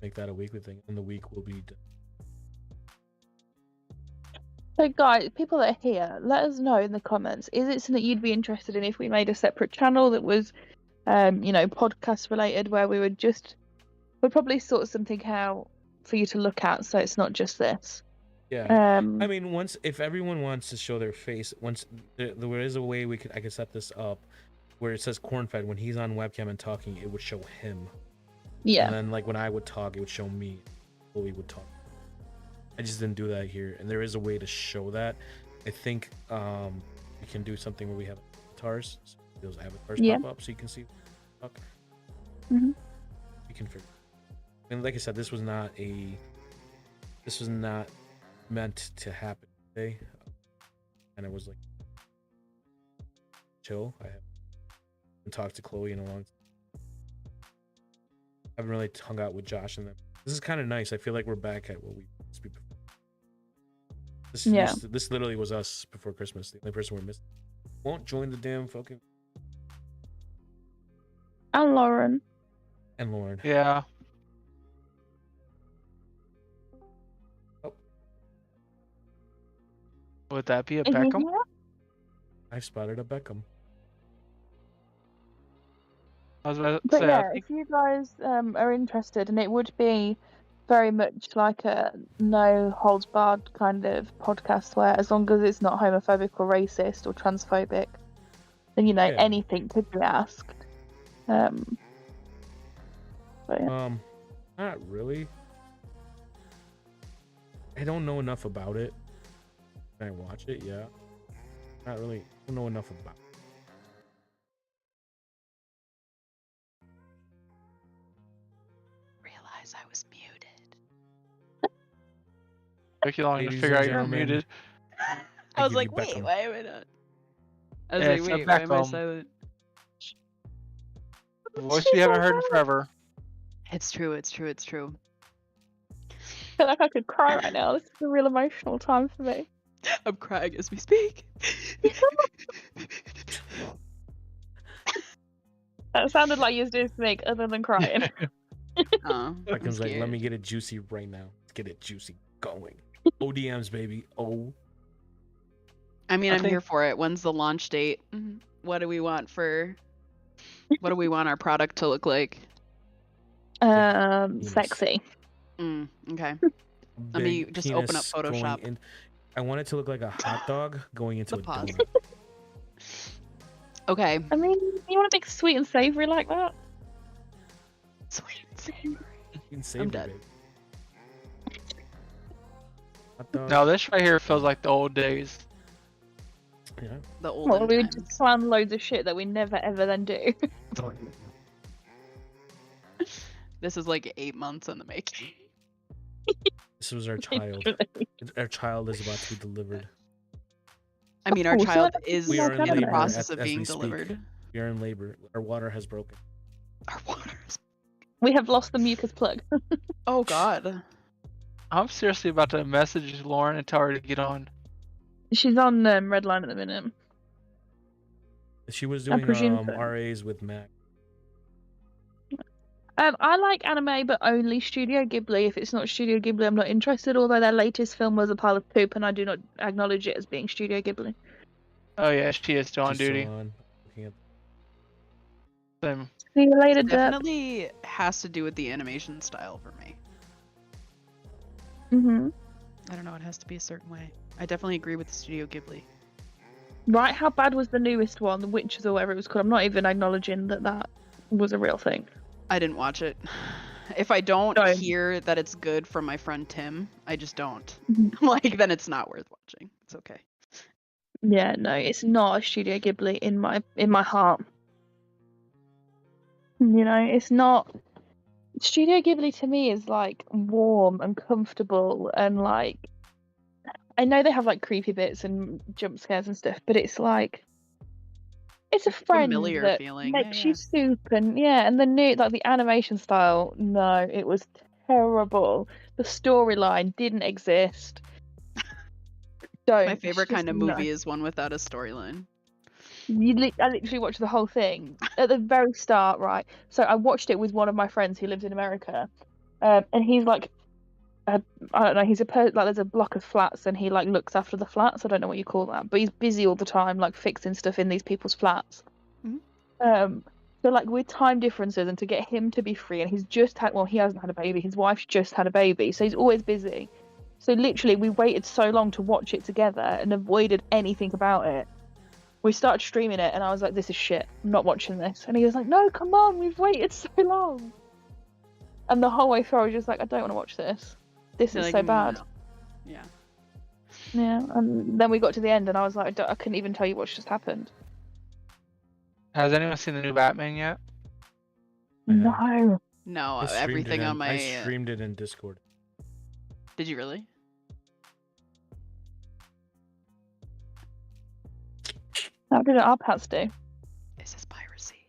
S3: Make that a weekly thing, and the week will be done.
S2: So guys, people that are here, let us know in the comments. Is it something you'd be interested in if we made a separate channel that was, podcast related, where we'd probably sort something out for you to look at, so it's not just this.
S3: Yeah. I mean, if everyone wants to show their face, there is a way I could set this up where it says CornFed. When he's on webcam and talking, it would show him.
S2: Yeah.
S3: And then like when I would talk, it would show me. Chloe would talk. I just didn't do that here, and there is a way to show that. I think we can do something where we have avatars, so those avatars pop up, so you can see. You can figure. And like I said, this was not meant to happen today, and it was like chill. I haven't talked to Chloe in a long time. I haven't really hung out with Josh and them. This is kind of nice. I feel like we're back at what we used to be before. This literally was us before Christmas. The only person we're missing won't join the damn fucking.
S2: And Lauren.
S3: And Lauren.
S1: Yeah.
S3: Oh.
S1: Would that be a Beckham?
S3: I've spotted a Beckham.
S1: I was about to
S2: But
S1: say,
S2: yeah,
S1: I think
S2: if you guys are interested, and it would be very much like a no holds barred kind of podcast where as long as it's not homophobic or racist or transphobic, then you know anything could be asked. But yeah.
S3: Not really. I don't know enough about it. Can I watch it? Yeah. Not really. I don't know enough about it.
S4: Realize I was muted.
S1: took you long to
S3: Ladies
S1: figure
S3: and
S1: out you're
S3: gentlemen,
S1: muted.
S4: I was
S3: give
S4: like,
S3: you
S4: wait,
S3: Beckham.
S4: why am I not? I was
S1: Yeah,
S4: like,
S1: it's a
S4: wait, why am I
S1: Beckham.
S4: silent?
S1: Voice we haven't heard in forever.
S4: It's true, it's true, it's true.
S2: I feel like I could cry right now. This is a real emotional time for me.
S4: I'm crying as we speak.
S2: That sounded like you was doing something other than crying.
S3: Beckham's like, let me get it juicy right now. Let's get it juicy going. ODMs, baby. Oh.
S4: I mean,
S1: I
S4: I'm
S1: think-
S4: here for it. When's the launch date? What do we want for? What do we want our product to look like?
S2: Sexy.
S4: Okay. Let me
S3: Big
S4: just open up
S3: penis going
S4: Photoshop.
S3: in. I want it to look like a hot dog going into
S4: The
S3: a
S4: pause.
S3: donut.
S4: Okay.
S2: I mean, you want to make sweet and savory like that?
S4: Sweet and savory.
S3: Insane,
S4: dead.
S3: baby. Hot dog.
S1: No, this right here feels like the old days.
S3: Yeah.
S4: The olden
S2: Well, we would
S4: times.
S2: just plan loads of shit that we never ever then do.
S4: This is like 8 months in the making.
S3: This was our child. Our child is about to be delivered.
S4: I mean, our
S2: Oh, so
S4: child
S2: that's
S4: is
S3: We are
S4: in
S3: in
S4: the
S3: labor
S4: process of
S3: as
S4: being
S3: we speak.
S4: delivered.
S3: We are in labor. Our water has broken.
S4: Our waters.
S2: We have lost the mucus plug.
S4: Oh God.
S1: I'm seriously about to message Lauren and tell her to get on.
S2: She's on Red Line at the minute.
S3: She was
S2: I
S3: doing
S2: presume so.
S3: RAs with Mac.
S2: I like anime, but only Studio Ghibli. If it's not Studio Ghibli, I'm not interested. Although their latest film was a pile of poop, and I do not acknowledge it as being Studio Ghibli.
S1: Oh yeah, she is still on
S3: She's still
S1: duty.
S3: on. Looking at
S1: Same.
S2: See you later,
S4: It
S2: Derp.
S4: definitely has to do with the animation style for me.
S2: Mhm.
S4: I don't know. It has to be a certain way. I definitely agree with Studio Ghibli.
S2: Right? How bad was the newest one, The Witches or whatever it was called? I'm not even acknowledging that that was a real thing.
S4: I didn't watch it. If I don't
S2: No.
S4: hear that it's good from my friend Tim, I just don't.
S2: Mhm.
S4: Like, then it's not worth watching. It's okay.
S2: Yeah, no, it's not a Studio Ghibli in my heart. You know, it's not. Studio Ghibli to me is like warm and comfortable and like. I know they have like creepy bits and jump scares and stuff, but it's like. It's a friend
S4: Familiar
S2: that
S4: feeling.
S2: makes
S4: Yeah,
S2: you soup and and the new like the animation style. No, it was terrible. The storyline didn't exist. Don't.
S4: My
S2: it's
S4: favorite
S2: just
S4: kind of
S2: no.
S4: movie is one without a storyline.
S2: I literally watched the whole thing at the very start, right? So I watched it with one of my friends who lives in America, and he's like, I don't know, like there's a block of flats, and he like looks after the flats. I don't know what you call that, but he's busy all the time, like fixing stuff in these people's flats.
S4: Mhm.
S2: So like with time differences, and to get him to be free, and he hasn't had a baby. His wife's just had a baby, so he's always busy. So literally, we waited so long to watch it together and avoided anything about it. We started streaming it, and I was like, "This is shit. I'm not watching this." And he was like, "No, come on, we've waited so long." And the whole way through, I was just like, "I don't want to watch this. This
S4: You're
S2: is
S4: like,
S2: so bad."
S4: no. Yeah.
S2: Yeah. And then we got to the end, and I was like, I couldn't even tell you what just happened.
S1: Has anyone seen the new Batman yet?
S3: I have.
S2: No.
S4: No,
S3: I streamed
S4: everything
S3: it
S4: on my.
S3: I streamed it in Discord.
S4: Did you really?
S2: How did our pets do?
S4: This is piracy.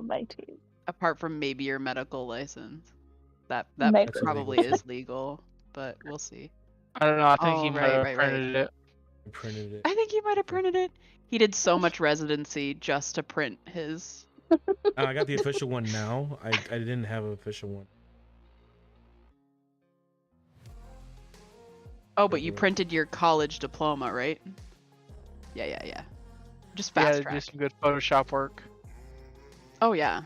S2: Matey.
S4: Apart from maybe your medical license. That
S2: Maybe.
S3: That's
S4: probably
S3: illegal,
S4: is legal, but we'll see.
S1: I don't know. I think he
S4: Oh,
S1: might
S4: right,
S1: have
S4: right, right.
S1: printed it.
S3: I printed it.
S4: I think he might have printed it. He did so much residency just to print his.
S3: I got the official one now. I didn't have an official one.
S4: Oh, but you
S3: Paperwork.
S4: printed your college diploma, right? Yeah. Just
S1: He had
S4: fast
S1: to do
S4: track.
S1: some good Photoshop work.
S4: Oh yeah.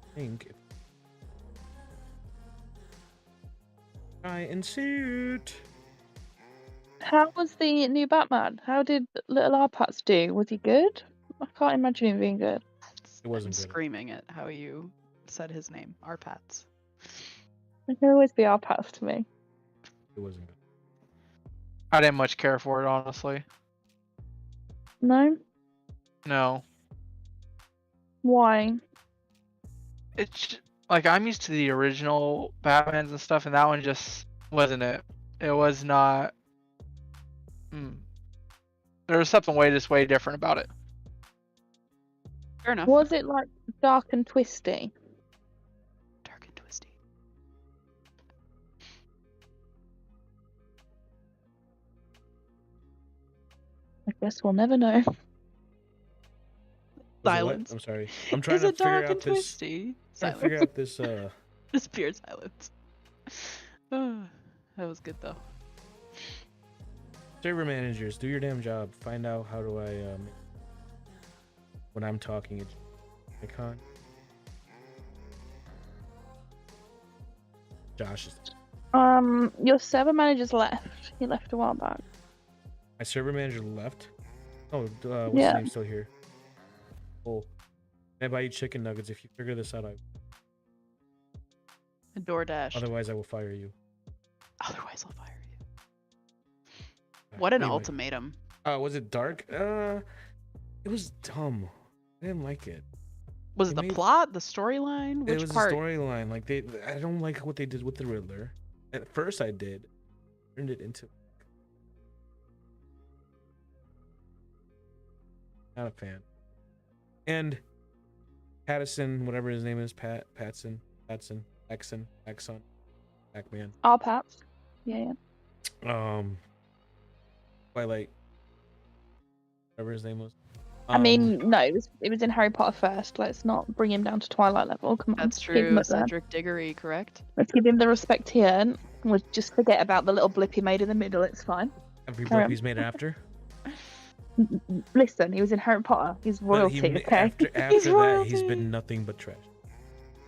S3: I think. Try and suit.
S2: How was the new Batman? How did little Arpats do? Was he good? I can't imagine him being good.
S3: It wasn't
S4: I'm
S3: good.
S4: screaming at how you said his name. Arpats.
S2: It can always be Arpats to me.
S3: It wasn't good.
S1: I didn't much care for it, honestly.
S2: No?
S1: No.
S2: Why?
S1: It's like I'm used to the original Batmans and stuff, and that one just wasn't it. It was not. There was something way different about it.
S4: Fair enough.
S2: Was it like dark and twisty?
S4: Dark and twisty.
S2: I guess we'll never know.
S3: Was it what?
S4: Silence.
S3: I'm sorry. I'm trying
S4: Is
S3: to
S4: it
S3: figure
S4: dark
S3: out
S4: and
S3: this.
S4: twisty?
S3: Trying to
S4: Silence.
S3: figure out this.
S4: Just pure silence. That was good though.
S3: Server managers, do your damn job. Find out how do I when I'm talking icon. Josh is
S2: Your server manager's left. He left a while back.
S3: my server manager left. Oh, what's his
S2: Yeah.
S3: name still here? Oh, can I buy you chicken nuggets if you figure this out?
S4: DoorDash.
S3: Otherwise, I will fire you.
S4: Otherwise, I'll fire you. What an
S3: Anyway.
S4: ultimatum.
S3: Was it dark? It was dumb. I didn't like it.
S4: Was
S3: They
S4: it the
S3: made-
S4: plot, the storyline?
S3: It
S4: Which
S3: was
S4: part?
S3: the storyline. Like I don't like what they did with the Riddler. At first, I did. Turned it into. Not a fan. And Pattison, whatever his name is, Patson, Exxon, Pac-Man.
S2: Arpats. Yeah.
S3: Twilight, whatever his name was.
S2: I mean, no, it was in Harry Potter first. Let's not bring him down to Twilight level. Come on.
S4: That's
S2: keep him
S4: true.
S2: up there.
S4: Cedric Diggory, correct?
S2: Let's give him the respect he earned. We'll just forget about the little blip he made in the middle. It's fine.
S3: Every
S2: Carry
S3: book
S2: on.
S3: he's made after.
S2: Listen, he was in Harry Potter. He's
S3: But
S2: royalty, okay?
S3: After
S4: He's
S3: that, he's
S4: royalty.
S3: been nothing but trash.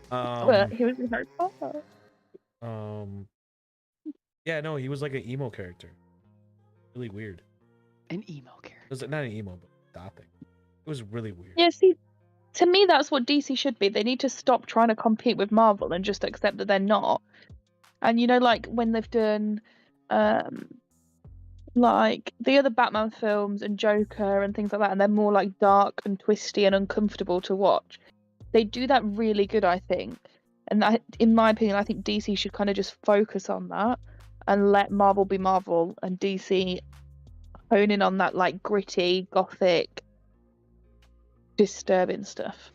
S2: But he was in Harry Potter.
S3: Yeah, no, he was like an emo character. Really weird.
S4: An emo character.
S3: It was not an emo, but gothic. It was really weird.
S2: Yeah, see, to me, that's what DC should be. They need to stop trying to compete with Marvel and just accept that they're not. And you know, like when they've done, like the other Batman films and Joker and things like that, and they're more like dark and twisty and uncomfortable to watch. They do that really good, I think. And that, in my opinion, I think DC should kind of just focus on that and let Marvel be Marvel and DC hone in on that like gritty, gothic, disturbing stuff.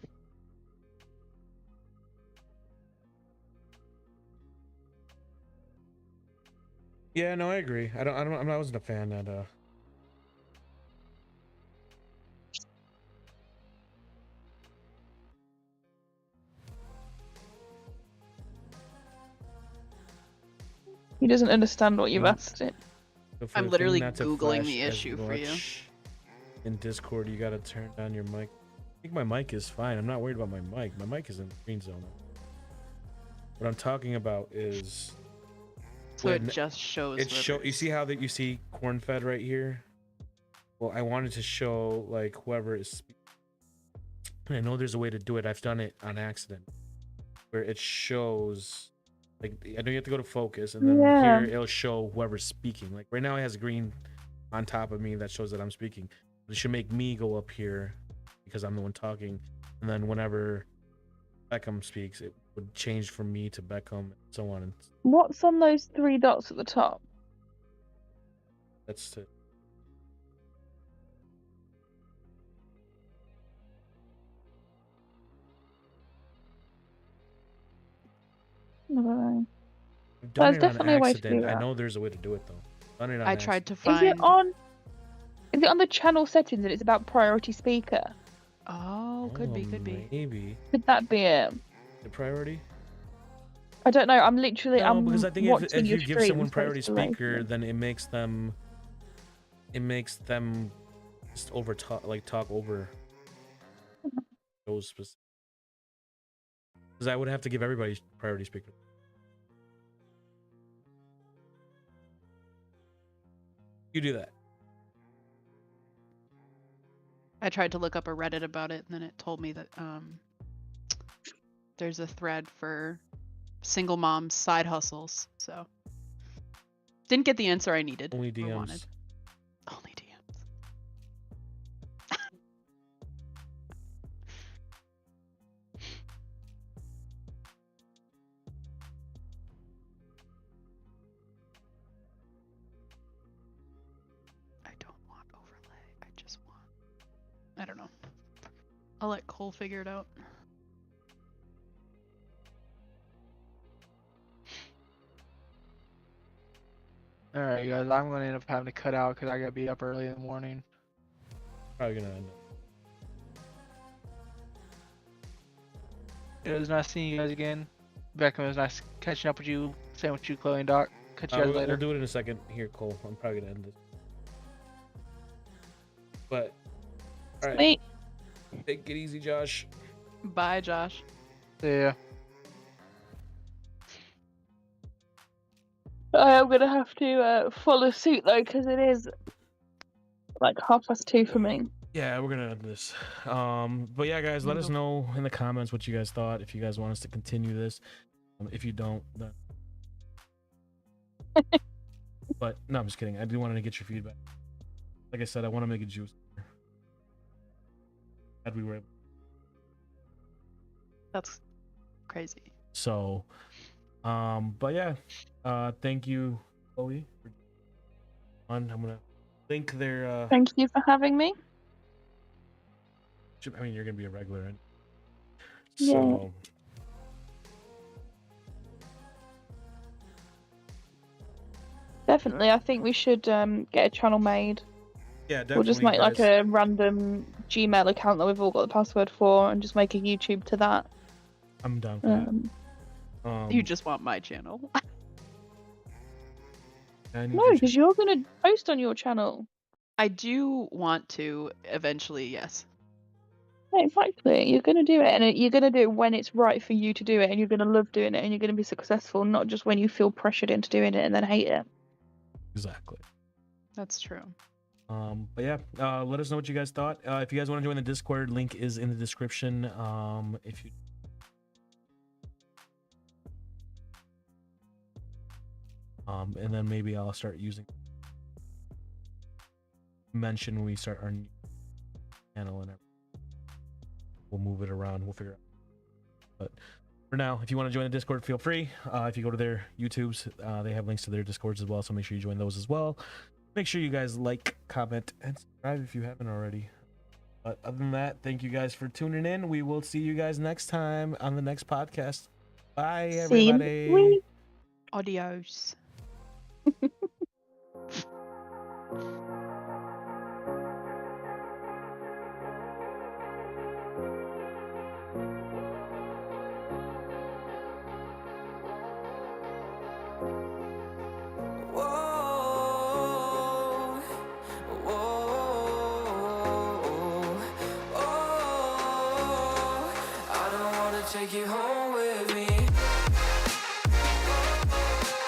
S3: Yeah, no, I agree. I wasn't a fan that
S2: He doesn't understand what you've
S3: Mm.
S2: asked it.
S3: So for
S4: I'm
S3: the
S4: literally
S3: thing not to
S4: Googling
S3: flash
S4: the
S3: as
S4: issue for you.
S3: much In Discord, you gotta turn down your mic. I think my mic is fine. I'm not worried about my mic. My mic is in the green zone. What I'm talking about is
S4: So
S3: when
S4: it just shows.
S3: it show. You see how that you see CornFed right here? Well, I wanted to show like whoever is. I know there's a way to do it. I've done it on accident, where it shows. Like I know you have to go to focus, and then
S2: Yeah.
S3: here it'll show whoever's speaking. Like right now, it has green on top of me that shows that I'm speaking. But it should make me go up here because I'm the one talking, and then whenever Beckham speaks, it would change from me to Beckham, and so on. And
S2: What's on those 3 dots at the top?
S3: that's to.
S2: I don't know.
S3: I've done
S2: There's
S3: it on
S2: definitely a way to do
S3: accident. I
S2: that.
S3: know there's a way to do it though. Done it on
S4: I tried to
S2: Is
S4: find.
S2: it on the channel settings and it's about priority speaker?
S4: Oh, could be.
S3: Maybe
S2: Could that be it?
S3: the priority.
S2: I don't know. I'm literally.
S3: No,
S2: I'm
S3: because I think
S2: watching
S3: if
S2: your
S3: you give
S2: stream,
S3: someone
S2: so it's
S3: priority
S2: delayed.
S3: speaker, then it makes them just talk over those specific. Because I would have to give everybody priority speaker. You do that.
S4: I tried to look up a Reddit about it, and then it told me that there's a thread for single moms side hustles. So didn't get the answer I needed.
S3: Only
S4: or
S3: DMs.
S4: wanted. Only DMs. I don't want overlay. I just want. I don't know. I'll let Cole figure it out.
S1: All right, guys. I'm gonna end up having to cut out because I gotta be up early in the morning.
S3: Probably gonna end up.
S1: It was nice seeing you guys again. Beckham, it was nice catching up with you. Same with you, Chloe and Doc. Catch you guys later.
S3: We'll do it in a second. Here, Cole. I'm probably gonna end this. But all right,
S2: Sweet.
S3: take it easy, Josh.
S4: Bye, Josh.
S1: See ya.
S2: I am gonna have to follow suit though, because it is like 2:30 for me.
S3: Yeah, we're gonna end this. But yeah, guys, let us know in the comments what you guys thought. If you guys want us to continue this, if you don't, then... But no, I'm just kidding. I do want to get your feedback. Like I said, I want to make it juicy. Glad we were able.
S4: That's crazy.
S3: So, but yeah, thank you, Chloe. I'm gonna link their.
S2: Thank you for having me.
S3: I mean, you're gonna be a regular, right?
S2: Yeah.
S3: So.
S2: Definitely, I think we should get a channel made.
S3: Yeah, definitely.
S2: We'll just make like
S3: guys.
S2: a random Gmail account that we've all got the password for, and just make a YouTube to that.
S3: I'm down for that.
S4: You just want my channel.
S2: No, because you're gonna post on your channel.
S4: I do want to eventually, yes.
S2: Yeah, exactly. You're gonna do it, and you're gonna do it when it's right for you to do it, and you're gonna love doing it, and you're gonna be successful, not just when you feel pressured into doing it and then hate it.
S3: Exactly.
S4: That's true.
S3: But yeah, let us know what you guys thought. If you guys want to join the Discord, link is in the description. If you and then maybe I'll start using mention when we start our new channel and everything. We'll move it around. We'll figure it out. But for now, if you want to join the Discord, feel free. If you go to their YouTubes, they have links to their Discords as well, so make sure you join those as well. Make sure you guys like, comment, and subscribe if you haven't already. But other than that, thank you guys for tuning in. We will see you guys next time on the next podcast. Bye, everybody.
S4: Adios.
S5: Take you home with me.